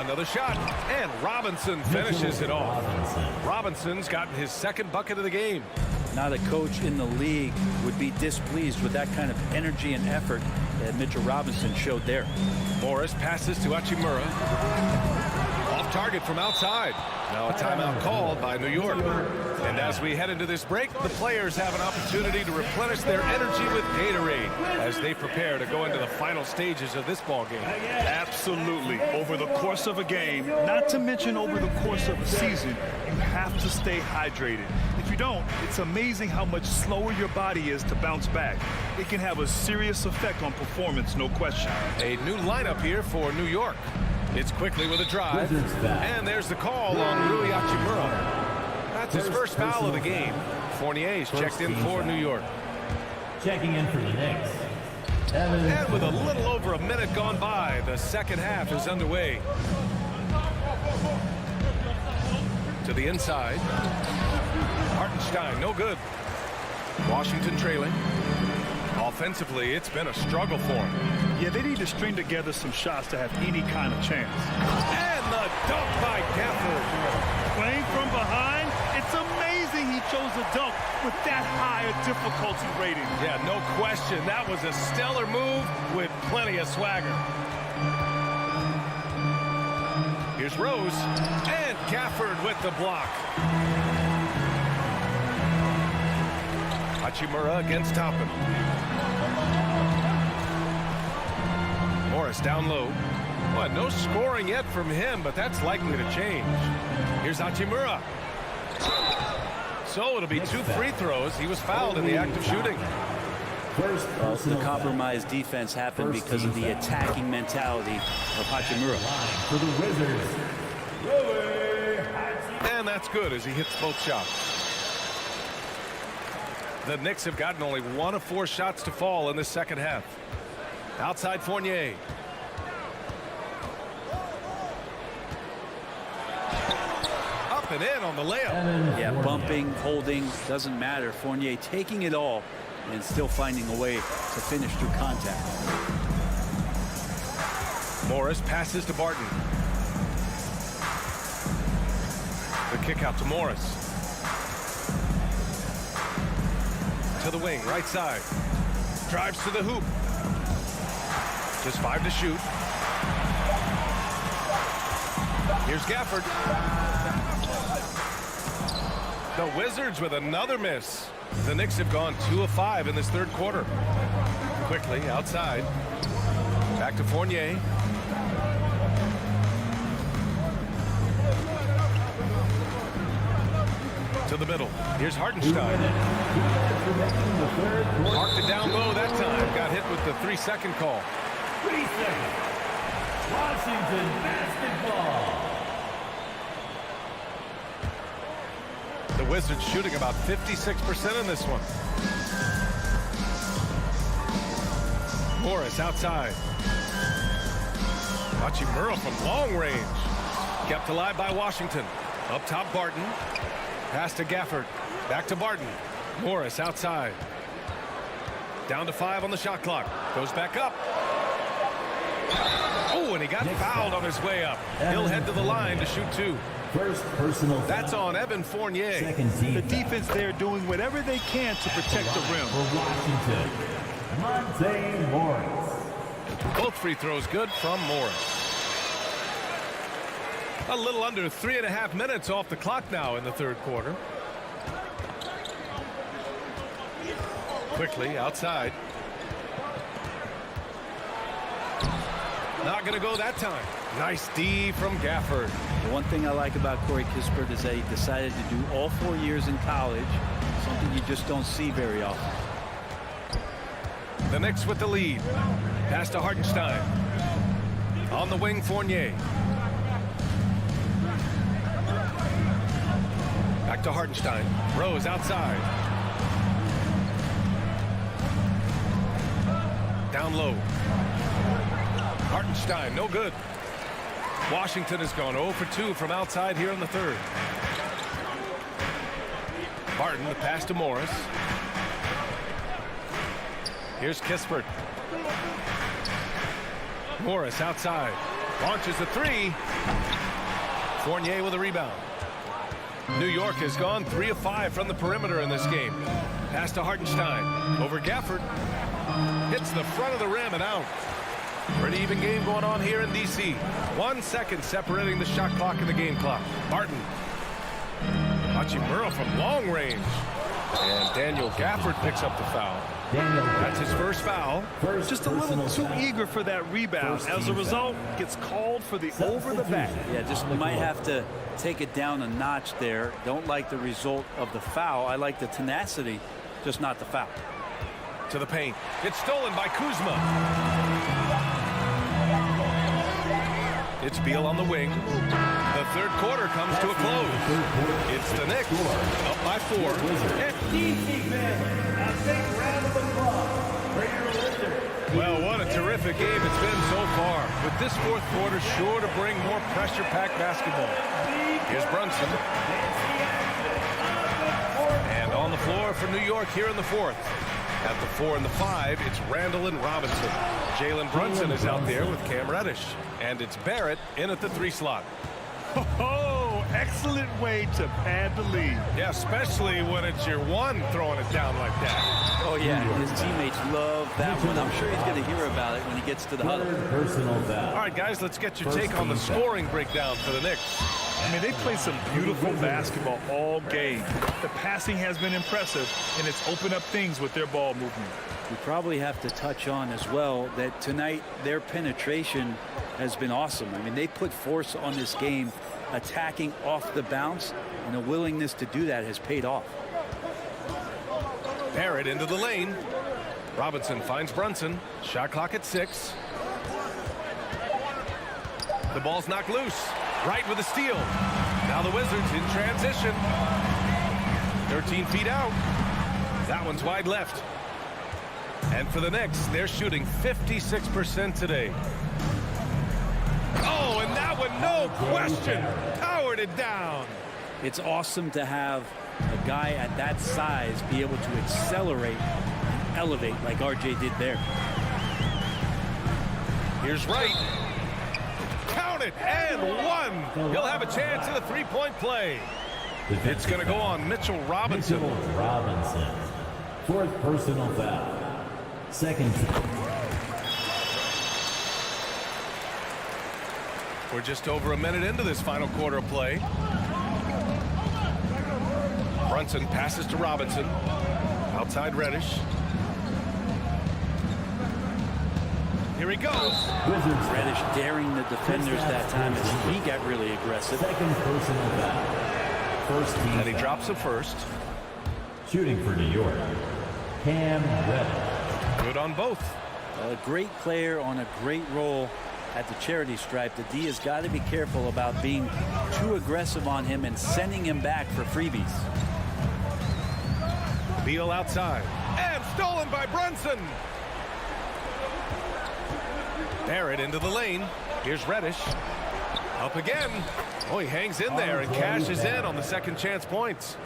Another shot, and Robinson finishes it off. Robinson's gotten his second bucket of the game. Not a coach in the league would be displeased with that kind of energy and effort that Mitchell Robinson showed there. Morris passes to Hachimura. Off target from outside. Now a timeout called by New York. And as we head into this break, the players have an opportunity to replenish their energy with Gatorade as they prepare to go into the final stages of this ball game. Absolutely. Over the course of a game, not to mention over the course of a season, you have to stay hydrated. If you don't, it's amazing how much slower your body is to bounce back. It can have a serious effect on performance, no question. A new lineup here for New York. It's quickly with a drive, and there's the call on Rui Hachimura. That's his first foul of the game. Fournier's checked in for New York. Checking in for the Knicks. And with a little over a minute gone by, the second half is underway. To the inside. Hartenstein, no good. Washington trailing. Offensively, it's been a struggle for him. Yeah, they need to string together some shots to have any kind of chance. And the dunk by Gafford. Playing from behind, it's amazing he chose a dunk with that high a difficulty rating. Yeah, no question. That was a stellar move with plenty of swagger. Here's Rose, and Gafford with the block. Hachimura against Toppin. Morris down low. Well, no scoring yet from him, but that's likely to change. Here's Hachimura. So it'll be 2 free throws. He was fouled in the act of shooting. Well, the compromised defense happened because of the attacking mentality of Hachimura. For the Wizards, And that's good as he hits both shots. The Knicks have gotten only 1 of 4 shots to fall in the second half. Outside Fournier. Up and in on the layup. Yeah, bumping, holding, doesn't matter. Fournier taking it all and still finding a way to finish through contact. Morris passes to Barton. The kick out to Morris. To the wing, right side. Drives to the hoop. Just 5 to shoot. Here's Gafford. The Wizards with another miss. The Knicks have gone 2 of 5 in this third quarter. Quickly outside. Back to Fournier. To the middle. Here's Hartenstein. Marked it down low that time. Got hit with the 3-second call. 3 seconds. Washington basketball. The Wizards shooting about 56% in this one. Morris outside. Hachimura from long range. Kept alive by Washington. Up top, Barton. Pass to Gafford. Back to Barton. Morris outside. Down to 5 on the shot clock. Goes back up. Oh, and he got fouled on his way up. He'll head to the line to shoot 2. First personal foul. That's on Evan Fournier. Second team The defense there doing whatever they can to protect the rim. for Washington, Monte Morris. Both free throws good from Morris. A little under 3.5 minutes off the clock now in the third quarter. Quickly outside. Not going to go that time. Nice D from Gafford. The one thing I like about Corey Kispert is that he decided to do all 4 years in college, something you just don't see very often. The Knicks with the lead. Pass to Hartenstein. On the wing, Fournier. Back to Hartenstein. Rose outside. Down low. Hartenstein, no good. Washington has gone 0 for 2 from outside here in the third. Barton, the pass to Morris. Here's Kispert. Morris outside. Launches the 3. Fournier with a rebound. New York has gone 3 of 5 from the perimeter in this game. Pass to Hartenstein. Over Gafford. Hits the front of the rim and out. Pretty even game going on here in D.C. 1 second separating the shot clock and the game clock. Barton. Hachimura from long range. And Daniel Gafford picks up the foul. That's his first foul. Just a little too eager for that rebound. As a result, gets called for the over the back. Yeah, just might have to take it down a notch there. Don't like the result of the foul. I like the tenacity, just not the foul. To the paint. It's stolen by Kuzma. It's Beal on the wing. The third quarter comes to a close. It's the Knicks up by 4. Well, what a terrific game it's been so far. With this fourth quarter sure to bring more pressure-packed basketball. Here's Brunson. And on the floor for New York here in the fourth. At the 4 and the 5, it's Randall and Robinson. Jalen Brunson is out there with Cam Reddish. And it's Barrett in at the 3 slot. Oh, excellent way to pad the lead. Yeah, especially when it's your one throwing it down like that. Oh, yeah, his teammates love that one. I'm sure he's going to hear about it when he gets to the huddle. Personal foul. All right, guys, let's get your take on the scoring breakdown for the Knicks. I mean, they played some beautiful basketball all game. The passing has been impressive, and it's opened up things with their ball movement. We probably have to touch on as well that tonight their penetration has been awesome. I mean, they put force on this game, attacking off the bounce, and the willingness to do that has paid off. Barrett into the lane. Robinson finds Brunson. Shot clock at 6. The ball's knocked loose. Right with a steal. Now the Wizards in transition. 13 feet out. That one's wide left. And for the Knicks, they're shooting 56% today. Oh, and that one, no question, powered it down. It's awesome to have a guy at that size be able to accelerate and elevate like RJ did there. Here's Wright. Count it, and one. He'll have a chance at a three-point play. It's going to go on Mitchell Robinson. Fourth personal foul. Second. We're just over a minute into this final quarter of play. Brunson passes to Robinson. Outside Reddish. Here he goes. Reddish daring the defenders that time as he got really aggressive. Second personal foul. First team. And he drops the first. Shooting for New York, Cam Reddish. Good on both. A great player on a great role at the charity stripe. The D has got to be careful about being too aggressive on him and sending him back for freebies. Beal outside. And stolen by Brunson. Barrett into the lane. Here's Reddish. Up again. Oh, he hangs in there and cashes in on the second chance points.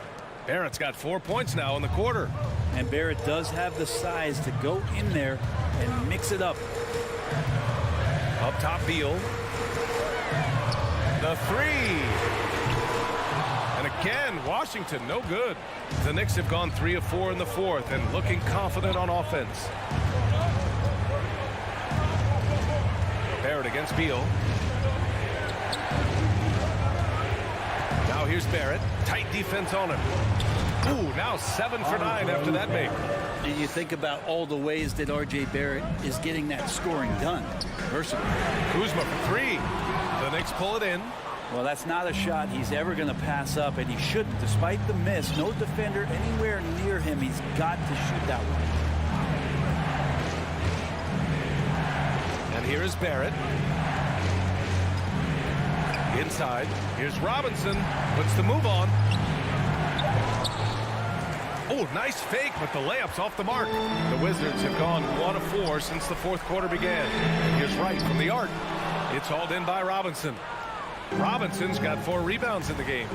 Barrett's got 4 points now in the quarter. And Barrett does have the size to go in there and mix it up. Up top, Beal. The three. And again, Washington, no good. The Knicks have gone 3 of 4 in the fourth and looking confident on offense. Barrett against Beal. Now here's Barrett. Tight defense on him. Ooh, now 7 for 9 after that make. You think about all the ways that R.J. Barrett is getting that scoring done. Versatile. Kuzma for three. The Knicks pull it in. Well, that's not a shot he's ever going to pass up, and he shouldn't. Despite the miss, no defender anywhere near him. He's got to shoot that one. And here is Barrett. Inside. Here's Robinson. Puts the move on. Oh, nice fake, but the layup's off the mark. The Wizards have gone 1 of 4 since the fourth quarter began. Here's Wright from the arc. It's hauled in by Robinson. Robinson's got 4 rebounds in the game.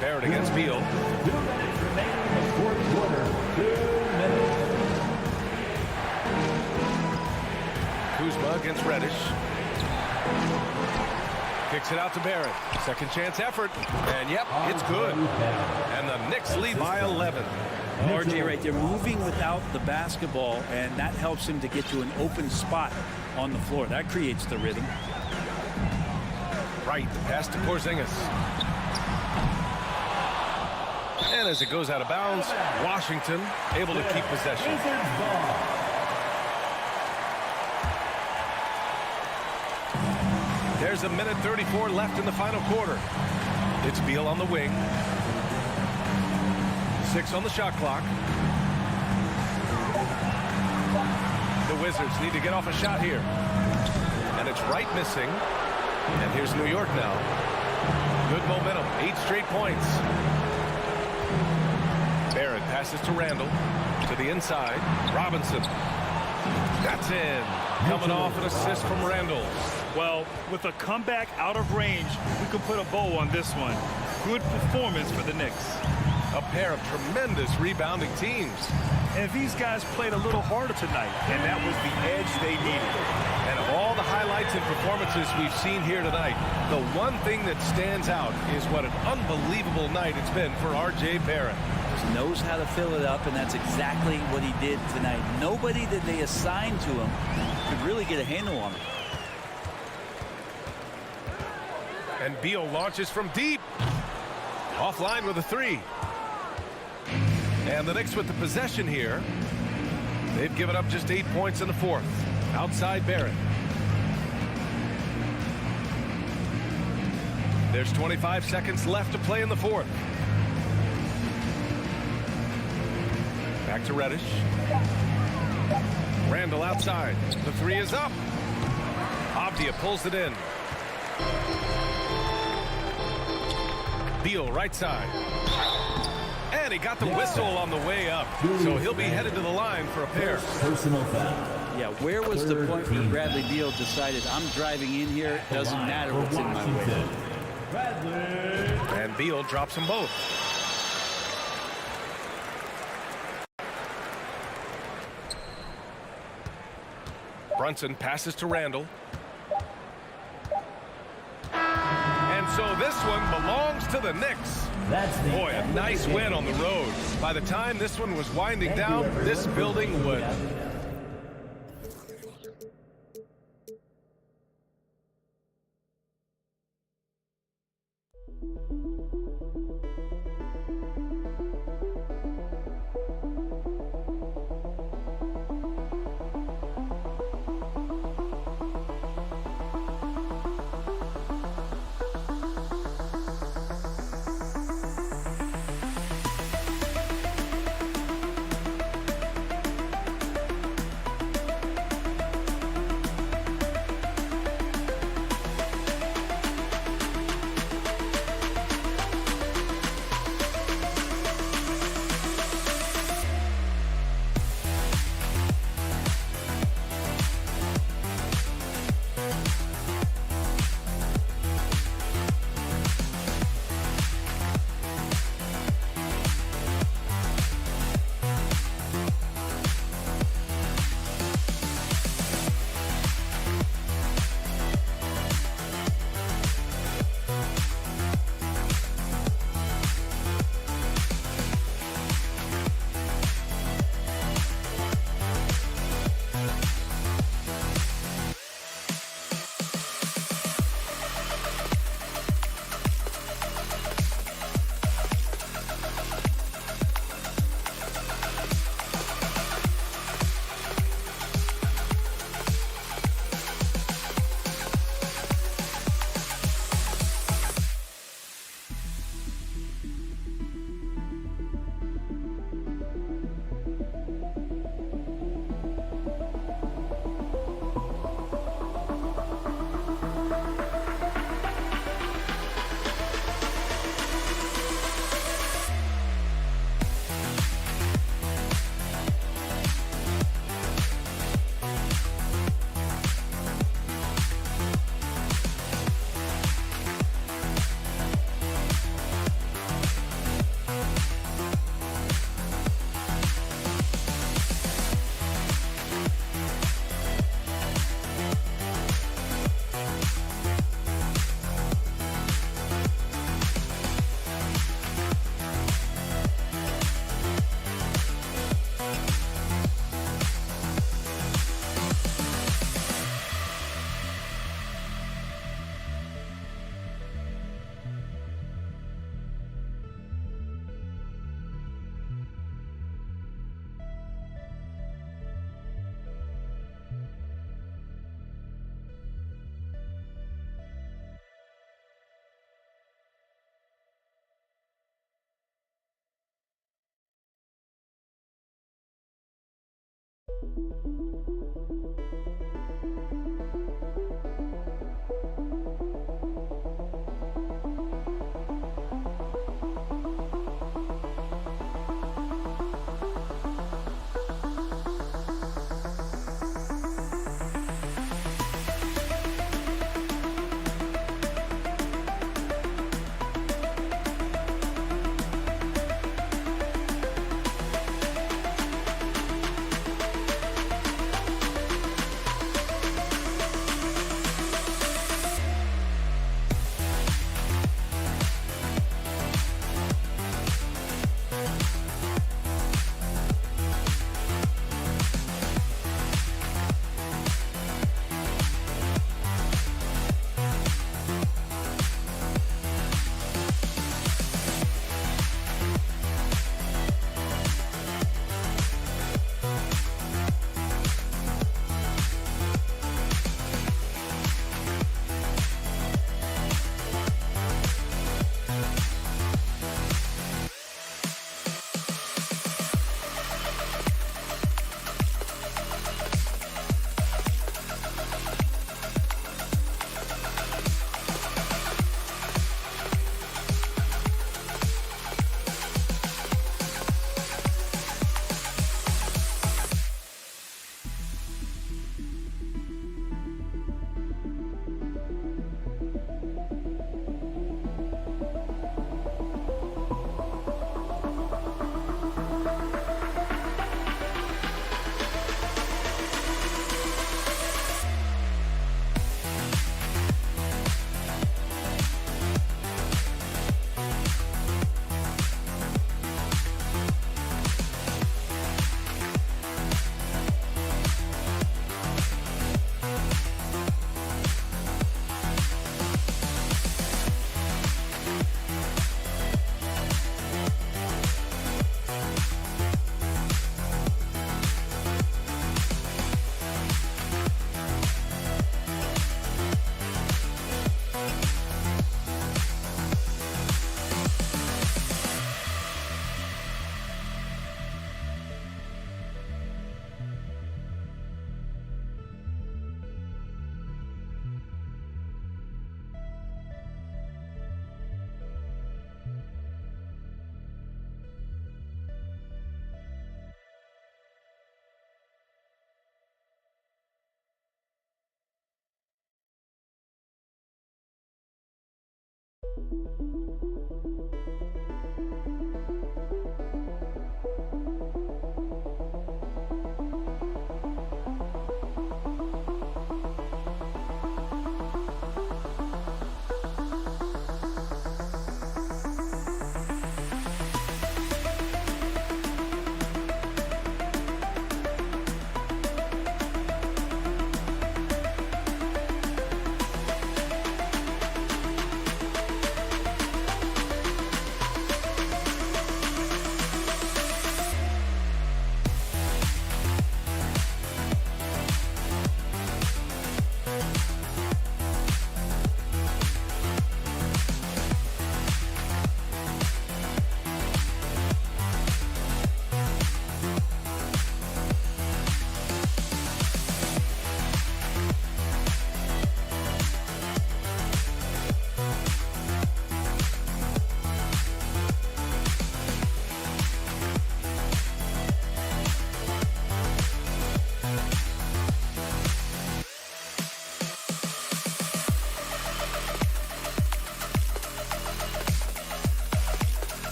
Barrett against Beal. 2 minutes remaining in the fourth quarter. 2 minutes. Kuzma against Reddish. Kicks it out to Barrett. Second chance effort. And yep, it's good. And the Knicks lead by 11. RJ right there moving without the basketball, and that helps him to get to an open spot on the floor. That creates the rhythm. Right, pass to Porzingis. And as it goes out of bounds, Washington able to keep possession. There's a minute 34 left in the final quarter. It's Beal on the wing. 6 on the shot clock. The Wizards need to get off a shot here. And it's Wright missing. And here's New York now. Good momentum. 8 straight points. Barrett passes to Randall. To the inside. Robinson. That's in. Coming off an assist from Randall. Well, with a comeback out of range, we can put a bow on this one. Good performance for the Knicks. A pair of tremendous rebounding teams. And these guys played a little harder tonight, and that was the edge they needed. And of all the highlights and performances we've seen here tonight, the one thing that stands out is what an unbelievable night it's been for R.J. Barrett. Just knows how to fill it up, and that's exactly what he did tonight. Nobody that they assigned to him could really get a handle on him. And Beal launches from deep. Offline with a 3. And the Knicks with the possession here. They've given up just 8 points in the fourth. Outside Barrett. There's 25 seconds left to play in the fourth. Back to Reddish. Randall outside. The 3 is up. Avdia pulls it in. Beal right side. And he got the whistle on the way up. So he'll be headed to the line for a pair. Personal foul. Yeah, where was the point where Bradley Beal decided I'm driving in here? It doesn't matter what's in my way. And Beal drops them both. Brunson passes to Randall. And so this one belongs to the Knicks. Boy, a nice win on the road. By the time this one was winding down, this building would...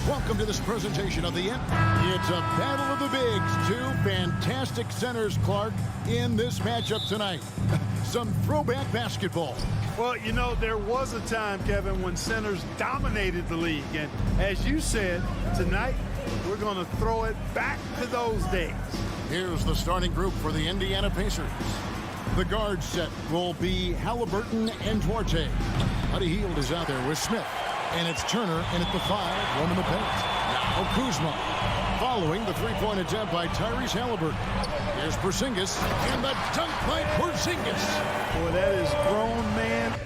Welcome to this presentation of the end. It's a battle of the bigs. Two fantastic centers, Clark, in this matchup tonight. Some throwback basketball. Well, you know, there was a time, Kevin, when centers dominated the league. And as you said, tonight, we're going to throw it back to those days. Here's the starting group for the Indiana Pacers. The guard set will be Halliburton and Duarte. Buddy Hield is out there with Smith. And it's Turner in at the 5, roaming the paint. Now Kuzma, following the three-point attempt by Tyrese Halliburton. Here's Porzingis, and the dunk by Porzingis. Boy, that is grown man.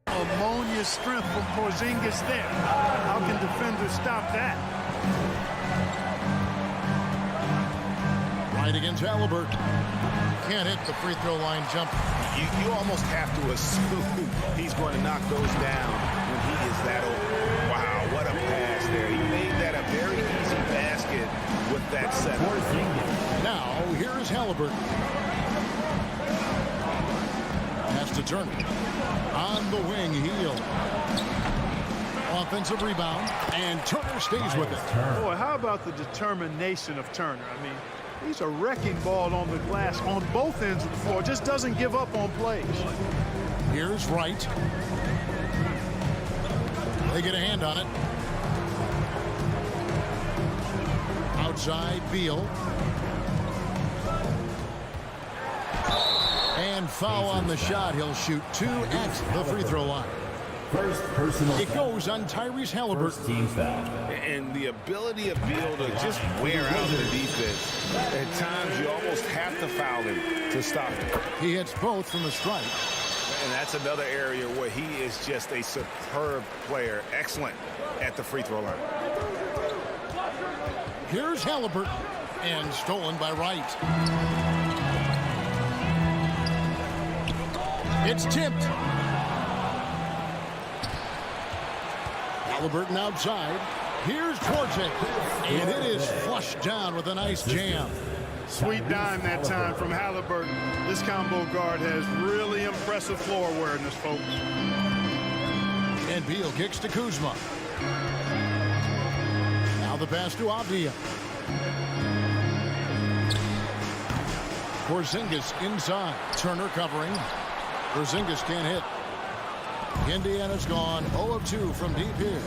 Ammonia strength from Porzingis there. How can defenders stop that? Right against Halliburton. Can't hit the free throw line jumper. You almost have to assume he's going to knock those down when he is that open. Wow, what a pass there. He made that a very easy basket with that setup. Now, here is Halliburton. Pass to Turner. On the wing, Hield. Offensive rebound, and Turner stays with it. Boy, how about the determination of Turner? I mean, he's a wrecking ball on the glass on both ends of the floor. Just doesn't give up on plays. Here's Wright. They get a hand on it. Outside, Beal. And foul on the shot. He'll shoot 2 at the free throw line. First personal It goes on Tyrese Halliburton. First team foul. And the ability of Beal to just wear out the defense. At times, you almost have to foul him to stop him. He hits both from the stripe. And that's another area where he is just a superb player. Excellent at the free throw line. Here's Halliburton. And stolen by Wright. It's tipped. Halliburton outside. Here's Duarte. And it is flushed down with a nice jam. Sweet dime that time from Halliburton. This combo guard has really impressive floor awareness, folks. And Beal kicks to Kuzma. Now the pass to Avdia. Porzingis inside. Turner covering. Porzingis can't hit. Indiana's gone 0 of 2 from deep here.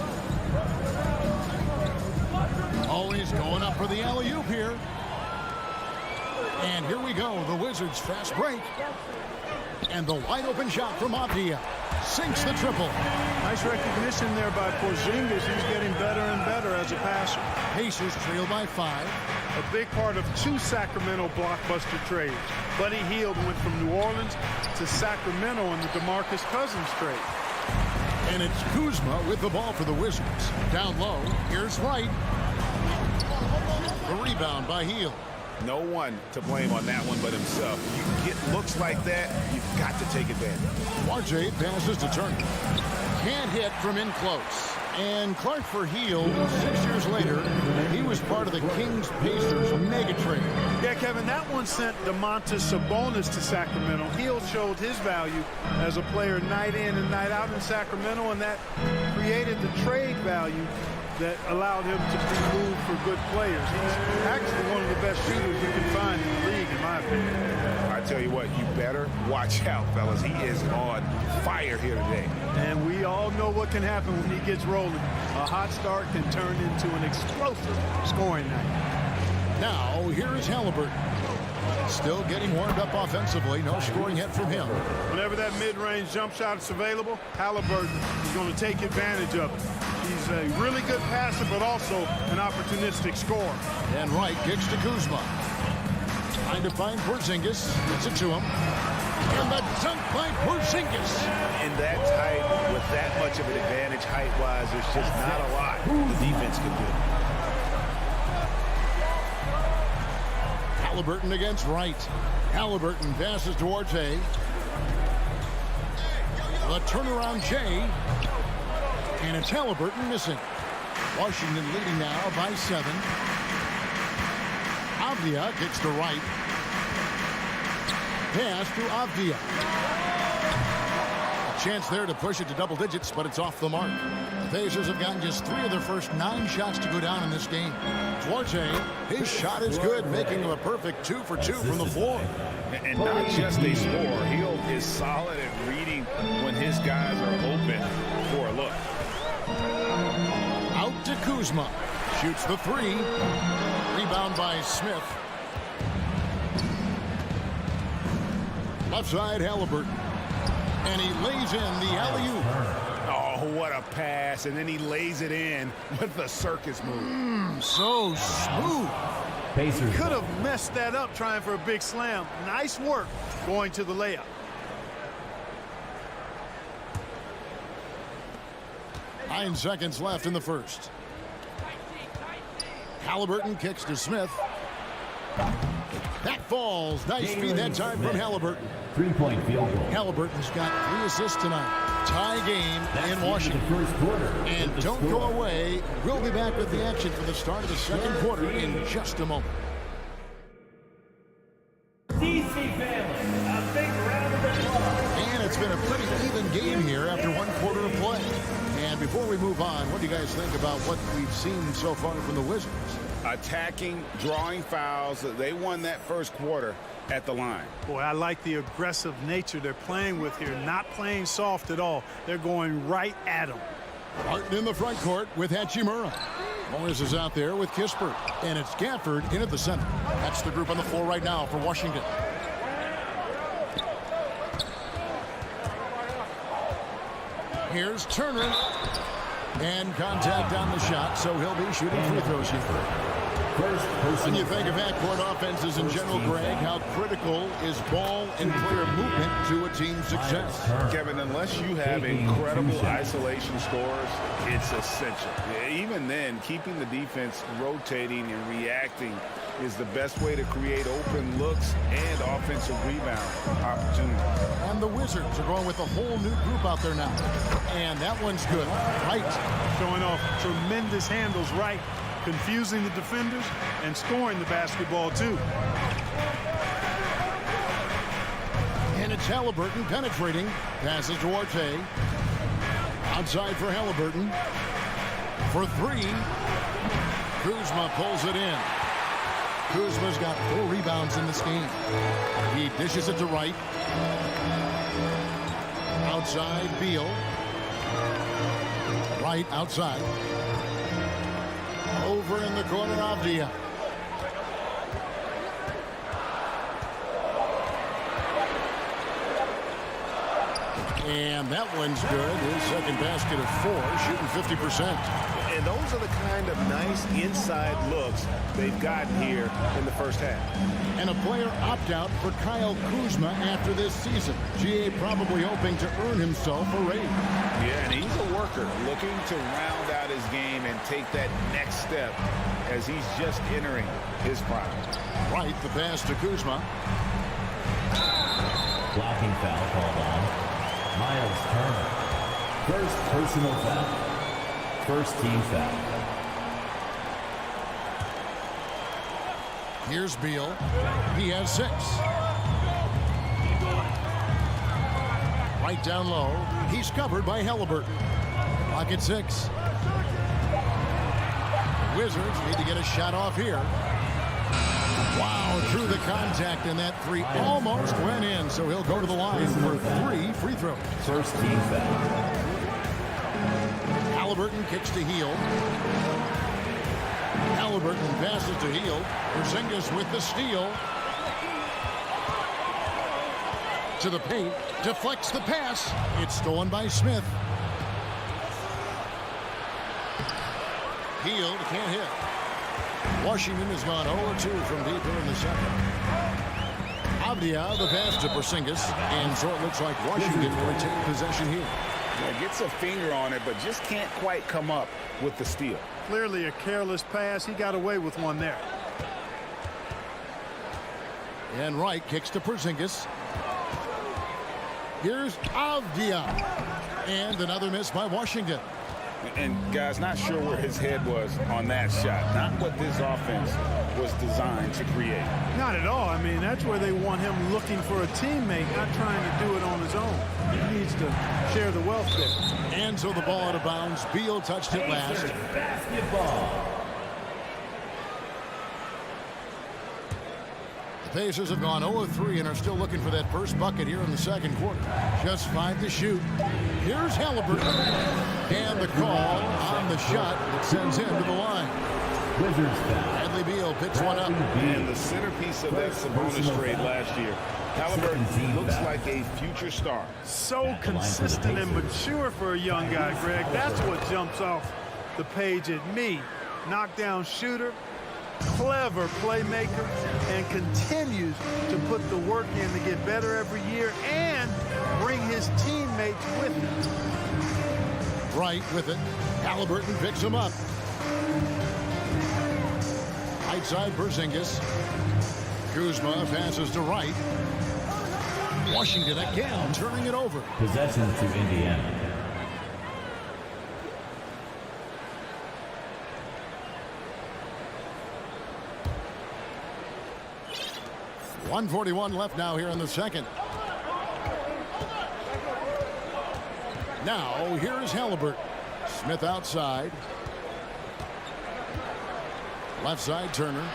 Always going up for the alley-oop here. And here we go. The Wizards fast break. And the wide open shot from Avdia. Sinks the triple. Nice recognition there by Porzingis. He's getting better and better as a passer. Pacers trail by 5. A big part of 2 Sacramento blockbuster trades. Buddy Hield went from New Orleans to Sacramento in the DeMarcus Cousins trade. And it's Kuzma with the ball for the Wizards. Down low, here's Wright. The rebound by Hield. No one to blame on that one but himself. You get looks like that, you've got to take advantage. Duarte passes to Turner. Can't hit from in close. And Clark for Hield, 6 years later, he was part of the Kings-Pacers mega trade. Yeah, Kevin, that one sent Domantas Sabonis to Sacramento. Hield showed his value as a player night in and night out in Sacramento, and that created the trade value that allowed him to be moved for good players. He's actually one of the best shooters you can find in the league, in my opinion. I tell you what, you better watch out, fellas. He is on fire here today. And we all know what can happen when he gets rolling. A hot start can turn into an explosive scoring night. Now, here is Halliburton. Still getting warmed up offensively. No scoring hit from him. Whenever that mid-range jump shot is available, Halliburton is going to take advantage of it. He's a really good passer, but also an opportunistic scorer. And Wright kicks to Kuzma. Trying to find Porzingis. Gets it to him. And the dunk by Porzingis. In that tight, with that much of an advantage height-wise, there's just not a lot the defense can do. Halliburton against Wright. Halliburton passes to Orte. The turnaround Jay. And it's Halliburton missing. Washington leading now by 7. Avdia kicks to Wright. Pass to Avdia. A chance there to push it to double digits, but it's off the mark. The Pacers have gotten just 3 of their first 9 shots to go down in this game. Duarte, his shot is good, making him a perfect 2 for 2 from the floor. And not just a scorer, he is solid at reading when his guys are open for a look. Out to Kuzma. Shoots the 3. Rebound by Smith. Left side, Halliburton. And he lays in the alley-oop. Oh, what a pass. And then he lays it in with the circus move. So smooth. Pacers. Could have messed that up trying for a big slam. Nice work going to the layup. 9 seconds left in the first. Halliburton kicks to Smith. That falls. Nice feed that time from Halliburton. 3-point field goal. Halliburton's got 3 assists tonight. Tie game in Washington. First quarter. And don't go away. We'll be back with the action for the start of the second quarter in just a moment. DC family, a big round of applause. And it's been a pretty even game here after 1 quarter of play. And before we move on, what do you guys think about what we've seen so far from the Wizards? Attacking, drawing fouls. They won that first quarter at the line. Boy, I like the aggressive nature they're playing with here. Not playing soft at all. They're going right at them. Martin in the front court with Hachimura. Morris is out there with Kispert. And it's Gafford in at the center. That's the group on the floor right now for Washington. Here's Turner. And contact on the shot, so he'll be shooting free throws here. When you think of backcourt offenses in general, Greg, how critical is ball and player movement to a team's success? Kevin, unless you have incredible isolation scores, it's essential. Even then, keeping the defense rotating and reacting is the best way to create open looks and offensive rebound opportunities. And the Wizards are going with a whole new group out there now. And that one's good. Right. Showing off tremendous handles right. Confusing the defenders and scoring the basketball, too. And it's Halliburton penetrating. Passes to Orte. Outside for Halliburton. For 3. Kuzma pulls it in. Kuzma's got 4 rebounds in this game. He dishes it to Wright. Outside, Beal. Wright outside. Over in the corner, Avdia. And that one's good. His second basket of 4, shooting 50%. And those are the kind of nice inside looks they've gotten here in the first half. And a player opt-out for Kyle Kuzma after this season. GA probably hoping to earn himself a raise. Yeah, and he's a worker looking to round out his game and take that next step as he's just entering his prime. Right, the pass to Kuzma. Blocking foul called on Miles Turner. First personal foul. First team foul. Here's Beal. He has 6. Right down low. He's covered by Halliburton. Clock at 6. Wizards need to get a shot off here. Wow, through the contact, and that three almost went in, so he'll go to the line for 3 free throws. First team foul. Halliburton kicks to Hield. Halliburton passes to Hield. Porzingis with the steal. To the paint. Deflects the pass. It's stolen by Smith. Hield can't hit. Washington has gone 0-2 from deep here in the second. Avdia, the pass to Porzingis. And so it looks like Washington will retain possession here. Yeah, gets a finger on it, but just can't quite come up with the steal. Clearly a careless pass. He got away with one there. And Wright kicks to Porzingis. Here's Avdia. And another miss by Washington. And guys, not sure where his head was on that shot. Not what this offense was designed to create. Not at all. I mean, that's where they want him looking for a teammate, not trying to do it on his own. He needs to share the wealth there. And so the ball out of bounds. Beal touched it last. Basketball. The Pacers have gone 0-3 and are still looking for that first bucket here in the second quarter. Just 5 to shoot. Here's Halliburton. And the call on the shot that sends him to the line. Wizards foul. Bradley Beal picks one up. And the centerpiece of that Sabonis trade last year. Halliburton looks like a future star. So consistent and mature for a young guy, Greg. That's what jumps off the page at me. Knockdown shooter, clever playmaker, and continues to put the work in to get better every year and bring his teammates with him. Wright with it. Halliburton picks him up. Right side Porzingis. Kuzma passes to Wright. Washington again turning it over. Possession to Indiana. .141 left now here in the second. Now here's Halliburton. Smith outside. Left side Turner.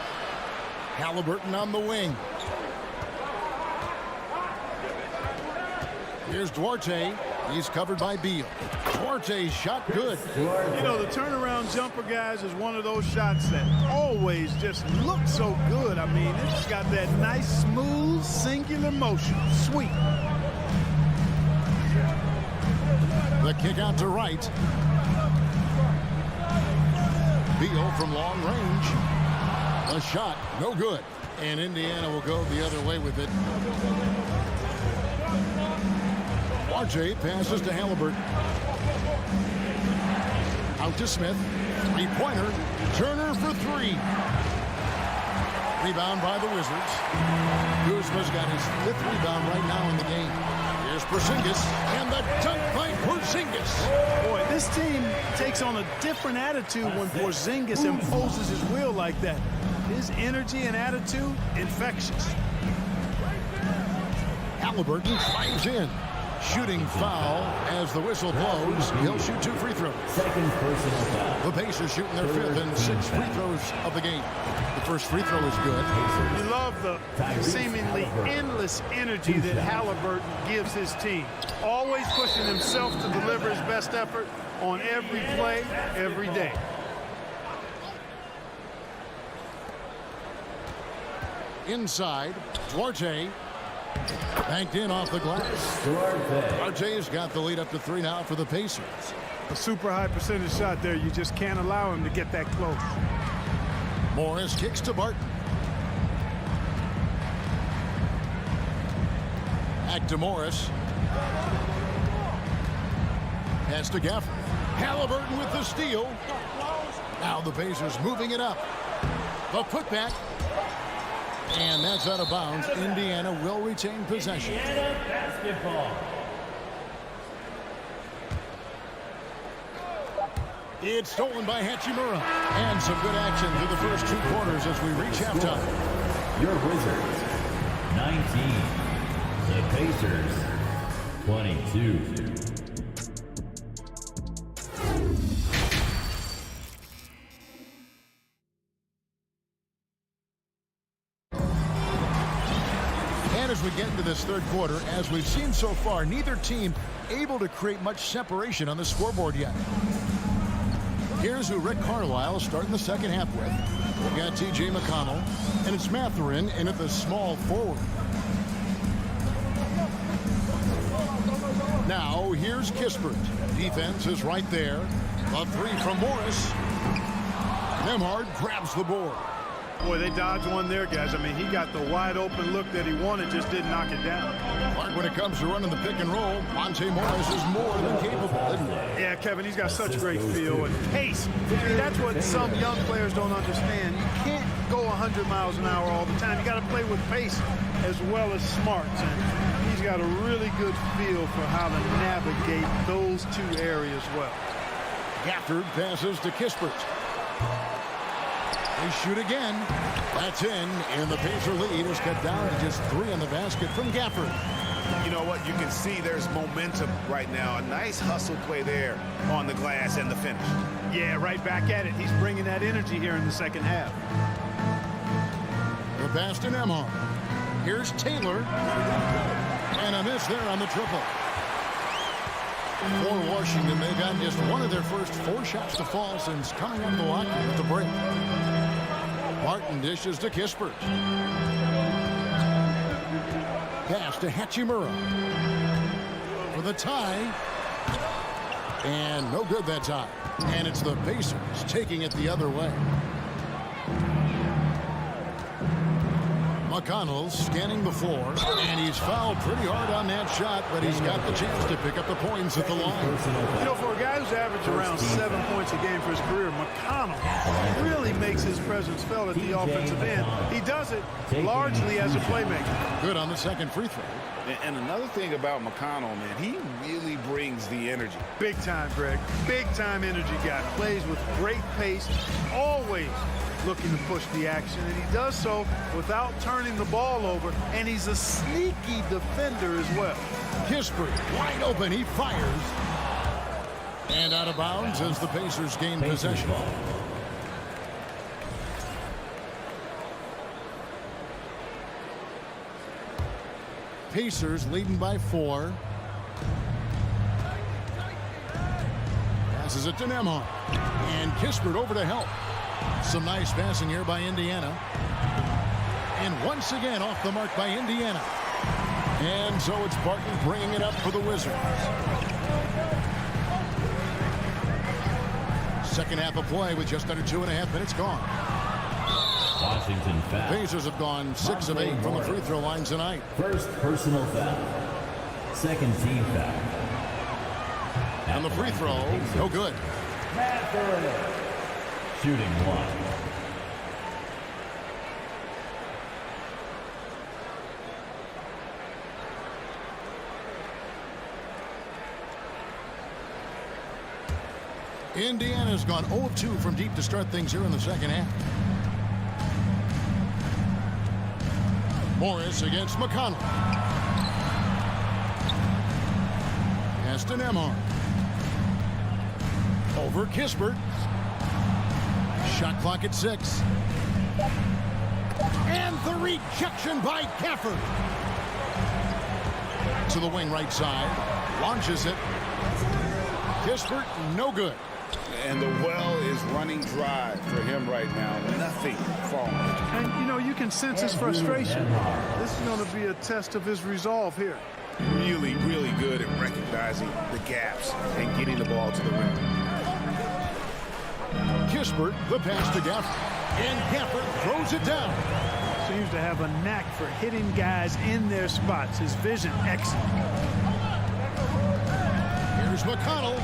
Halliburton on the wing. Here's Duarte. He's covered by Beal. Duarte's shot good. You know, the turnaround jumper, guys, is one of those shots that always just look so good. I mean, it's got that nice, smooth, singular motion. Sweet. The kick out to Wright. Beal from long range. A shot, no good. And Indiana will go the other way with it. RJ passes to Halliburton. Out to Smith. Three-pointer. Turner for 3. Rebound by the Wizards. Kuzma's got his 5th rebound right now in the game. Here's Porzingis. And the dunk by Porzingis. Boy, this team takes on a different attitude when Porzingis imposes his will like that. His energy and attitude, infectious. Halliburton fires in. Shooting foul as the whistle blows. He'll shoot 2 free throws. Second personal foul. The Pacers shooting their 5th and 6th free throws of the game. The first free throw is good. You love the seemingly endless energy that Halliburton gives his team. Always pushing himself to deliver his best effort on every play, every day. Inside, Duarte. Banked in off the glass. Duarte's got the lead up to 3 now for the Pacers. A super high percentage shot there. You just can't allow him to get that close. Morris kicks to Barton. Back to Morris. Pass to Gafford. Halliburton with the steal. Now the Pacers moving it up. The putback. And that's out of bounds. Indiana will retain possession. Indiana basketball. It's stolen by Hachimura. And some good action through the first 2 quarters as we reach halftime. Your Wizards, 19. The Pacers, 22. And as we get into this third quarter, as we've seen so far, neither team able to create much separation on the scoreboard yet. Here's who Rick Carlisle is starting the second half with. We've got T.J. McConnell, and it's Mathurin in at the small forward. Now, here's Kispert. Defense is right there. A three from Morris. Nembhard grabs the board. Boy, they dodged one there, guys. I mean, he got the wide open look that he wanted, just didn't knock it down. But when it comes to running the pick and roll, Monte Morris is more than capable, isn't he? Yeah, Kevin, he's got such great feel and pace. I mean, that's what some young players don't understand. You can't go 100 miles an hour all the time. You got to play with pace as well as smarts. And he's got a really good feel for how to navigate those two areas well. Gafford passes to Kispert. They shoot again. That's in, and the Pacer lead is cut down to just 3 on the basket from Gafford. You know what? You can see there's momentum right now. A nice hustle play there on the glass and the finish. Yeah, right back at it. He's bringing that energy here in the second half. The pass to Nembhard. Here's Taylor. And a miss there on the triple. For Washington, they've gotten just one of their first 4 shots to fall since coming up the locker at the break. Martin dishes to Kispert. Pass to Hachimura. For the tie. And no good that time. And it's the Pacers taking it the other way. McConnell scanning the floor, and he's fouled pretty hard on that shot, but he's got the chance to pick up the points at the line. You know, for a guy who's averaged around 7 points a game for his career, McConnell really makes his presence felt at the offensive end. He does it largely as a playmaker. Good on the second free throw. And another thing about McConnell, man, he really brings the energy. Big time, Greg. Big time energy guy. Plays with great pace, always looking to push the action, and he does so without turning the ball over, and he's a sneaky defender as well. Kispert wide open, he fires. And out of bounds as the Pacers gain possession. Pacers leading by 4. Passes it to Nembhard. And Kispert over to help. Some nice passing here by Indiana. And once again off the mark by Indiana. And so it's Barton bringing it up for the Wizards. Second half of play with just under 2.5 minutes gone. Washington foul. Pacers have gone 6 of 8 from the free throw line tonight. First personal foul. Second team foul. And the free throw, no good. Shooting 1. Indiana's gone 0-2 from deep to start things here in the second half. Morris against McConnell. Pass to Nembhard. Over Kispert. Shot clock at 6. And the rejection by Gafford. To the wing right side. Launches it. Kispert, no good. And the well is running dry for him right now. Nothing falling. And, you know, you can sense his frustration. This is going to be a test of his resolve here. Really, really good at recognizing the gaps and getting the ball to the rim. Kispert, the pass to Gafford. And Gafford throws it down. Seems to have a knack for hitting guys in their spots. His vision, excellent. Here's McConnell.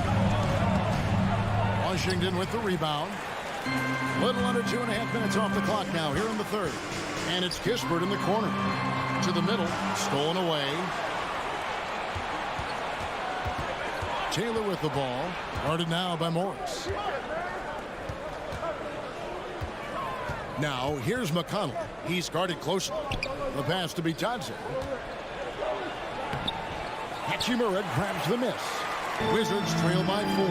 Washington with the rebound. Little under 2.5 minutes off the clock now here in the third. And it's Kispert in the corner. To the middle. Stolen away. Taylor with the ball. Guarded now by Morris. Now here's McConnell. He's guarded closely. The pass to Bitadze. Hachimura grabs the miss. Wizards trail by 4.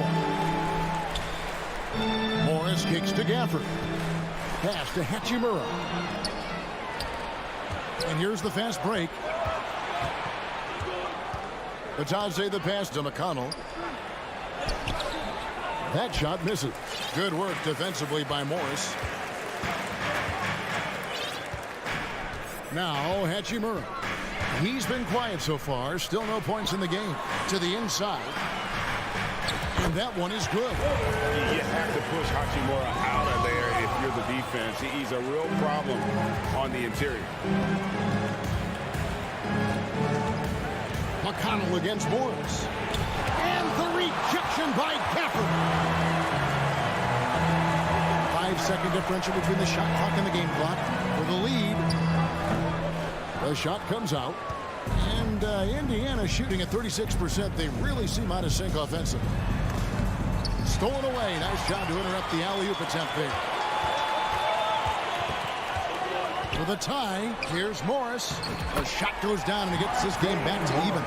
Morris kicks to Gafford. Pass to Hachimura. And here's the fast break. Batadze the pass to McConnell. That shot misses. Good work defensively by Morris. Now Hachimura. He's been quiet so far. Still no points in the game. To the inside. And that one is good. You have to push Hachimura out of there if you're the defense. He's a real problem on the interior. McConnell against Morris. And the rejection by Gafford. 5-second differential between the shot clock and the game clock for the lead. The shot comes out. And Indiana shooting at 36%. They really seem out of sync offensively. Stolen away. Nice job to interrupt the alley-oop attempt there. For the tie, here's Morris. The shot goes down and it gets this game back to even.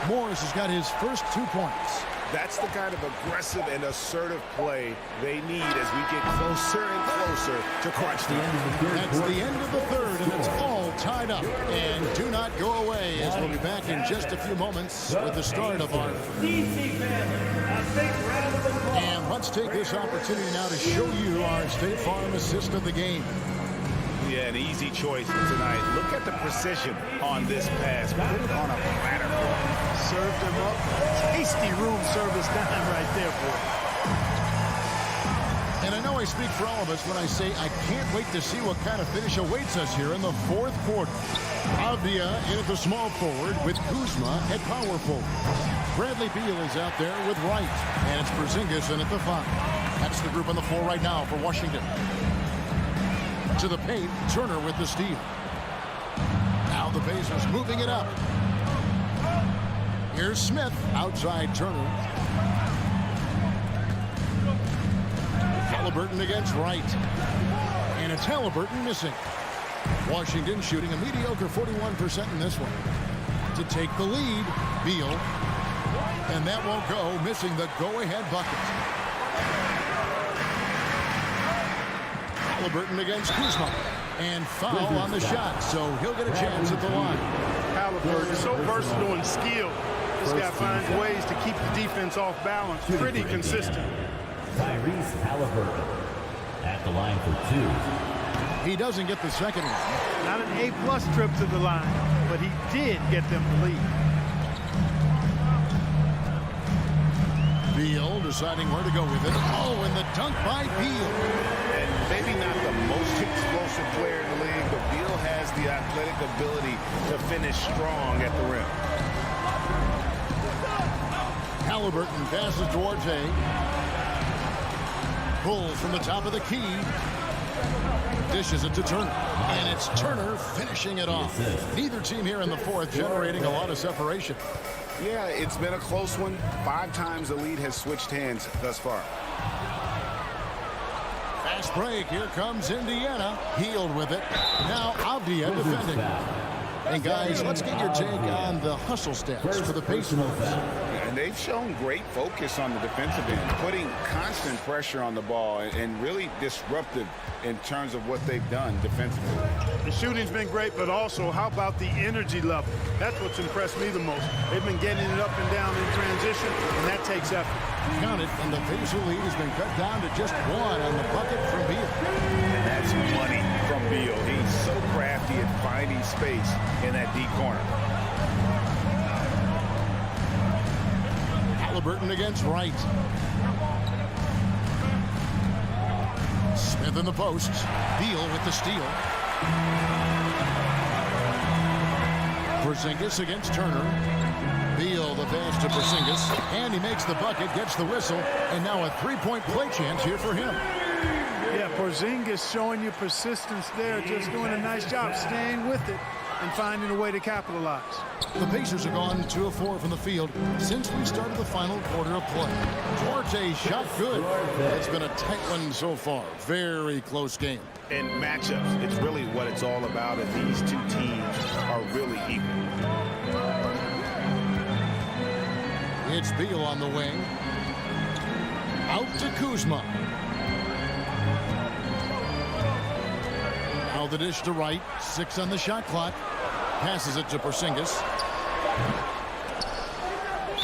Morris has got his first 2 points. That's the kind of aggressive and assertive play they need as we get closer and closer to crunch time. That's the end of the third, and it's all tied up. And do not go away, as we'll be back in just a few moments with the start of our... And let's take this opportunity now to show you our State Farm assist of the game. Yeah, an easy choice tonight. Look at the precision on this pass. Put it on a platter. Served him up. Tasty room service time right there, boy. And I know I speak for all of us when I say I can't wait to see what kind of finish awaits us here in the fourth quarter. Avdia in at the small forward with Kuzma at power forward. Bradley Beal is out there with Wright. And it's Porzingis in at the 5. That's the group on the floor right now for Washington. To the paint, Turner with the steal. Now the Pacers moving it up. Here's Smith outside Turner. Halliburton against Wright. And it's Halliburton missing. Washington shooting a mediocre 41% in this one. To take the lead, Beal. And that won't go, missing the go-ahead bucket. Halliburton against Kuzma. And foul on the shot, so he'll get a chance at the line. Halliburton is so versatile and skilled. This guy finds ways to keep the defense off balance. Pretty consistent. Tyrese Halliburton at the line for 2. He doesn't get the second one. Not an A-plus trip to the line, but he did get them the lead. Beal deciding where to go with it. Oh, and the dunk by Beal. And maybe not the most explosive player in the league, but Beal has the athletic ability to finish strong at the rim. Halliburton passes towards A. Pulls from the top of the key. Dishes it to Turner. And it's Turner finishing it off. Neither team here in the fourth generating a lot of separation. Yeah, it's been a close one. 5 times the lead has switched hands thus far. Fast break. Here comes Indiana. Healed with it. Now Avdia defending. And guys, let's get your take on the hustle stats for the Pacers. And they've shown great focus on the defensive end, putting constant pressure on the ball and really disruptive in terms of what they've done defensively. The shooting's been great, but also how about the energy level? That's what's impressed me the most. They've been getting it up and down in transition, and that takes effort. Count it, and the Pacer lead has been cut down to just 1 on the bucket from Beal. And that's money from Beal. He's so crafty at finding space in that deep corner. Halliburton against Wright. Smith in the post. Beal with the steal. Porzingis against Turner. Beal the pass to Porzingis. And he makes the bucket, gets the whistle, and now a 3-point play chance here for him. Yeah, Porzingis showing you persistence there, just doing a nice job staying with it and finding a way to capitalize. The Pacers have gone 2 of 4 from the field since we started the final quarter of play. Duarte shot good. It's been a tight one so far. Very close game. In matchups, it's really what it's all about, and these two teams are really equal. It's Beal on the wing. Out to Kuzma. Now the dish to Wright. 6 on the shot clock. Passes it to Porzingis.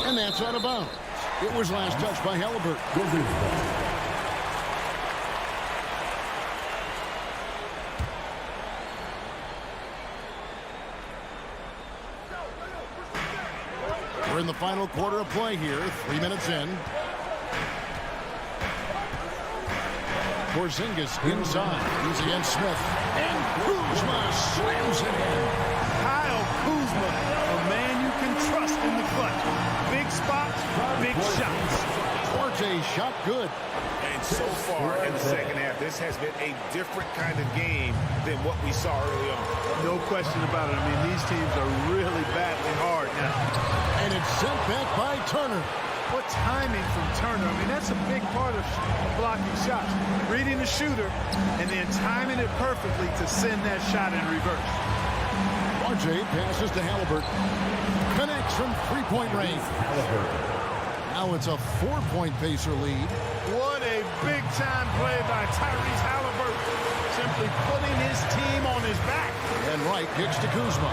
And that's out of bounds. It was last touched by Halliburton. We're in the final quarter of play here. 3 minutes in. Porzingis inside. He's against Smith. And Kuzma slams it in. Kyle Kuzma, a man you can trust in the clutch. Big spots, big shots. Forte shot good. And so far in the second half, this has been a different kind of game than what we saw early on. No question about it. I mean, these teams are really battling hard now. And it's sent back by Turner. What timing from Turner. I mean, that's a big part of blocking shots. Reading the shooter and then timing it perfectly to send that shot in reverse. RJ passes to Halliburton. Connects from three-point range. Now it's a 4-point Pacer lead. What a big-time play by Tyrese Halliburton. Simply putting his team on his back. And Wright kicks to Kuzma.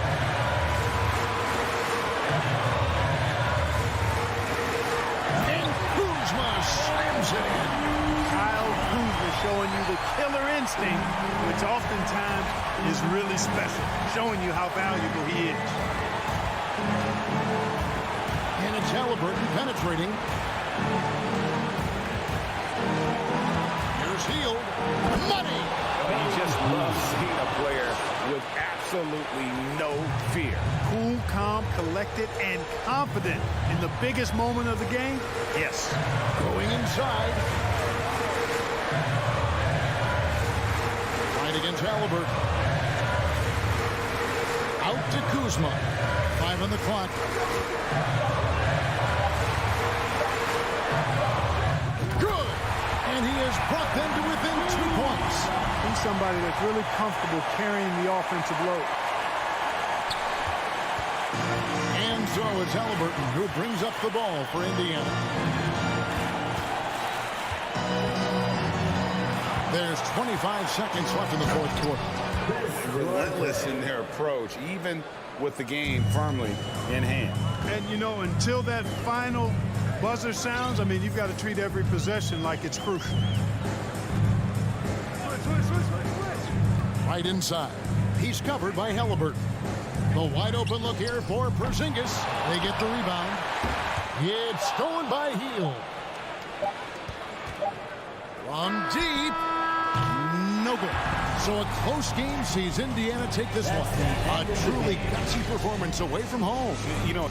And Kuzma slams it in. Kyle Kuzma showing you the killer instinct, which oftentimes is really special. Showing you how valuable he is. And it's Halliburton penetrating. Here's Hield. Money! You just love seeing a player with absolutely no fear. Cool, calm, collected, and confident in the biggest moment of the game? Yes. Going inside. Right against Halliburton. Out to Kuzma. 5 on the clock. Good! And he has brought them to within 2 points. He's somebody that's really comfortable carrying the offensive load. And so it's Halliburton who brings up the ball for Indiana. There's 25 seconds left in the fourth quarter. Relentless in their approach, even with the game firmly in hand. And, you know, until that final buzzer sounds, I mean, you've got to treat every possession like it's crucial. Right inside. He's covered by Halliburton. The wide open look here for Porzingis. They get the rebound. It's stolen by Hield. From deep. No good. So a close game sees Indiana take this one. A truly gutsy performance away from home. You know,